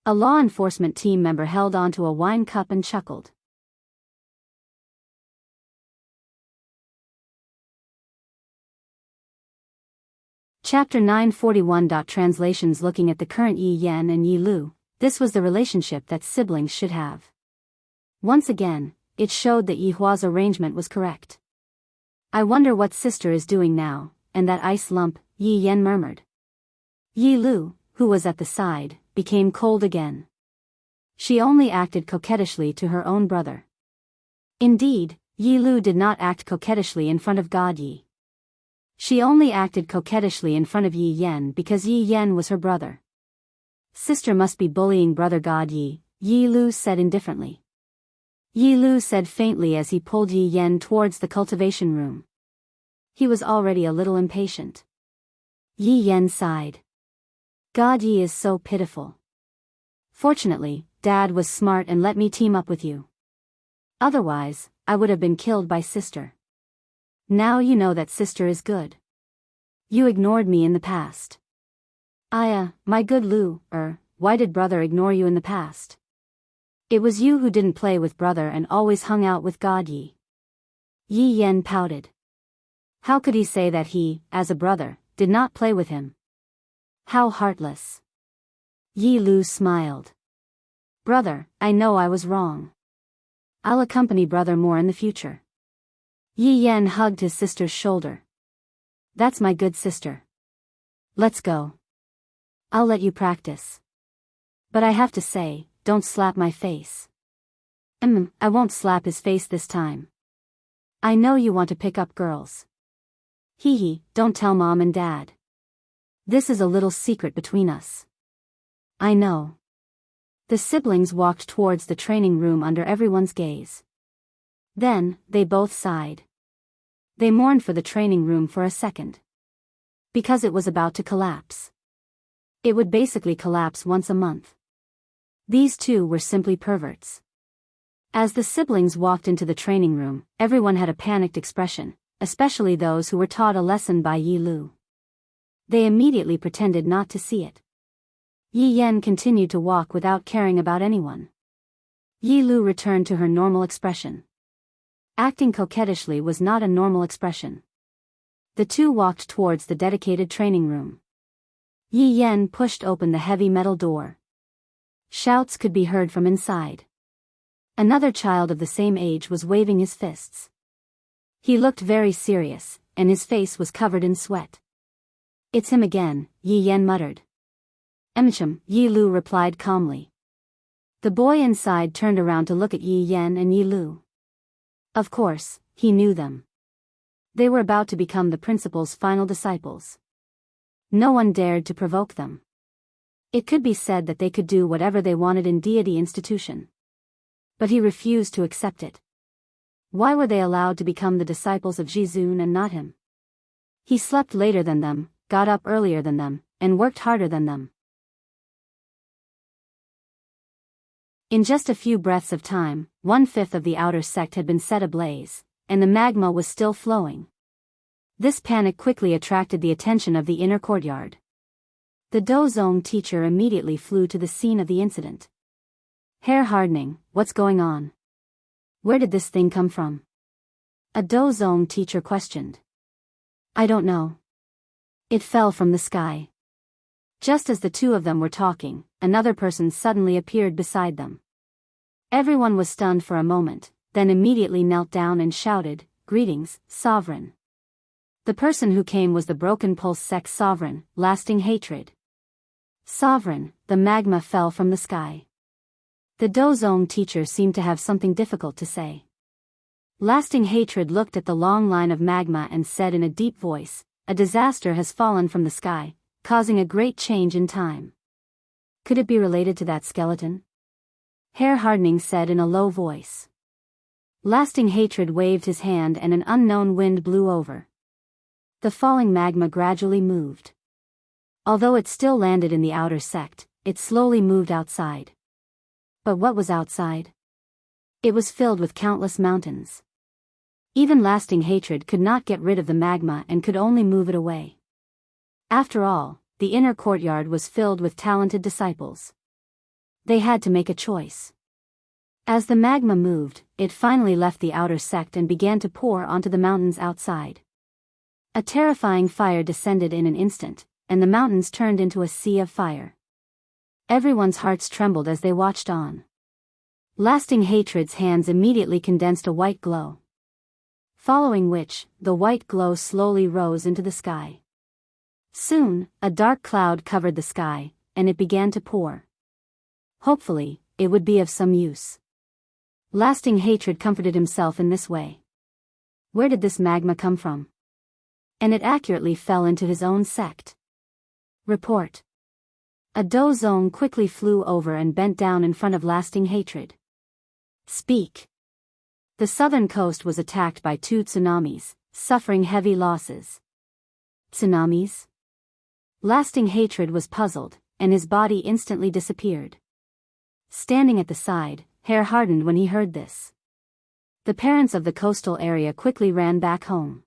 A law enforcement team member held onto a wine cup and chuckled. Chapter 941. Translations. Looking at the current Yi Yan and Yi Lu, this was the relationship that siblings should have. Once again, it showed that Yi Hua's arrangement was correct. I wonder what sister is doing now, and that ice lump, Yi Yan murmured. Yi Lu, who was at the side, became cold again. She only acted coquettishly to her own brother. Indeed, Yi Lu did not act coquettishly in front of God Yi. She only acted coquettishly in front of Yi Yan because Yi Yan was her brother. Sister must be bullying brother God Yi, Yi Lu said indifferently. Yi Lu said faintly as he pulled Yi Yan towards the cultivation room. He was already a little impatient. Yi Yan sighed. God Yi is so pitiful. Fortunately, Dad was smart and let me team up with you. Otherwise, I would have been killed by sister. Now you know that sister is good. You ignored me in the past. My good Lu, why did brother ignore you in the past? It was you who didn't play with brother and always hung out with God Yi. Yi Yan pouted. How could he say that he, as a brother, did not play with him? How heartless. Yi Lu smiled. Brother, I know I was wrong. I'll accompany brother more in the future. Yi Yan hugged his sister's shoulder. That's my good sister. Let's go. I'll let you practice. But I have to say, don't slap my face. I won't slap his face this time. I know you want to pick up girls. Hee, don't tell mom and dad. This is a little secret between us. I know. The siblings walked towards the training room under everyone's gaze. Then, they both sighed. They mourned for the training room for a second. Because it was about to collapse. It would basically collapse once a month. These two were simply perverts. As the siblings walked into the training room, everyone had a panicked expression, especially those who were taught a lesson by Yi Lu. They immediately pretended not to see it. Yi Yan continued to walk without caring about anyone. Yi Lu returned to her normal expression. Acting coquettishly was not a normal expression. The two walked towards the dedicated training room. Yi Yan pushed open the heavy metal door. Shouts could be heard from inside. Another child of the same age was waving his fists. He looked very serious, and his face was covered in sweat. "It's him again," Yi Yan muttered. "Emcham," Yi Lu replied calmly. The boy inside turned around to look at Yi Yan and Yi Lu. Of course, he knew them. They were about to become the principal's final disciples. No one dared to provoke them. It could be said that they could do whatever they wanted in Deity Institution. But he refused to accept it. Why were they allowed to become the disciples of Jizun and not him? He slept later than them, got up earlier than them, and worked harder than them. In just a few breaths of time, 1/5 of the outer sect had been set ablaze, and the magma was still flowing. This panic quickly attracted the attention of the inner courtyard. The Dozong teacher immediately flew to the scene of the incident. "Hair hardening, what's going on? Where did this thing come from?" A Dozong teacher questioned. "I don't know. It fell from the sky." Just as the two of them were talking, another person suddenly appeared beside them. Everyone was stunned for a moment, then immediately knelt down and shouted, "Greetings, Sovereign." The person who came was the Broken Pulse Sect Sovereign, Lasting Hatred. "Sovereign, the magma fell from the sky." The Dozong teacher seemed to have something difficult to say. Lasting Hatred looked at the long line of magma and said in a deep voice, "A disaster has fallen from the sky, causing a great change in time." Could it be related to that skeleton? Hair Hardening said in a low voice. Lasting Hatred waved his hand and an unknown wind blew over. The falling magma gradually moved. Although it still landed in the outer sect, it slowly moved outside. But what was outside? It was filled with countless mountains. Even Lasting Hatred could not get rid of the magma and could only move it away. After all, the inner courtyard was filled with talented disciples. They had to make a choice. As the magma moved, it finally left the outer sect and began to pour onto the mountains outside. A terrifying fire descended in an instant, and the mountains turned into a sea of fire. Everyone's hearts trembled as they watched on. Lasting Hatred's hands immediately condensed a white glow. Following which, the white glow slowly rose into the sky. Soon, a dark cloud covered the sky, and it began to pour. Hopefully, it would be of some use. Lasting Hatred comforted himself in this way. Where did this magma come from? And it accurately fell into his own sect. Report. A Dozong quickly flew over and bent down in front of Lasting Hatred. Speak. The southern coast was attacked by 2 tsunamis, suffering heavy losses. Tsunamis? Lasting Hatred was puzzled, and his body instantly disappeared. Standing at the side, Hair hardened when he heard this. The parents of the coastal area quickly ran back home.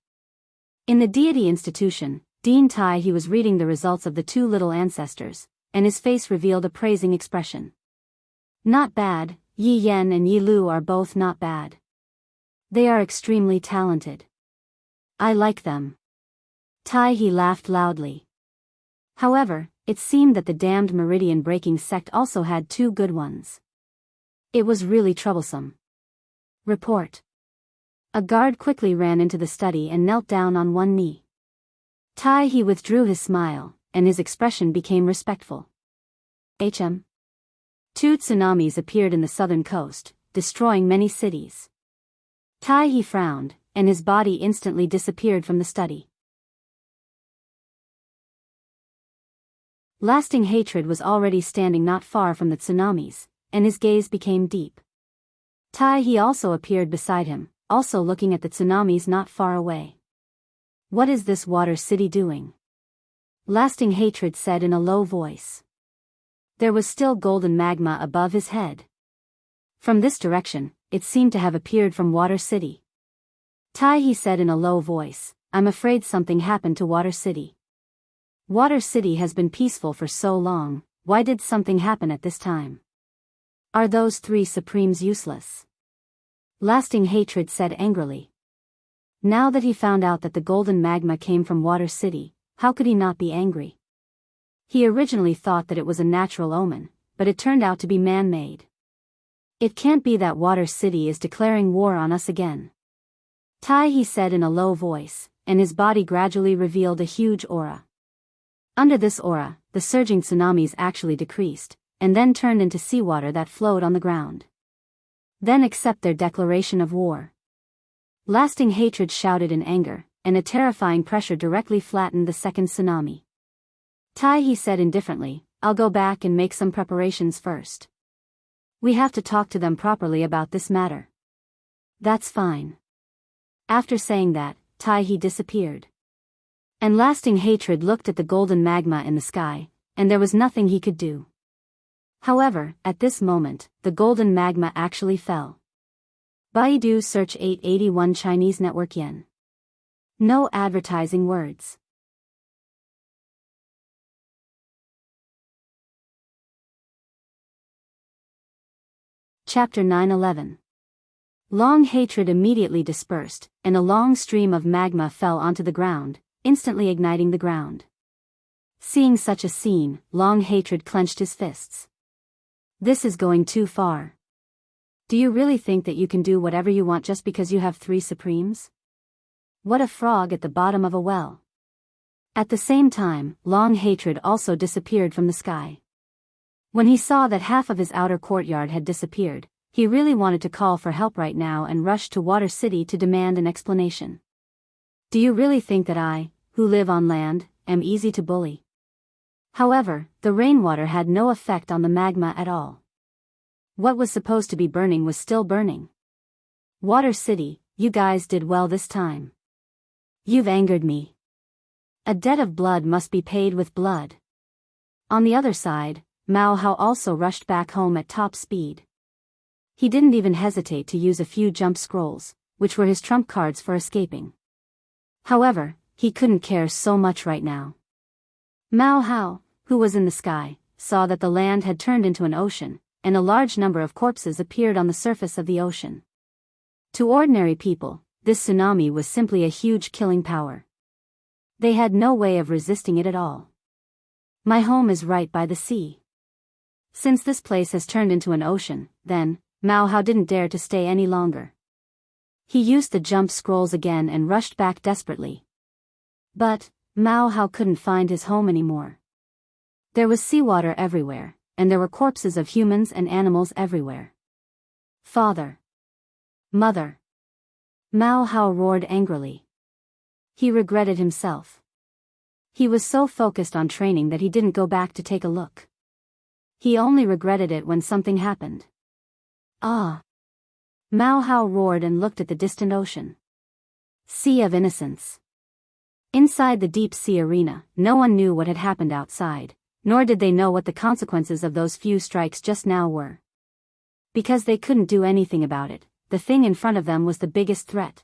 In the Deity Institution, Dean Tai he was reading the results of the 2 little ancestors, and his face revealed a praising expression. Not bad, Yi Yan and Yi Lu are both not bad. They are extremely talented. I like them. Tai he laughed loudly. However, it seemed that the damned meridian-breaking sect also had 2 good ones. It was really troublesome. Report. A guard quickly ran into the study and knelt down on one knee. Tai he withdrew his smile, and his expression became respectful. HM. 2 tsunamis appeared in the southern coast, destroying many cities. Tai he frowned, and his body instantly disappeared from the study. Lasting Hatred was already standing not far from the tsunamis, and his gaze became deep. Tai he also appeared beside him, also looking at the tsunamis not far away. What is this water city doing? Lasting Hatred said in a low voice. There was still golden magma above his head. From this direction, it seemed to have appeared from Water City. Tai he said in a low voice, I'm afraid something happened to Water City. Water City has been peaceful for so long, why did something happen at this time? Are those 3 Supremes useless? Lasting Hatred said angrily. Now that he found out that the golden magma came from Water City, how could he not be angry? He originally thought that it was a natural omen, but it turned out to be man-made. It can't be that Water City is declaring war on us again. Tai, he said in a low voice, and his body gradually revealed a huge aura. Under this aura, the surging tsunamis actually decreased, and then turned into seawater that flowed on the ground. Then accept their declaration of war. Lasting hatred shouted in anger, and a terrifying pressure directly flattened the second tsunami. Tai, he said indifferently, I'll go back and make some preparations first. We have to talk to them properly about this matter. That's fine. After saying that, Tai, he disappeared. And lasting hatred looked at the golden magma in the sky, and there was nothing he could do. However, at this moment, the golden magma actually fell. Baidu search 881 Chinese network yen. No advertising words. Chapter 9:11. Long hatred immediately dispersed, and a long stream of magma fell onto the ground, instantly igniting the ground. Seeing such a scene, Long hatred clenched his fists. This is going too far. Do you really think that you can do whatever you want just because you have 3 supremes? What a frog at the bottom of a well. At the same time, Long hatred also disappeared from the sky. When he saw that half of his outer courtyard had disappeared, he really wanted to call for help right now and rushed to Water City to demand an explanation. Do you really think that I, who live on land, am easy to bully? However, the rainwater had no effect on the magma at all. What was supposed to be burning was still burning. Water City, you guys did well this time. You've angered me. A debt of blood must be paid with blood. On the other side, Mao Hao also rushed back home at top speed. He didn't even hesitate to use a few jump scrolls, which were his trump cards for escaping. However, he couldn't care so much right now. Mao Hao, who was in the sky, saw that the land had turned into an ocean, and a large number of corpses appeared on the surface of the ocean. To ordinary people, this tsunami was simply a huge killing power. They had no way of resisting it at all. My home is right by the sea. Since this place has turned into an ocean, then, Mao Hao didn't dare to stay any longer. He used the jump scrolls again and rushed back desperately. But, Mao Hao couldn't find his home anymore. There was seawater everywhere, and there were corpses of humans and animals everywhere. Father! Mother! Mao Hao roared angrily. He regretted himself. He was so focused on training that he didn't go back to take a look. He only regretted it when something happened. Ah! Mao Hao roared and looked at the distant ocean. Sea of Innocence. Inside the deep sea arena, no one knew what had happened outside, nor did they know what the consequences of those few strikes just now were. Because they couldn't do anything about it, the thing in front of them was the biggest threat.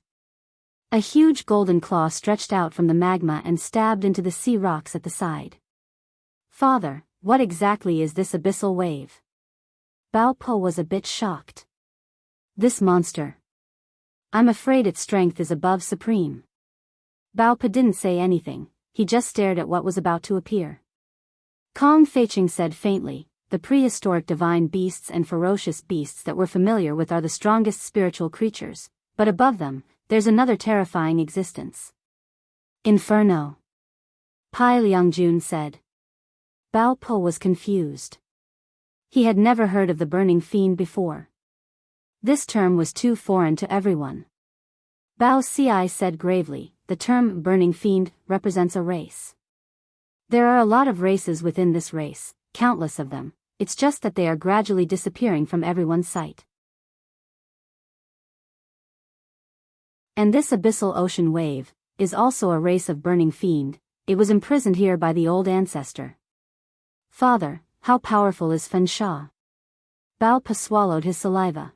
A huge golden claw stretched out from the magma and stabbed into the sea rocks at the side. Father, what exactly is this abyssal wave? Bao Po was a bit shocked. This monster. I'm afraid its strength is above supreme. Bao Po didn't say anything, he just stared at what was about to appear. Kong Feiqing said faintly, the prehistoric divine beasts and ferocious beasts that we're familiar with are the strongest spiritual creatures, but above them, there's another terrifying existence. Inferno. Pai Liangjun said. Bao Po was confused. He had never heard of the burning fiend before. This term was too foreign to everyone. Bao Ci said gravely, the term burning fiend represents a race. There are a lot of races within this race, countless of them, it's just that they are gradually disappearing from everyone's sight. And this abyssal ocean wave is also a race of burning fiend, it was imprisoned here by the old ancestor. Father, how powerful is Fen Sha? Bao Po swallowed his saliva.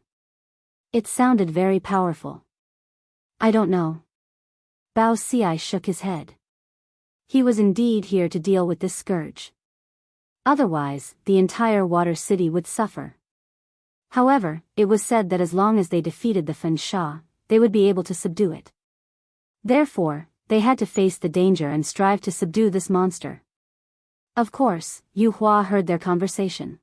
It sounded very powerful. I don't know. Bao Ci shook his head. He was indeed here to deal with this scourge. Otherwise, the entire Water City would suffer. However, it was said that as long as they defeated the Fen Sha, they would be able to subdue it. Therefore, they had to face the danger and strive to subdue this monster. Of course, Yu Hua heard their conversation.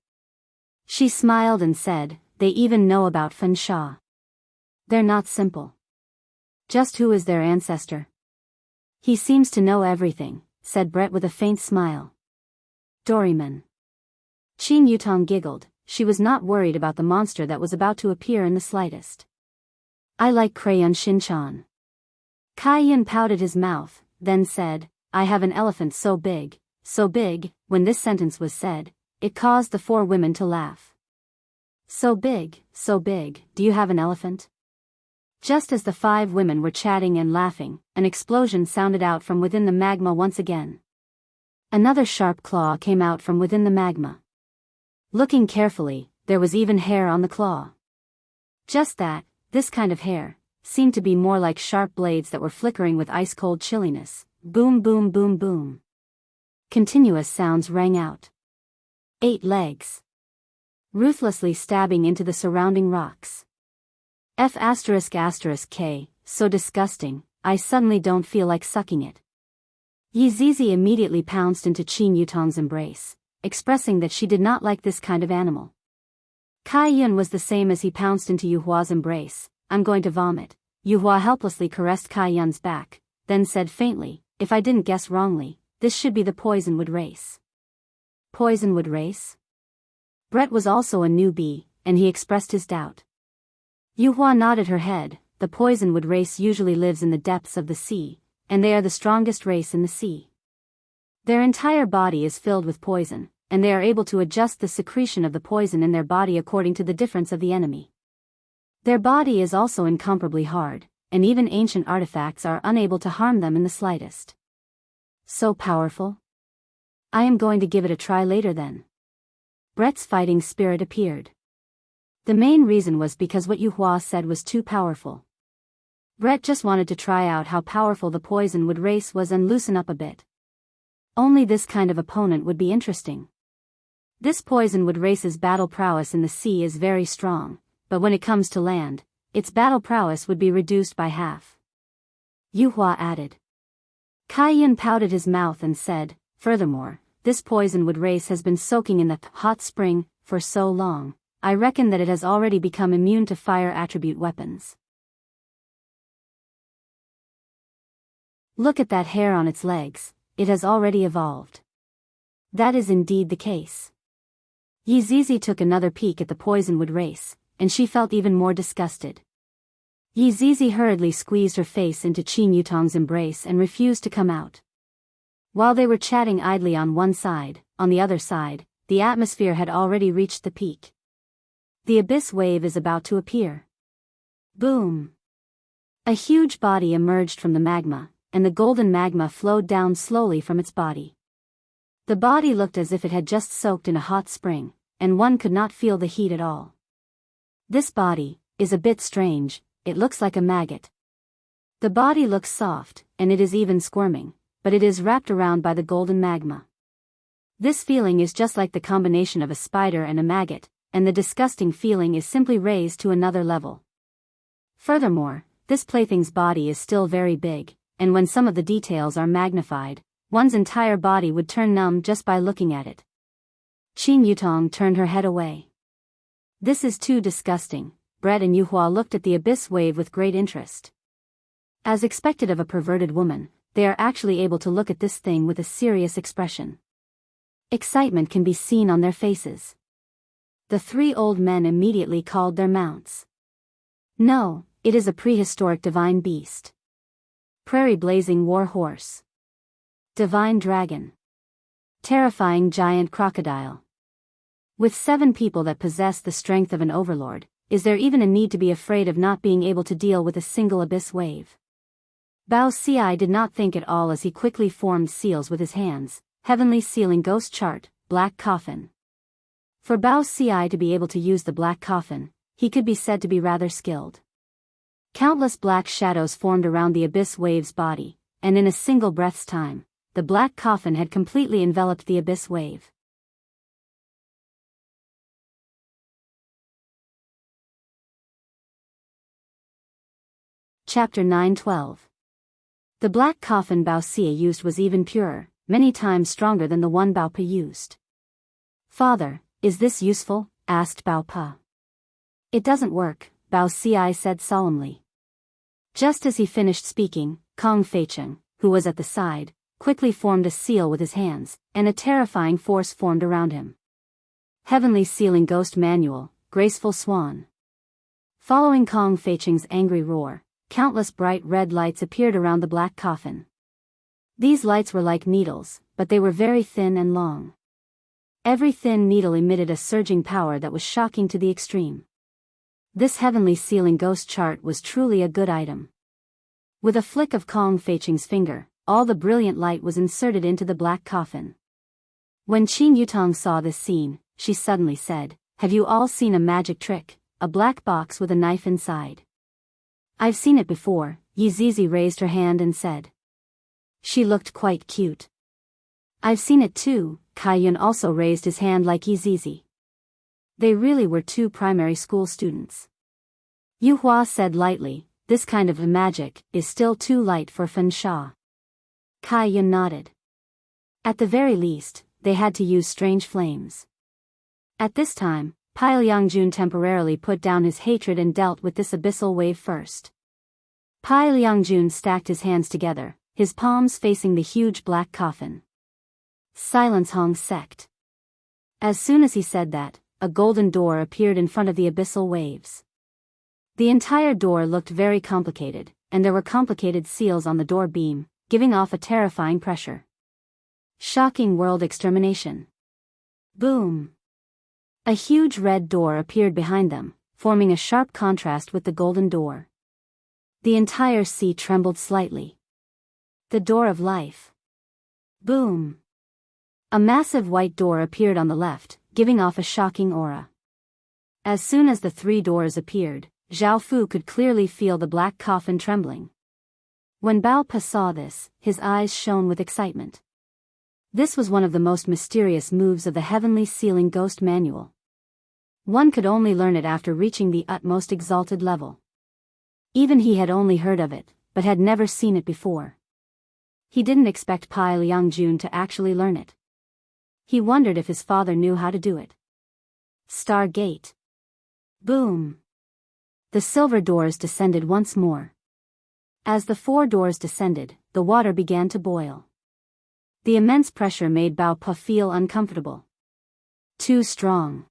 She smiled and said, they even know about Fen Sha. They're not simple. Just who is their ancestor? He seems to know everything, said Brett with a faint smile. Doryman. Qin Yutong giggled. She was not worried about the monster that was about to appear in the slightest. I like Crayon Shin-chan. Kai Yin pouted his mouth, then said, I have an elephant so big. When this sentence was said, it caused the four women to laugh. So big, do you have an elephant? Just as the five women were chatting and laughing, an explosion sounded out from within the magma once again. Another sharp claw came out from within the magma. Looking carefully, there was even hair on the claw. Just that, this kind of hair seemed to be more like sharp blades that were flickering with ice-cold chilliness. Boom boom boom boom. Continuous sounds rang out. 8 legs. Ruthlessly stabbing into the surrounding rocks. F***K, so disgusting, I suddenly don't feel like sucking it. Yi Zizi immediately pounced into Qin Yutong's embrace, expressing that she did not like this kind of animal. Kai Yun was the same as he pounced into Yu Hua's embrace. I'm going to vomit. Yu Hua helplessly caressed Kai Yun's back, then said faintly, if I didn't guess wrongly, this should be the Poisonwood race. Poisonwood race? Brett was also a newbie, and he expressed his doubt. Yu Hua nodded her head. The Poisonwood race usually lives in the depths of the sea, and they are the strongest race in the sea. Their entire body is filled with poison, and they are able to adjust the secretion of the poison in their body according to the difference of the enemy. Their body is also incomparably hard, and even ancient artifacts are unable to harm them in the slightest. So powerful? I am going to give it a try later then. Brett's fighting spirit appeared. The main reason was because what Yu Hua said was too powerful. Brett just wanted to try out how powerful the Poisonwood race was and loosen up a bit. Only this kind of opponent would be interesting. This Poisonwood race's battle prowess in the sea is very strong, but when it comes to land, its battle prowess would be reduced by half. Yu Hua added. Kai Yin pouted his mouth and said, furthermore, this Poisonwood race has been soaking in the hot spring for so long, I reckon that it has already become immune to fire attribute weapons. Look at that hair on its legs, it has already evolved. That is indeed the case. Yi Zizi took another peek at the Poisonwood race, and she felt even more disgusted. Yi Zizi hurriedly squeezed her face into Qin Yutong's embrace and refused to come out. While they were chatting idly on one side, on the other side, the atmosphere had already reached the peak. The abyss wave is about to appear. Boom! A huge body emerged from the magma, and the golden magma flowed down slowly from its body. The body looked as if it had just soaked in a hot spring, and one could not feel the heat at all. This body is a bit strange, it looks like a maggot. The body looks soft, and it is even squirming, but it is wrapped around by the golden magma. This feeling is just like the combination of a spider and a maggot, and the disgusting feeling is simply raised to another level. Furthermore, this plaything's body is still very big, and when some of the details are magnified, one's entire body would turn numb just by looking at it. Qin Yutong turned her head away. This is too disgusting. Brett and Yu Hua looked at the abyss wave with great interest. As expected of a perverted woman, they are actually able to look at this thing with a serious expression. Excitement can be seen on their faces. The 3 old men immediately called their mounts. No, it is a prehistoric divine beast. Prairie blazing war horse. Divine dragon. Terrifying giant crocodile. With 7 people that possess the strength of an overlord, is there even a need to be afraid of not being able to deal with a single abyss wave? Bao Ci did not think at all as he quickly formed seals with his hands. Heavenly sealing ghost chart, black coffin. For Bao Ci to be able to use the black coffin, he could be said to be rather skilled. Countless black shadows formed around the abyss wave's body, and in a single breath's time, the black coffin had completely enveloped the abyss wave. Chapter 9:12. The black coffin Bao Xia used was even purer, many times stronger than the one Bao Pa used. "Father, is this useful?" asked Bao Pa. "It doesn't work," Bao Ci said solemnly. Just as he finished speaking, Kong Feicheng, who was at the side, quickly formed a seal with his hands, and a terrifying force formed around him. Heavenly Sealing Ghost Manual, Graceful Swan. Following Kong Feicheng's angry roar, countless bright red lights appeared around the black coffin. These lights were like needles, but they were very thin and long. Every thin needle emitted a surging power that was shocking to the extreme. This heavenly sealing ghost chart was truly a good item. With a flick of Kong Feicheng's finger, all the brilliant light was inserted into the black coffin. When Qin Yutong saw this scene, she suddenly said, "Have you all seen a magic trick, a black box with a knife inside?" "I've seen it before," Yi Zizi raised her hand and said. She looked quite cute. "I've seen it too," Kai Yun also raised his hand like Yi Zizi. They really were two primary school students. Yu Hua said lightly, "This kind of magic is still too light for Fen Sha." Kai Yun nodded. At the very least, they had to use strange flames. At this time, Pai Liangjun temporarily put down his hatred and dealt with this abyssal wave first. Pai Liangjun stacked his hands together, his palms facing the huge black coffin. "Silence, Hong Sect." As soon as he said that, a golden door appeared in front of the abyssal waves. The entire door looked very complicated, and there were complicated seals on the door beam, giving off a terrifying pressure. Shocking world extermination. Boom! A huge red door appeared behind them, forming a sharp contrast with the golden door. The entire sea trembled slightly. The door of life. Boom! A massive white door appeared on the left, giving off a shocking aura. As soon as the three doors appeared, Zhao Fu could clearly feel the black coffin trembling. When Bao Pa saw this, his eyes shone with excitement. This was one of the most mysterious moves of the Heavenly Sealing Ghost Manual. One could only learn it after reaching the utmost exalted level. Even he had only heard of it, but had never seen it before. He didn't expect Pai Liangjun to actually learn it. He wondered if his father knew how to do it. Star Gate. Boom! The silver doors descended once more. As the four doors descended, the water began to boil. The immense pressure made Bao Pa feel uncomfortable. Too strong.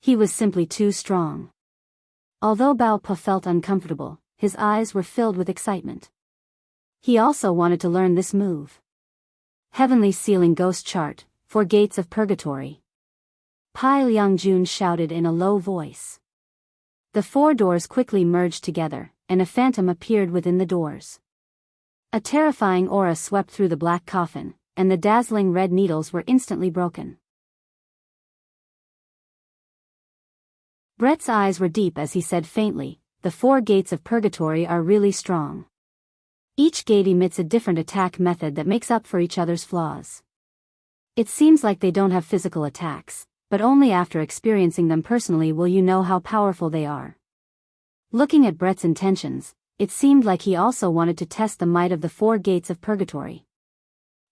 He was simply too strong. Although Bao Pa felt uncomfortable, his eyes were filled with excitement. He also wanted to learn this move. Heavenly Sealing Ghost Chart, for Gates of Purgatory. Pai Liangjun shouted in a low voice. The four doors quickly merged together, and a phantom appeared within the doors. A terrifying aura swept through the black coffin, and the dazzling red needles were instantly broken. Brett's eyes were deep as he said faintly, "The four gates of purgatory are really strong. Each gate emits a different attack method that makes up for each other's flaws. It seems like they don't have physical attacks, but only after experiencing them personally will you know how powerful they are." Looking at Brett's intentions, it seemed like he also wanted to test the might of the four gates of purgatory.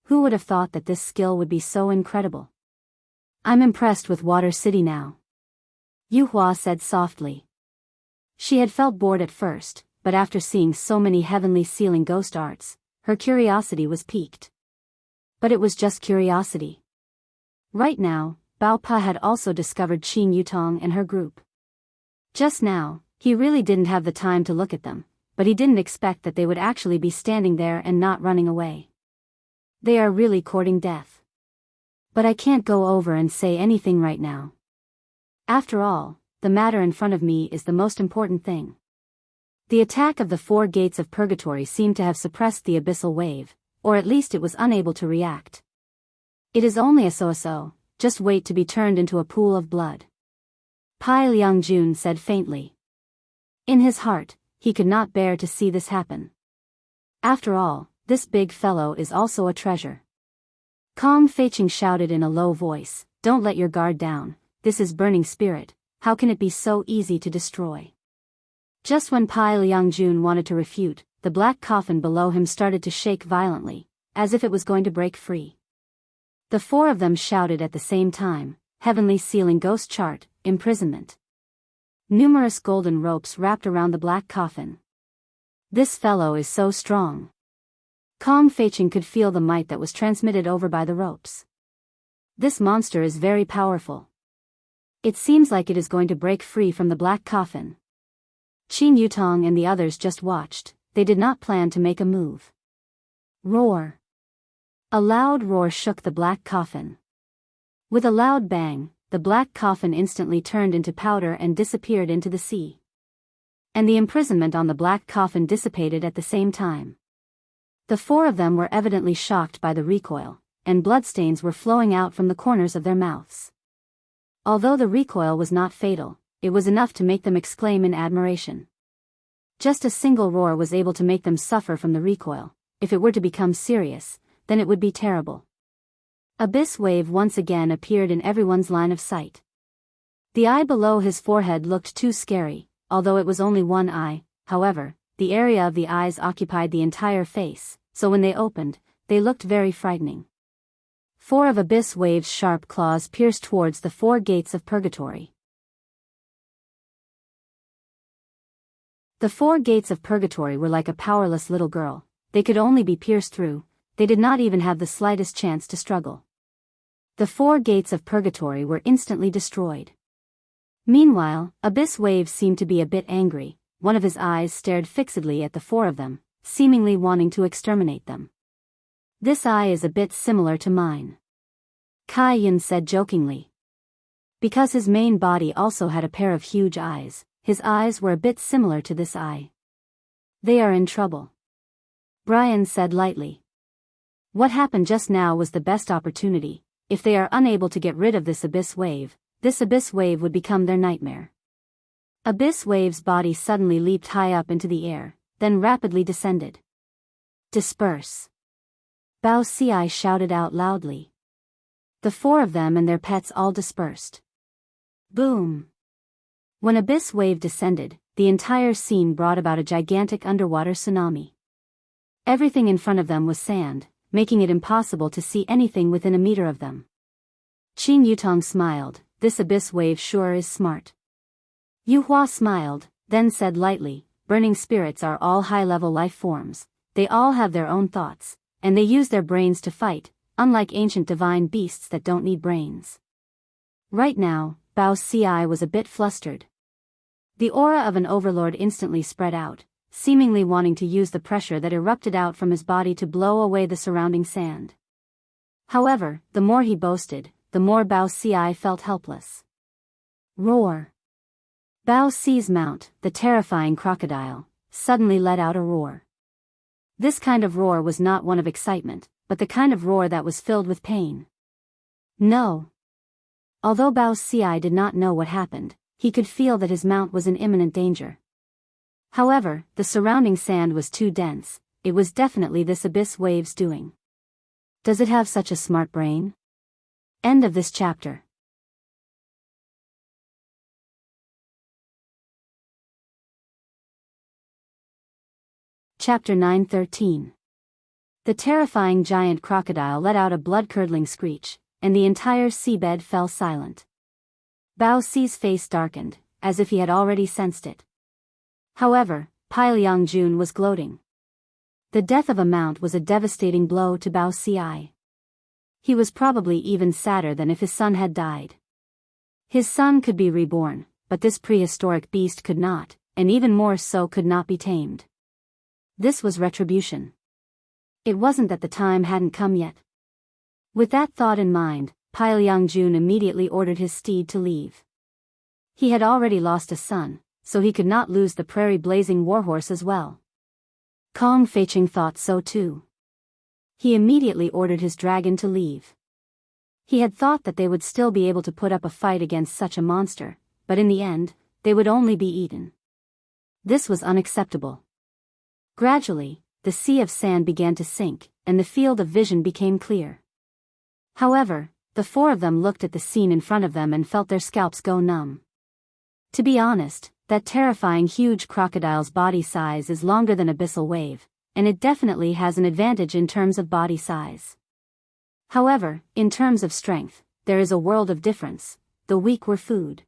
Who would have thought that this skill would be so incredible? "I'm impressed with Water City now," Yu Hua said softly. She had felt bored at first, but after seeing so many heavenly sealing ghost arts, her curiosity was piqued. But it was just curiosity. Right now, Bao Pa had also discovered Qin Yutong and her group. Just now, he really didn't have the time to look at them, but he didn't expect that they would actually be standing there and not running away. They are really courting death. But I can't go over and say anything right now. After all, the matter in front of me is the most important thing. The attack of the four gates of purgatory seemed to have suppressed the abyssal wave, or at least it was unable to react. It is only a so-so, just wait to be turned into a pool of blood. Pai Liangjun said faintly. In his heart, he could not bear to see this happen. After all, this big fellow is also a treasure. Kong Feicheng shouted in a low voice, "Don't let your guard down, this is burning spirit, how can it be so easy to destroy?" Just when Pai Liangjun wanted to refute, the black coffin below him started to shake violently, as if it was going to break free. The four of them shouted at the same time, "Heavenly Sealing Ghost Chart, Imprisonment." Numerous golden ropes wrapped around the black coffin. "This fellow is so strong." Kong Feicheng could feel the might that was transmitted over by the ropes. "This monster is very powerful. It seems like it is going to break free from the black coffin." Qin Yutong and the others just watched. They did not plan to make a move. Roar. A loud roar shook the black coffin. With a loud bang, the black coffin instantly turned into powder and disappeared into the sea. And the imprisonment on the black coffin dissipated at the same time. The four of them were evidently shocked by the recoil, and bloodstains were flowing out from the corners of their mouths. Although the recoil was not fatal, it was enough to make them exclaim in admiration. Just a single roar was able to make them suffer from the recoil. If it were to become serious, then it would be terrible. Abyss Wave once again appeared in everyone's line of sight. The eye below his forehead looked too scary, although it was only one eye. However, the area of the eyes occupied the entire face, so when they opened, they looked very frightening. Four of Abyss Wave's sharp claws pierced towards the four gates of purgatory. The four gates of purgatory were like a powerless little girl. They could only be pierced through. They did not even have the slightest chance to struggle. The four gates of purgatory were instantly destroyed. Meanwhile, Abyss Wave seemed to be a bit angry. One of his eyes stared fixedly at the four of them, seemingly wanting to exterminate them. "This eye is a bit similar to mine," Kai Yin said jokingly. Because his main body also had a pair of huge eyes, his eyes were a bit similar to this eye. "They are in trouble," Brian said lightly. "What happened just now was the best opportunity. If they are unable to get rid of this Abyss Wave would become their nightmare." Abyss Wave's body suddenly leaped high up into the air, then rapidly descended. "Disperse!" Bao Xi shouted out loudly. The four of them and their pets all dispersed. Boom! When Abyss Wave descended, the entire scene brought about a gigantic underwater tsunami. Everything in front of them was sand, making it impossible to see anything within a meter of them. Qin Yutong smiled. "This Abyss Wave sure is smart." Yu Hua smiled, then said lightly, "Burning spirits are all high-level life forms. They all have their own thoughts, and they use their brains to fight, unlike ancient divine beasts that don't need brains." Right now, Bao Xi was a bit flustered. The aura of an overlord instantly spread out, seemingly wanting to use the pressure that erupted out from his body to blow away the surrounding sand. However, the more he boasted, the more Bao Xi felt helpless. Roar! Bao Xi's mount, the terrifying crocodile, suddenly let out a roar. This kind of roar was not one of excitement, but the kind of roar that was filled with pain. No! Although Bao Xi did not know what happened, he could feel that his mount was in imminent danger. However, the surrounding sand was too dense. It was definitely this Abyss Wave's doing. Does it have such a smart brain? End of this chapter. Chapter 9:13. The terrifying giant crocodile let out a blood-curdling screech, and the entire seabed fell silent. Bao Xi's face darkened, as if he had already sensed it. However, Pai Liangjun was gloating. The death of a mount was a devastating blow to Bao Xi. He was probably even sadder than if his son had died. His son could be reborn, but this prehistoric beast could not, and even more so could not be tamed. This was retribution. It wasn't that the time hadn't come yet. With that thought in mind, Pai Liangjun immediately ordered his steed to leave. He had already lost a son, so he could not lose the prairie-blazing warhorse as well. Kong Feicheng thought so too. He immediately ordered his dragon to leave. He had thought that they would still be able to put up a fight against such a monster, but in the end, they would only be eaten. This was unacceptable. Gradually, the sea of sand began to sink, and the field of vision became clear. However, the four of them looked at the scene in front of them and felt their scalps go numb. To be honest, that terrifying huge crocodile's body size is longer than Abyssal Wave, and it definitely has an advantage in terms of body size. However, in terms of strength, there is a world of difference. The weak were food.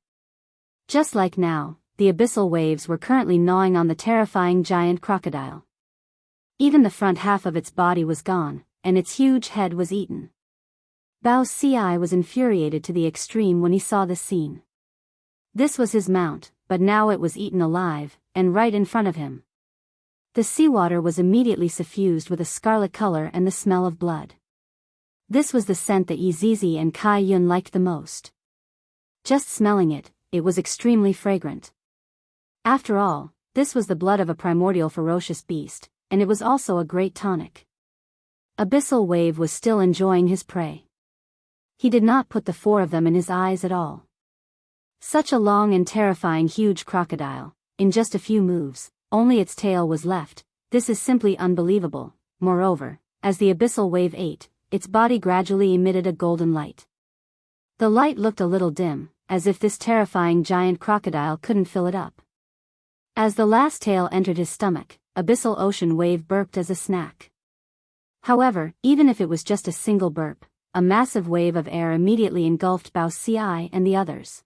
Just like now, the abyssal waves were currently gnawing on the terrifying giant crocodile. Even the front half of its body was gone, and its huge head was eaten. Bao Ci was infuriated to the extreme when he saw this scene. This was his mount, but now it was eaten alive, and right in front of him. The seawater was immediately suffused with a scarlet color and the smell of blood. This was the scent that Yi Zizi and Kai Yun liked the most. Just smelling it, it was extremely fragrant. After all, this was the blood of a primordial ferocious beast, and it was also a great tonic. Abyssal Wave was still enjoying his prey. He did not put the four of them in his eyes at all. Such a long and terrifying huge crocodile, in just a few moves, only its tail was left. This is simply unbelievable. Moreover, as the Abyssal Wave ate, its body gradually emitted a golden light. The light looked a little dim, as if this terrifying giant crocodile couldn't fill it up. As the last tail entered his stomach, Abyssal Ocean Wave burped as a snack. However, even if it was just a single burp, a massive wave of air immediately engulfed Bao Ci and the others.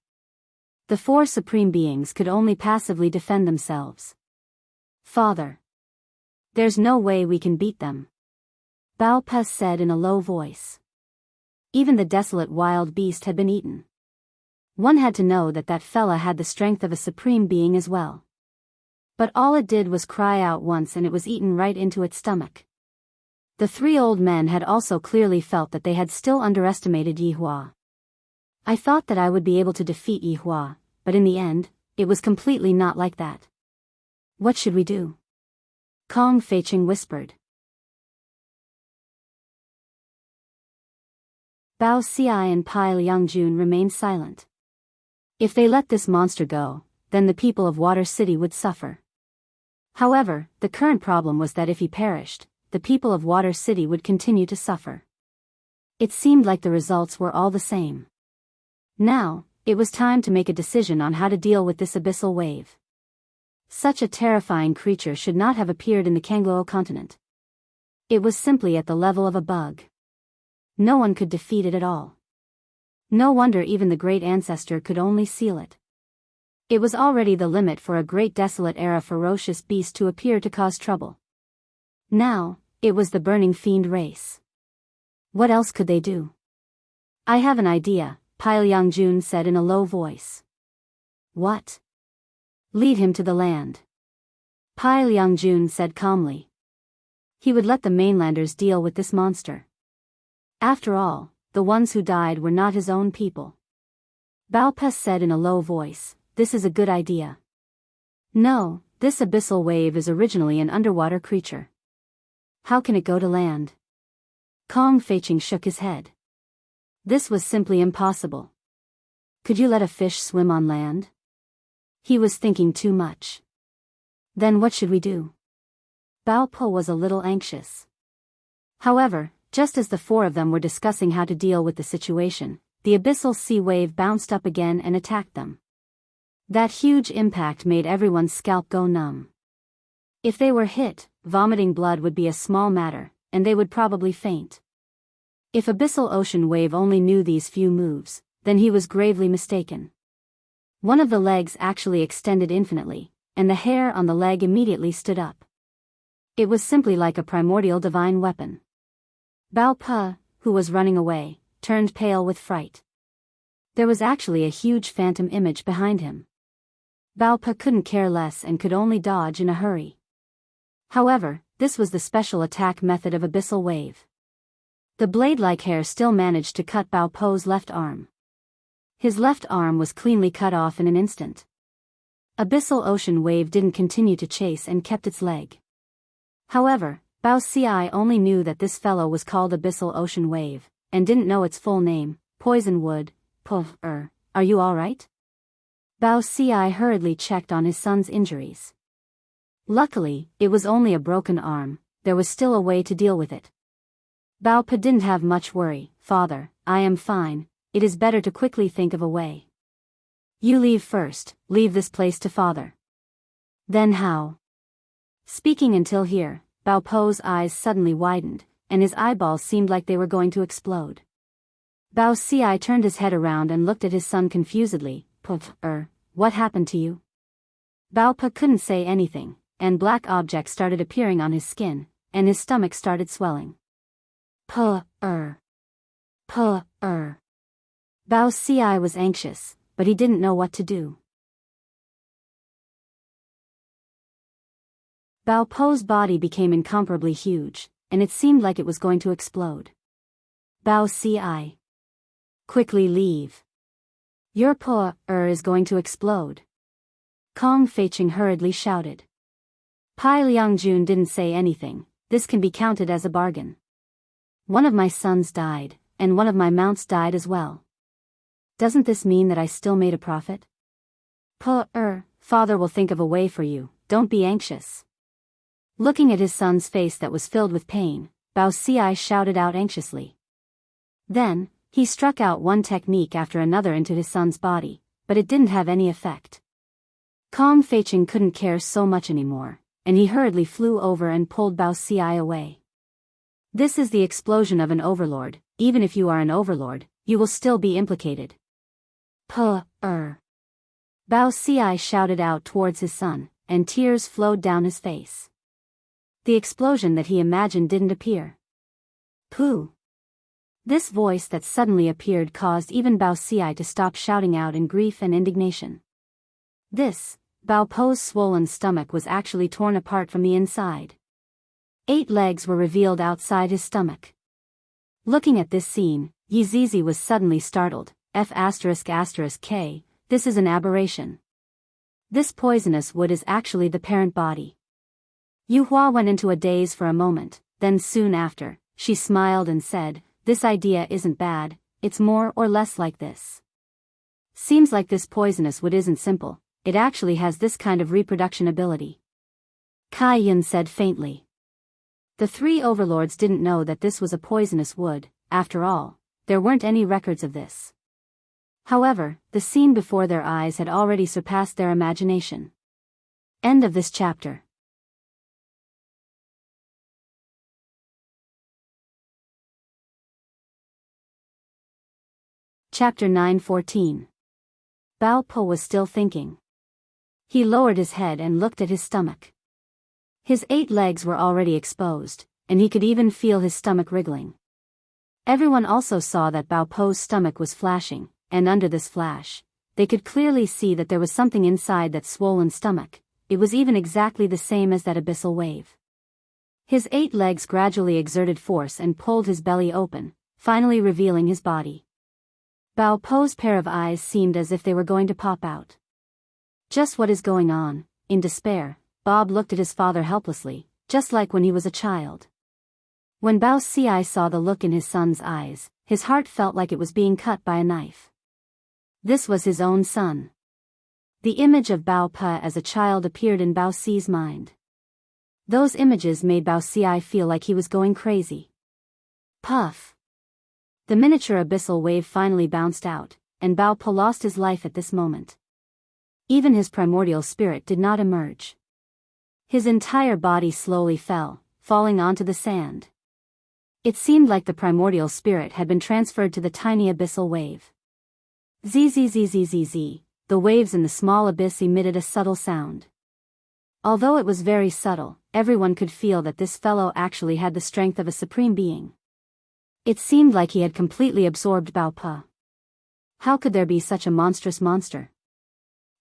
The four supreme beings could only passively defend themselves. Father. There's no way we can beat them. Bao Pe said in a low voice. Even the desolate wild beast had been eaten. One had to know that that fella had the strength of a supreme being as well. But all it did was cry out once and it was eaten right into its stomach. The three old men had also clearly felt that they had still underestimated Yi Hua. I thought that I would be able to defeat Yi Hua, but in the end, it was completely not like that. What should we do? Kong Feiqing whispered. Bao Ci and Pai Liangjun remained silent. If they let this monster go, then the people of Water City would suffer. However, the current problem was that if he perished, the people of Water City would continue to suffer. It seemed like the results were all the same. Now, it was time to make a decision on how to deal with this abyssal wave. Such a terrifying creature should not have appeared in the Kanglo continent. It was simply at the level of a bug. No one could defeat it at all. No wonder even the great ancestor could only seal it. It was already the limit for a great desolate era ferocious beast to appear to cause trouble. Now, it was the burning fiend race. What else could they do? I have an idea, Pai Liangjun said in a low voice. What? Lead him to the land. Pai Liangjun said calmly. He would let the mainlanders deal with this monster. After all, the ones who died were not his own people. Bao Pe said in a low voice, this is a good idea. No, this abyssal wave is originally an underwater creature. How can it go to land? Kong Feiqing shook his head. This was simply impossible. Could you let a fish swim on land? He was thinking too much. Then what should we do? Bao Po was a little anxious. However, just as the four of them were discussing how to deal with the situation, the abyssal sea wave bounced up again and attacked them. That huge impact made everyone's scalp go numb. If they were hit, vomiting blood would be a small matter, and they would probably faint. If Abyssal Ocean Wave only knew these few moves, then he was gravely mistaken. One of the legs actually extended infinitely, and the hair on the leg immediately stood up. It was simply like a primordial divine weapon. Bao Pe, who was running away, turned pale with fright. There was actually a huge phantom image behind him. Bao Pe couldn't care less and could only dodge in a hurry. However, this was the special attack method of Abyssal Wave. The blade-like hair still managed to cut Bao Po's left arm. His left arm was cleanly cut off in an instant. Abyssal Ocean Wave didn't continue to chase and kept its leg. However, Bao Ci only knew that this fellow was called Abyssal Ocean Wave, and didn't know its full name, Poison Wood. Are you alright? Bao Ci hurriedly checked on his son's injuries. Luckily, it was only a broken arm, there was still a way to deal with it. Bao Pe didn't have much worry. Father, I am fine, it is better to quickly think of a way. You leave first, leave this place to father. Then how? Speaking until here, Bao Po's eyes suddenly widened, and his eyeballs seemed like they were going to explode. Bao Ci turned his head around and looked at his son confusedly. What happened to you? Bao Pa couldn't say anything, and black objects started appearing on his skin, and his stomach started swelling. Bao Ci was anxious, but he didn't know what to do. Bao Po's body became incomparably huge, and it seemed like it was going to explode. Bao Ci. Quickly leave. Your Po is going to explode. Kong Feiqing hurriedly shouted. Pai Liangjun didn't say anything. This can be counted as a bargain. One of my sons died, and one of my mounts died as well. Doesn't this mean that I still made a profit? Father will think of a way for you, don't be anxious. Looking at his son's face that was filled with pain, Bao Ci shouted out anxiously. Then, he struck out one technique after another into his son's body, but it didn't have any effect. Kong Feiqing couldn't care so much anymore, and he hurriedly flew over and pulled Bao Ci away. This is the explosion of an overlord. Even if you are an overlord, you will still be implicated. Bao Ci shouted out towards his son, and tears flowed down his face. The explosion that he imagined didn't appear. Pooh! This voice that suddenly appeared caused even Bao Ci to stop shouting out in grief and indignation. Bao Po's swollen stomach was actually torn apart from the inside. 8 legs were revealed outside his stomach. Looking at this scene, Yi Zizi was suddenly startled. F***K, this is an aberration. This poisonous wood is actually the parent body. Yu Hua went into a daze for a moment, then soon after, she smiled and said, this idea isn't bad, it's more or less like this. Seems like this poisonous wood isn't simple, it actually has this kind of reproduction ability. Kai Yun said faintly. The 3 overlords didn't know that this was a poisonous wood. After all, there weren't any records of this. However, the scene before their eyes had already surpassed their imagination. End of this chapter. Chapter 9:14. Bao Po was still thinking. He lowered his head and looked at his stomach. His 8 legs were already exposed, and he could even feel his stomach wriggling. Everyone also saw that Bao Po's stomach was flashing, and under this flash, they could clearly see that there was something inside that swollen stomach. It was even exactly the same as that abyssal wave. His 8 legs gradually exerted force and pulled his belly open, finally revealing his body. Bao Po's pair of eyes seemed as if they were going to pop out. Just what is going on? In despair, Bob looked at his father helplessly, just like when he was a child. When Bao Ci saw the look in his son's eyes, his heart felt like it was being cut by a knife. This was his own son. The image of Bao Pa as a child appeared in Bao Ci's mind. Those images made Bao Ci feel like he was going crazy. Puff! The miniature abyssal wave finally bounced out, and Bao Pa lost his life at this moment. Even his primordial spirit did not emerge. His entire body slowly fell, falling onto the sand. It seemed like the primordial spirit had been transferred to the tiny abyssal wave. Zzzzzzz, the waves in the small abyss emitted a subtle sound. Although it was very subtle, everyone could feel that this fellow actually had the strength of a supreme being. It seemed like he had completely absorbed Bao Pa. How could there be such a monstrous monster?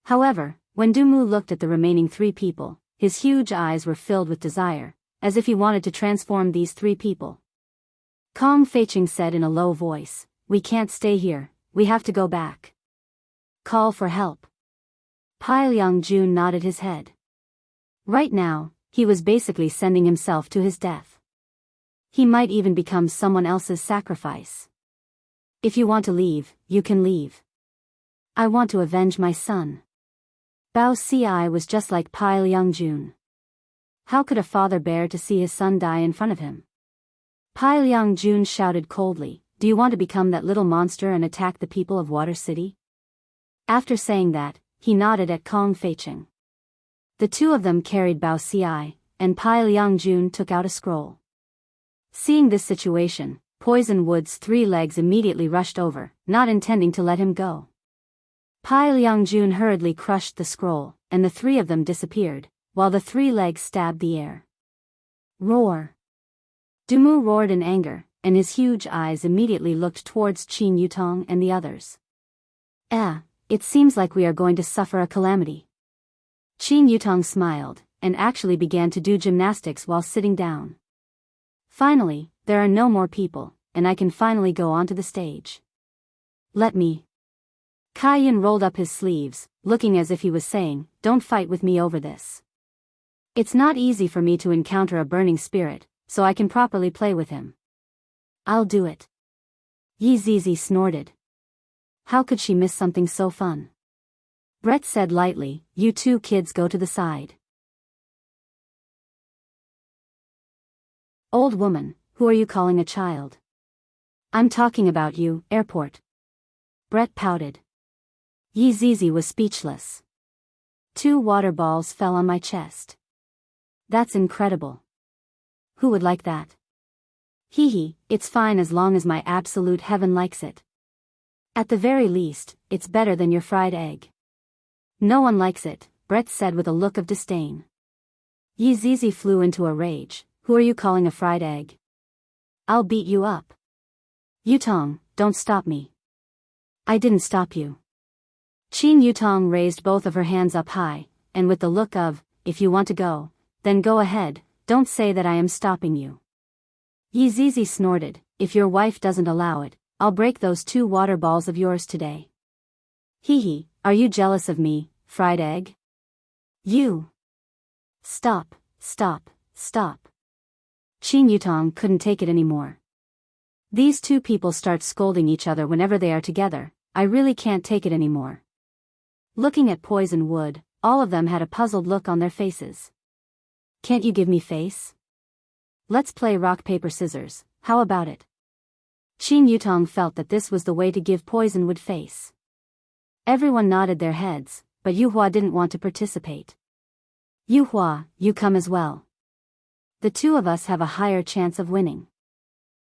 However, when Dumu looked at the remaining 3 people, his huge eyes were filled with desire, as if he wanted to transform these 3 people. Kong Feiqing said in a low voice, we can't stay here, we have to go back. Call for help. Pai Liangjun nodded his head. Right now, he was basically sending himself to his death. He might even become someone else's sacrifice. If you want to leave, you can leave. I want to avenge my son. Bao Ci was just like Pai Liangjun. How could a father bear to see his son die in front of him? Pai Liangjun shouted coldly, do you want to become that little monster and attack the people of Water City? After saying that, he nodded at Kong Feiqing. The 2 of them carried Bao Ci, and Pai Liangjun took out a scroll. Seeing this situation, Poison Wood's 3 legs immediately rushed over, not intending to let him go. Pai Liangjun hurriedly crushed the scroll, and the 3 of them disappeared, while the 3 legs stabbed the air. Roar! Dumu roared in anger, and his huge eyes immediately looked towards Qin Yutong and the others. It seems like we are going to suffer a calamity. Qin Yutong smiled, and actually began to do gymnastics while sitting down. Finally, there are no more people, and I can finally go onto the stage. Let me. Kai Yun rolled up his sleeves, looking as if he was saying, "Don't fight with me over this. It's not easy for me to encounter a burning spirit, so I can properly play with him. I'll do it." Yi Zizi snorted. How could she miss something so fun? Brett said lightly, "You 2 kids go to the side." Old woman, who are you calling a child? I'm talking about you, airport. Brett pouted. Yi Zizi was speechless. 2 water balls fell on my chest. That's incredible. Who would like that? Hee hee, it's fine as long as my absolute heaven likes it. At the very least, it's better than your fried egg. No one likes it, Brett said with a look of disdain. Yi Zizi flew into a rage. Who are you calling a fried egg? I'll beat you up. Yutong, don't stop me. I didn't stop you. Qin Yutong raised both of her hands up high, and with the look of, if you want to go, then go ahead, don't say that I am stopping you. Yi Zizi snorted, if your wife doesn't allow it, I'll break those 2 water balls of yours today. Hee hee, are you jealous of me, fried egg? You. Stop, stop, stop. Qin Yutong couldn't take it anymore. These 2 people start scolding each other whenever they are together, I really can't take it anymore. Looking at Poison Wood, all of them had a puzzled look on their faces. Can't you give me face? Let's play rock paper scissors, how about it? Qin Yutong felt that this was the way to give Poison Wood face. Everyone nodded their heads, but Yu Hua didn't want to participate. Yu Hua, you come as well. The 2 of us have a higher chance of winning.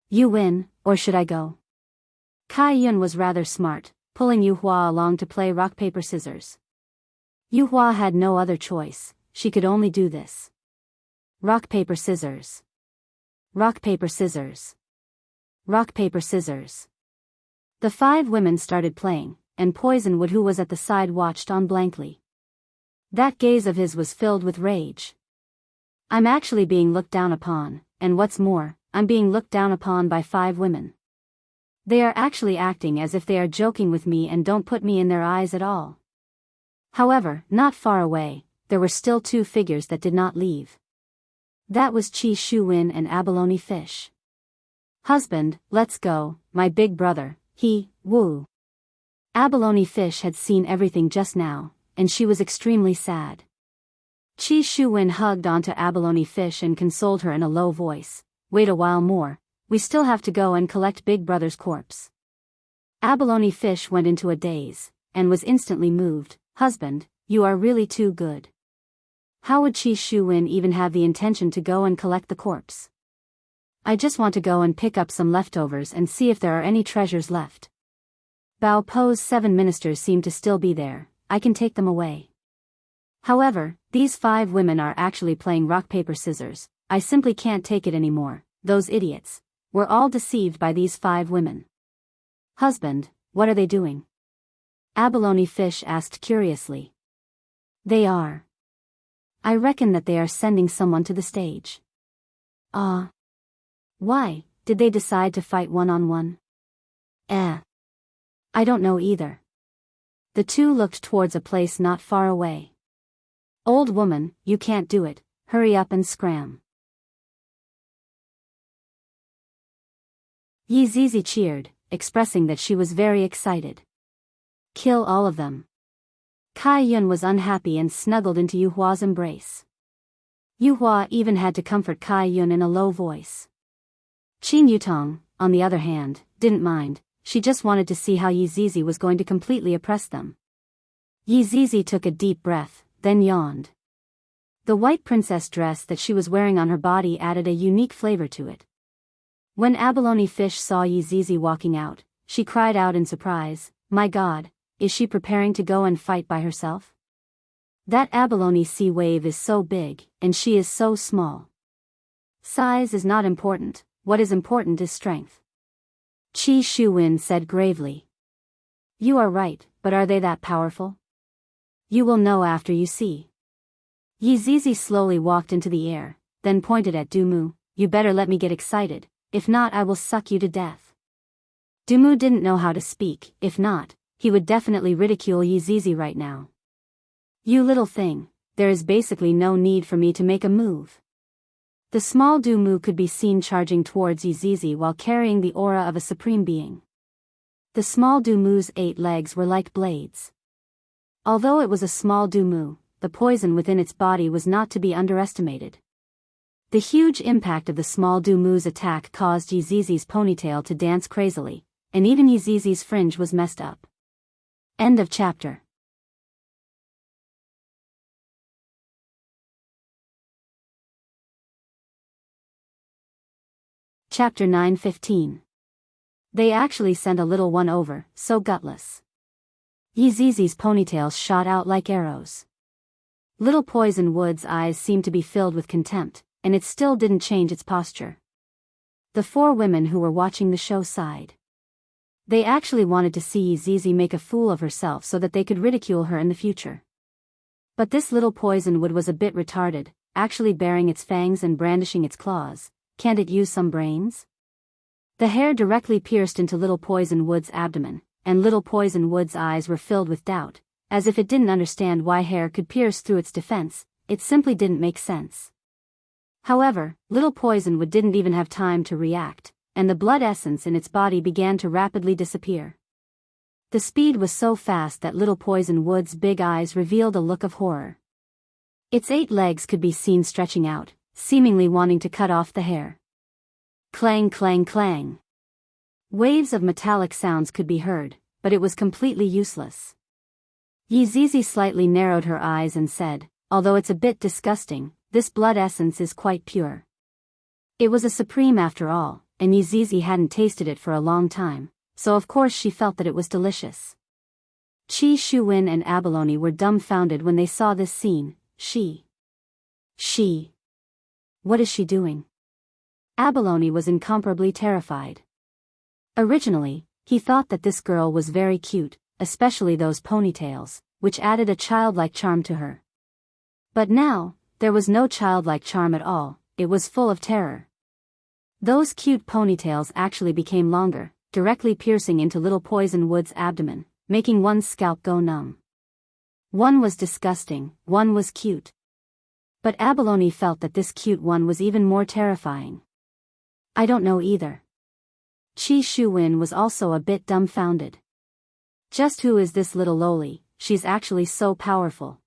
You win, or should I go? Kai Yun was rather smart, pulling Yu Hua along to play rock paper scissors. Yu Hua had no other choice, she could only do this. Rock paper scissors. Rock paper scissors. Rock paper scissors. The 5 women started playing, and Poison Wood, who was at the side, watched on blankly. That gaze of his was filled with rage. I'm actually being looked down upon, and what's more, I'm being looked down upon by 5 women. They are actually acting as if they are joking with me and don't put me in their eyes at all. However, not far away, there were still 2 figures that did not leave. That was Chi Shu-win and Abalone Fish. Husband, let's go, my big brother, woo. Abalone Fish had seen everything just now, and she was extremely sad. Chi Shu-win hugged onto Abalone Fish and consoled her in a low voice. Wait a while more, we still have to go and collect Big Brother's corpse. Abalone Fish went into a daze, and was instantly moved. Husband, you are really too good. How would Chi Shu-win even have the intention to go and collect the corpse? I just want to go and pick up some leftovers and see if there are any treasures left. Bao Po's 7 ministers seem to still be there, I can take them away. However, these 5 women are actually playing rock paper scissors, I simply can't take it anymore, those idiots. We're all deceived by these 5 women. Husband, what are they doing? Abalone Fish asked curiously. They are. I reckon that they are sending someone to the stage. Why, did they decide to fight one-on-one? I don't know either. The 2 looked towards a place not far away. Old woman, you can't do it, hurry up and scram. Yi Zizi cheered, expressing that she was very excited. Kill all of them. Kai Yun was unhappy and snuggled into Yu Hua's embrace. Yu Hua even had to comfort Kai Yun in a low voice. Qin Yutong, on the other hand, didn't mind, she just wanted to see how Yi Zizi was going to completely oppress them. Yi Zizi took a deep breath, then yawned. The white princess dress that she was wearing on her body added a unique flavor to it. When Abalone Fish saw Yizizi walking out, she cried out in surprise, "My God, is she preparing to go and fight by herself? That abalone sea wave is so big, and she is so small. Size is not important, what is important is strength." Qi Shuwen said gravely. "You are right, but are they that powerful? You will know after you see." Yizizi slowly walked into the air, then pointed at Dumu. "You better let me get excited, if not I will suck you to death." Dumu didn't know how to speak, if not, he would definitely ridicule Yizizi right now. "You little thing, there is basically no need for me to make a move." The small Dumu could be seen charging towards Yizizi while carrying the aura of a supreme being. The small Dumu's 8 legs were like blades. Although it was a small Dumu, the poison within its body was not to be underestimated. The huge impact of the small Dumu's attack caused Yizizi's ponytail to dance crazily, and even Yizizi's fringe was messed up. End of chapter. Chapter 9:15. They actually sent a little one over, so gutless. Yizizi's ponytails shot out like arrows. Little Poison Wood's eyes seemed to be filled with contempt, and it still didn't change its posture. The 4 women who were watching the show sighed. They actually wanted to see Yizizi make a fool of herself so that they could ridicule her in the future. But this Little Poison Wood was a bit retarded, actually baring its fangs and brandishing its claws. Can't it use some brains? The hair directly pierced into Little Poison Wood's abdomen, and Little Poison Wood's eyes were filled with doubt, as if it didn't understand why hair could pierce through its defense. It simply didn't make sense. However, Little Poison Wood didn't even have time to react, and the blood essence in its body began to rapidly disappear. The speed was so fast that Little Poison Wood's big eyes revealed a look of horror. Its 8 legs could be seen stretching out, seemingly wanting to cut off the hair. Clang clang clang. Waves of metallic sounds could be heard, but it was completely useless. Yizizi slightly narrowed her eyes and said, "Although it's a bit disgusting, this blood essence is quite pure." It was a supreme after all, and Yizizi hadn't tasted it for a long time, so of course she felt that it was delicious. Qi Shuwen and Abalone were dumbfounded when they saw this scene. She. What is she doing? Abalone was incomparably terrified. Originally, he thought that this girl was very cute, especially those ponytails, which added a childlike charm to her. But now, there was no childlike charm at all, it was full of terror. Those cute ponytails actually became longer, directly piercing into Little Poison Wood's abdomen, making one's scalp go numb. One was disgusting, one was cute. But Abalone felt that this cute one was even more terrifying. "I don't know either." Qi Shuwen was also a bit dumbfounded. Just who is this little loli? She's actually so powerful.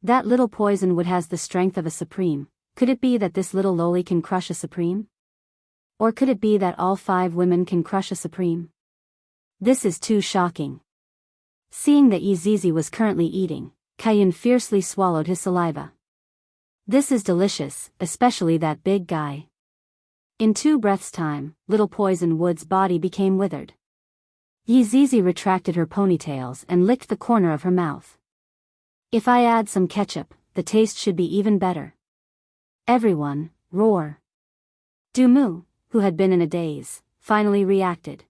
That Little Poison Wood has the strength of a supreme. Could it be that this little loli can crush a supreme? Or could it be that all 5 women can crush a supreme? This is too shocking. Seeing that Yizizi was currently eating, Kayun fiercely swallowed his saliva. "This is delicious, especially that big guy." In 2 breaths' time, Little Poison Wood's body became withered. Yizizi retracted her ponytails and licked the corner of her mouth. "If I add some ketchup, the taste should be even better." Everyone, roar. Dumu, who had been in a daze, finally reacted.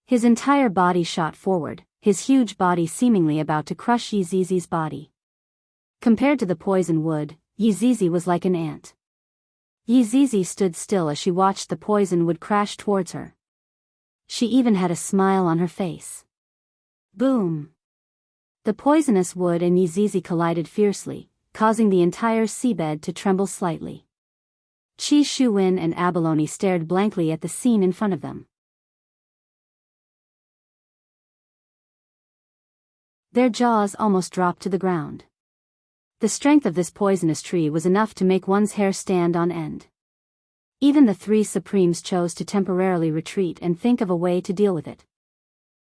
His entire body shot forward, his huge body seemingly about to crush Yizizi's body. Compared to the Poison Wood, Yizizi was like an ant. Yizizi stood still as she watched the Poison Wood crash towards her. She even had a smile on her face. Boom! The poisonous wood and Yizizi collided fiercely, causing the entire seabed to tremble slightly. Qi Shuwen and Abalone stared blankly at the scene in front of them. Their jaws almost dropped to the ground. The strength of this poisonous tree was enough to make one's hair stand on end. Even the 3 Supremes chose to temporarily retreat and think of a way to deal with it.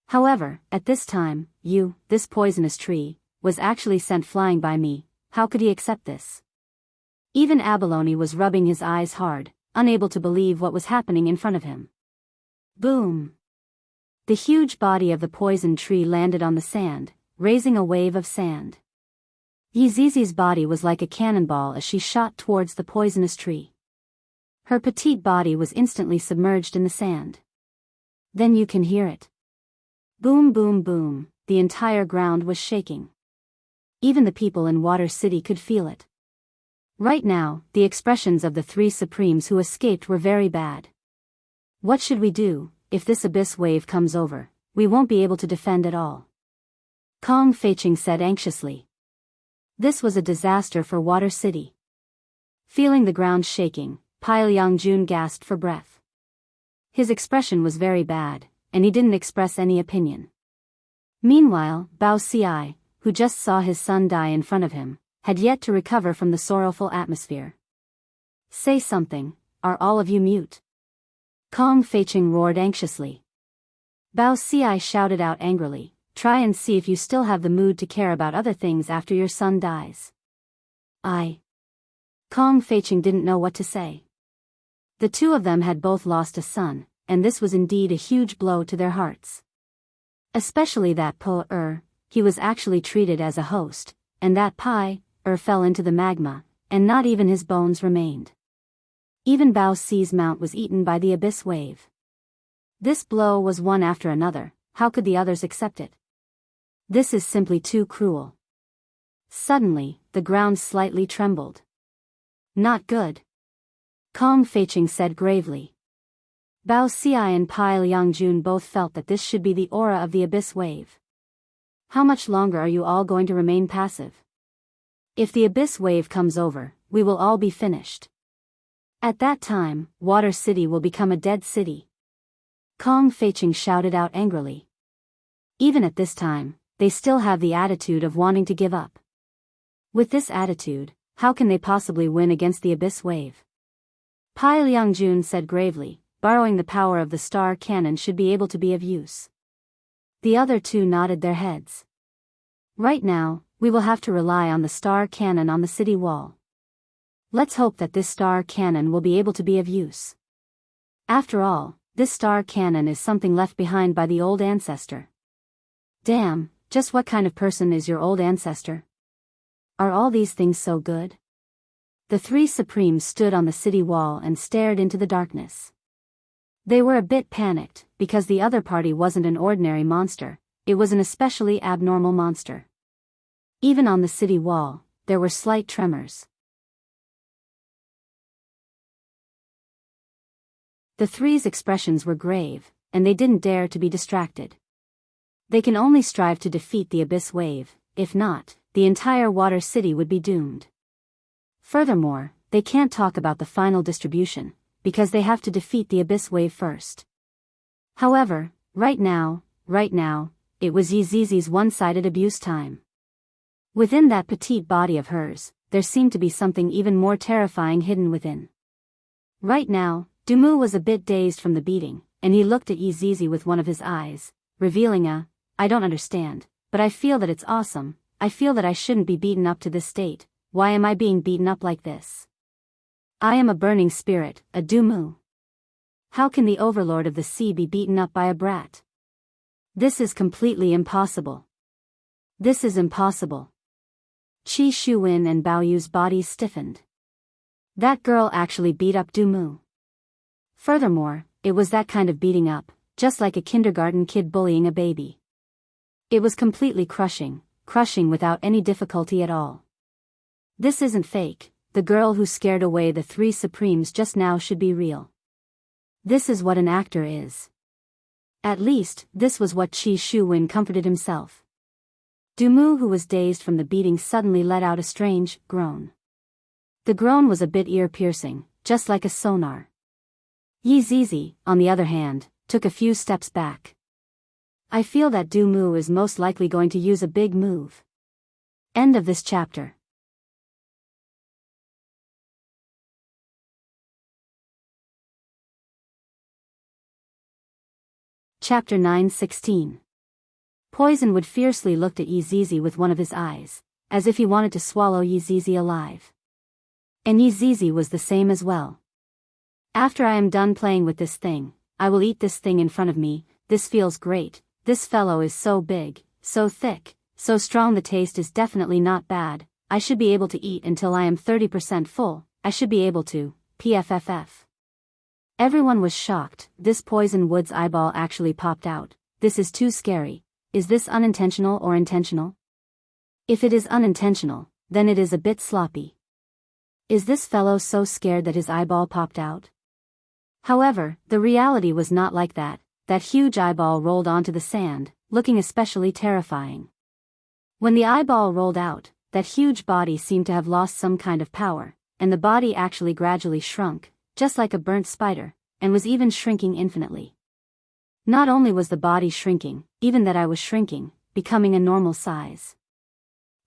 However, at this time, this poisonous tree, was actually sent flying by me. How could he accept this? Even Abalone was rubbing his eyes hard, unable to believe what was happening in front of him. Boom! The huge body of the poison tree landed on the sand, raising a wave of sand. Yizizi's body was like a cannonball as she shot towards the poisonous tree. Her petite body was instantly submerged in the sand. Then you can hear it. Boom, boom, boom, the entire ground was shaking. Even the people in Water City could feel it. Right now, the expressions of the three Supremes who escaped were very bad. What should we do? If this abyss wave comes over, we won't be able to defend at all. Kong Feiqing said anxiously. This was a disaster for Water City. Feeling the ground shaking, Pai Liangjun gasped for breath. His expression was very bad, and he didn't express any opinion. Meanwhile, Bao Ci, who just saw his son die in front of him, had yet to recover from the sorrowful atmosphere. Say something, are all of you mute? Kong Feiqing roared anxiously. Bao Ci shouted out angrily, try and see if you still have the mood to care about other things after your son dies. Kong Feiqing didn't know what to say. The two of them had both lost a son, and this was indeed a huge blow to their hearts. Especially that Po he was actually treated as a host, and that Pai fell into the magma, and not even his bones remained. Even Bao Ci's mount was eaten by the abyss wave. This blow was one after another, how could the others accept it? This is simply too cruel. Suddenly, the ground slightly trembled. Not good. Kong Feiqing said gravely. Bao Ci and Pai Liangjun both felt that this should be the aura of the abyss wave. How much longer are you all going to remain passive? If the abyss wave comes over, we will all be finished. At that time, Water City will become a dead city. Kong Feiqing shouted out angrily. Even at this time, they still have the attitude of wanting to give up. With this attitude, how can they possibly win against the abyss wave? Pai Liangjun said gravely, borrowing the power of the star cannon should be able to be of use. The other two nodded their heads. Right now, we will have to rely on the star cannon on the city wall. Let's hope that this star cannon will be able to be of use. After all, this star cannon is something left behind by the old ancestor. Damn, just what kind of person is your old ancestor? Are all these things so good? The three Supremes stood on the city wall and stared into the darkness. They were a bit panicked, because the other party wasn't an ordinary monster, it was an especially abnormal monster. Even on the city wall, there were slight tremors. The three's expressions were grave, and they didn't dare to be distracted. They can only strive to defeat the abyss wave, if not, the entire Water City would be doomed. Furthermore, they can't talk about the final distribution, because they have to defeat the abyss wave first. However, right now, it was Yizizi's one-sided abuse time. Within that petite body of hers, there seemed to be something even more terrifying hidden within. Right now, Dumu was a bit dazed from the beating, and he looked at Yizizi with one of his eyes, revealing I don't understand, but I feel that it's awesome, I feel that I shouldn't be beaten up to this state, why am I being beaten up like this? I am a burning spirit, a Dumu. How can the overlord of the sea be beaten up by a brat? This is completely impossible. This is impossible. Qi Shuwen and Bao Yu's bodies stiffened. That girl actually beat up Dumu. Furthermore, it was that kind of beating up, just like a kindergarten kid bullying a baby. It was completely crushing without any difficulty at all. This isn't fake, the girl who scared away the three Supremes just now should be real. This is what an actor is. At least, this was what Qi Shuwen comforted himself. Dumu, who was dazed from the beating, suddenly let out a strange groan. The groan was a bit ear-piercing, just like a sonar. Yizizi, on the other hand, took a few steps back. I feel that Dumu is most likely going to use a big move. End of this chapter. Chapter 9:16. Poisonwood fiercely looked at Yizizi with one of his eyes, as if he wanted to swallow Yizizi alive. And Yizizi was the same as well. After I am done playing with this thing, I will eat this thing in front of me. This feels great. This fellow is so big, so thick, so strong. The taste is definitely not bad. I should be able to eat until I am 30% full. I should be able to. PFFF. Everyone was shocked. This poison wood's eyeball actually popped out. This is too scary. Is this unintentional or intentional? If it is unintentional, then it is a bit sloppy. Is this fellow so scared that his eyeball popped out? However, the reality was not like that. That huge eyeball rolled onto the sand, looking especially terrifying. When the eyeball rolled out, that huge body seemed to have lost some kind of power, and the body actually gradually shrunk, just like a burnt spider, and was even shrinking infinitely. Not only was the body shrinking, even that I was shrinking, becoming a normal size.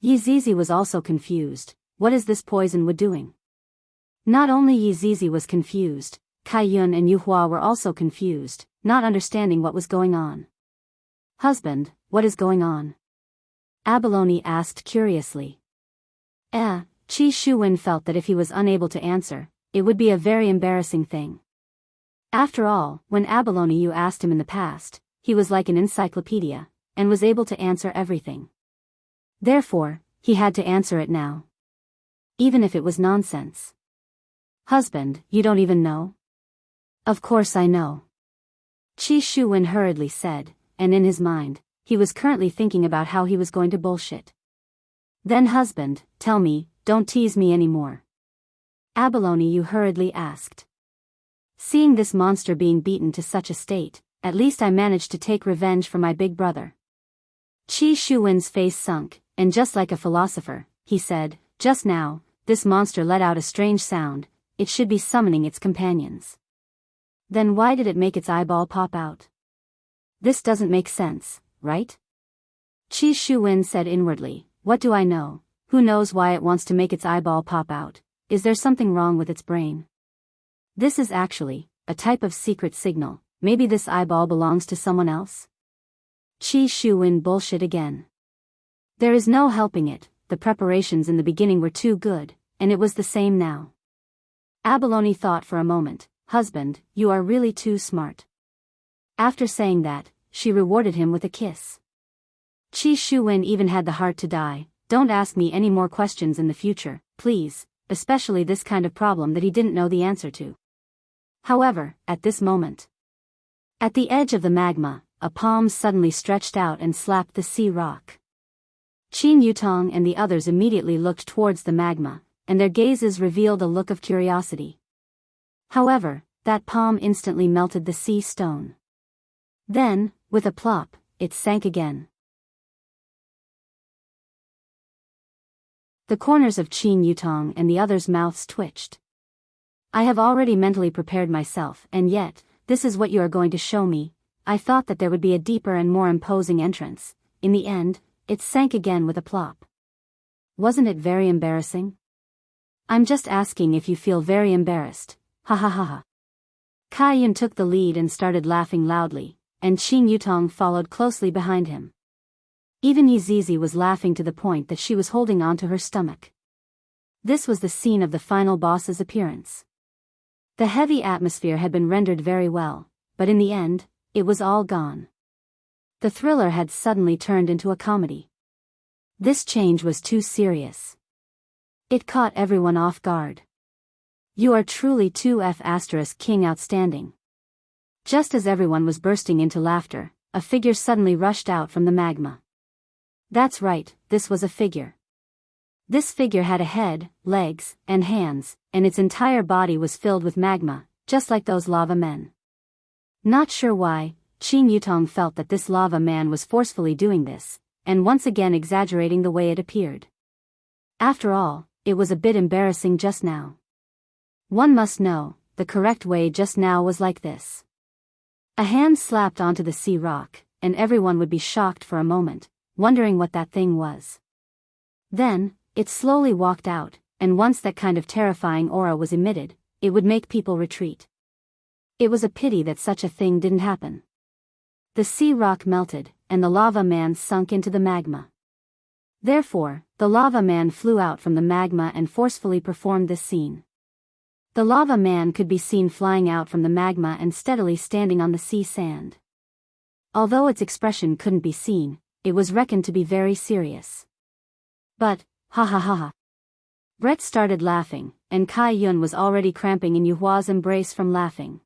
Yizizi was also confused. What is this poison wood doing? Not only Yizizi was confused, Kaiyun and Yuhua were also confused, not understanding what was going on. Husband, what is going on? Abalone asked curiously. Qi Shuwen felt that if he was unable to answer, it would be a very embarrassing thing. After all, when Abalone Yu asked him in the past, he was like an encyclopedia, and was able to answer everything. Therefore, he had to answer it now. Even if it was nonsense. Husband, you don't even know? Of course I know. Qi Shuwen hurriedly said, and in his mind, he was currently thinking about how he was going to bullshit. Then husband, tell me, don't tease me anymore. Abalone Yu hurriedly asked. Seeing this monster being beaten to such a state, at least I managed to take revenge for my big brother. Qi Shuwen's face sunk, and just like a philosopher, he said, just now, this monster let out a strange sound. It should be summoning its companions. Then why did it make its eyeball pop out? This doesn't make sense, right? Qi Shuwen said inwardly, what do I know? Who knows why it wants to make its eyeball pop out? Is there something wrong with its brain? This is actually a type of secret signal. Maybe this eyeball belongs to someone else? Qi Shuwen bullshit again. There is no helping it. The preparations in the beginning were too good, and it was the same now. Abalone thought for a moment, husband, you are really too smart. After saying that, she rewarded him with a kiss. Qi Shuwen even had the heart to die. Don't ask me any more questions in the future, please, especially this kind of problem that he didn't know the answer to. However, at this moment, at the edge of the magma, a palm suddenly stretched out and slapped the sea rock. Qin Yutong and the others immediately looked towards the magma, and their gazes revealed a look of curiosity. However, that palm instantly melted the sea stone. Then, with a plop, it sank again. The corners of Qin Yutong and the others' mouths twitched. I have already mentally prepared myself, and yet, this is what you are going to show me. I thought that there would be a deeper and more imposing entrance. In the end, it sank again with a plop. Wasn't it very embarrassing? I'm just asking if you feel very embarrassed. Ha ha ha ha. Kaiyun took the lead and started laughing loudly, and Qin Yutong followed closely behind him. Even Yizizi was laughing to the point that she was holding on to her stomach. This was the scene of the final boss's appearance. The heavy atmosphere had been rendered very well, but in the end, it was all gone. The thriller had suddenly turned into a comedy. This change was too serious. It caught everyone off guard. You are truly 2F** king outstanding. Just as everyone was bursting into laughter, a figure suddenly rushed out from the magma. That's right, this was a figure. This figure had a head, legs, and hands, and its entire body was filled with magma, just like those lava men. Not sure why, Qin Yutong felt that this lava man was forcefully doing this, and once again exaggerating the way it appeared. After all, it was a bit embarrassing just now. One must know, the correct way just now was like this. A hand slapped onto the sea rock, and everyone would be shocked for a moment, wondering what that thing was. Then, it slowly walked out, and once that kind of terrifying aura was emitted, it would make people retreat. It was a pity that such a thing didn't happen. The sea rock melted, and the lava man sunk into the magma. Therefore, the lava man flew out from the magma and forcefully performed this scene. The lava man could be seen flying out from the magma and steadily standing on the sea sand. Although its expression couldn't be seen, it was reckoned to be very serious. But, ha ha ha ha. Brett started laughing, and Kai Yun was already cramping in Yuhua's embrace from laughing.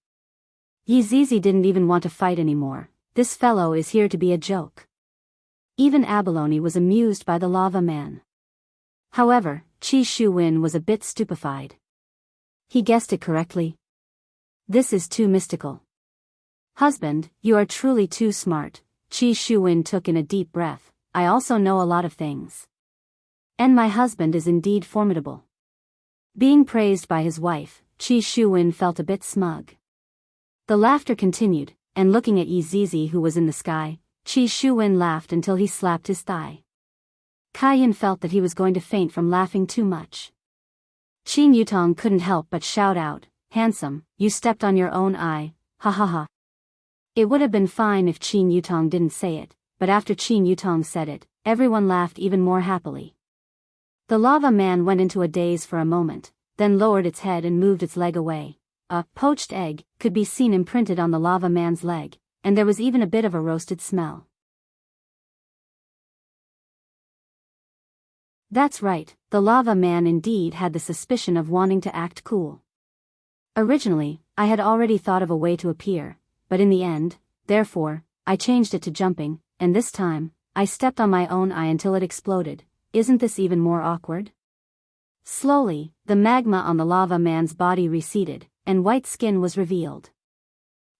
Yi Zizi didn't even want to fight anymore. This fellow is here to be a joke. Even Abalone was amused by the lava man. However, Qi Shuwen was a bit stupefied. He guessed it correctly. This is too mystical. Husband, you are truly too smart. Qi Shuwen took in a deep breath. I also know a lot of things. And my husband is indeed formidable. Being praised by his wife, Qi Shuwen felt a bit smug. The laughter continued, and looking at Yi Zizi who was in the sky, Qi Shuwen laughed until he slapped his thigh. Kaiyan felt that he was going to faint from laughing too much. Qin Yutong couldn't help but shout out, "Handsome, you stepped on your own eye, ha ha ha." It would have been fine if Qin Yutong didn't say it, but after Qin Yutong said it, everyone laughed even more happily. The lava man went into a daze for a moment, then lowered its head and moved its leg away. A poached egg could be seen imprinted on the lava man's leg, and there was even a bit of a roasted smell. That's right, the lava man indeed had the suspicion of wanting to act cool. Originally, I had already thought of a way to appear, but in the end, therefore, I changed it to jumping, and this time, I stepped on my own eye until it exploded. Isn't this even more awkward? Slowly, the magma on the lava man's body receded, and white skin was revealed.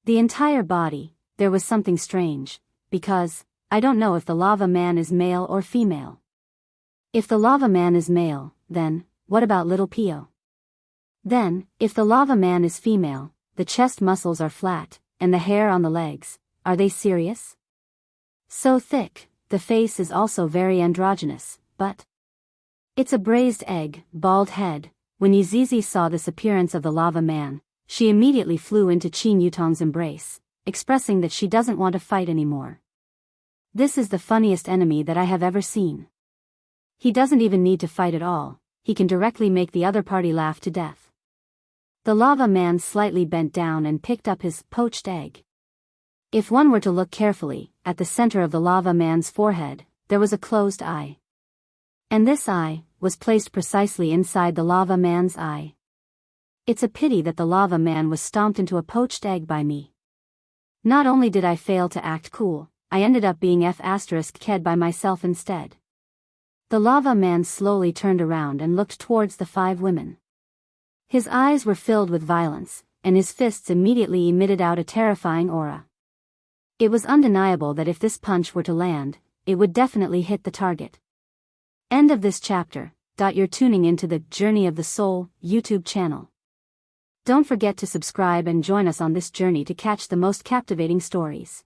The entire body, there was something strange, because, I don't know if the lava man is male or female. If the lava man is male, then, what about little Pio? Then, if the lava man is female, the chest muscles are flat, and the hair on the legs, are they serious? So thick, the face is also very androgynous, but it's a braised egg, bald head. When Yizizi saw this appearance of the lava man, she immediately flew into Qin Yutong's embrace, expressing that she doesn't want to fight anymore. This is the funniest enemy that I have ever seen. He doesn't even need to fight at all, he can directly make the other party laugh to death. The lava man slightly bent down and picked up his poached egg. If one were to look carefully, at the center of the lava man's forehead, there was a closed eye. And this eye was placed precisely inside the lava man's eye. It's a pity that the lava man was stomped into a poached egg by me. Not only did I fail to act cool, I ended up being F***ed by myself instead. The lava man slowly turned around and looked towards the 5 women. His eyes were filled with violence, and his fists immediately emitted out a terrifying aura. It was undeniable that if this punch were to land, it would definitely hit the target. End of this chapter. You're tuning into the Journey of the Soul YouTube channel. Don't forget to subscribe and join us on this journey to catch the most captivating stories.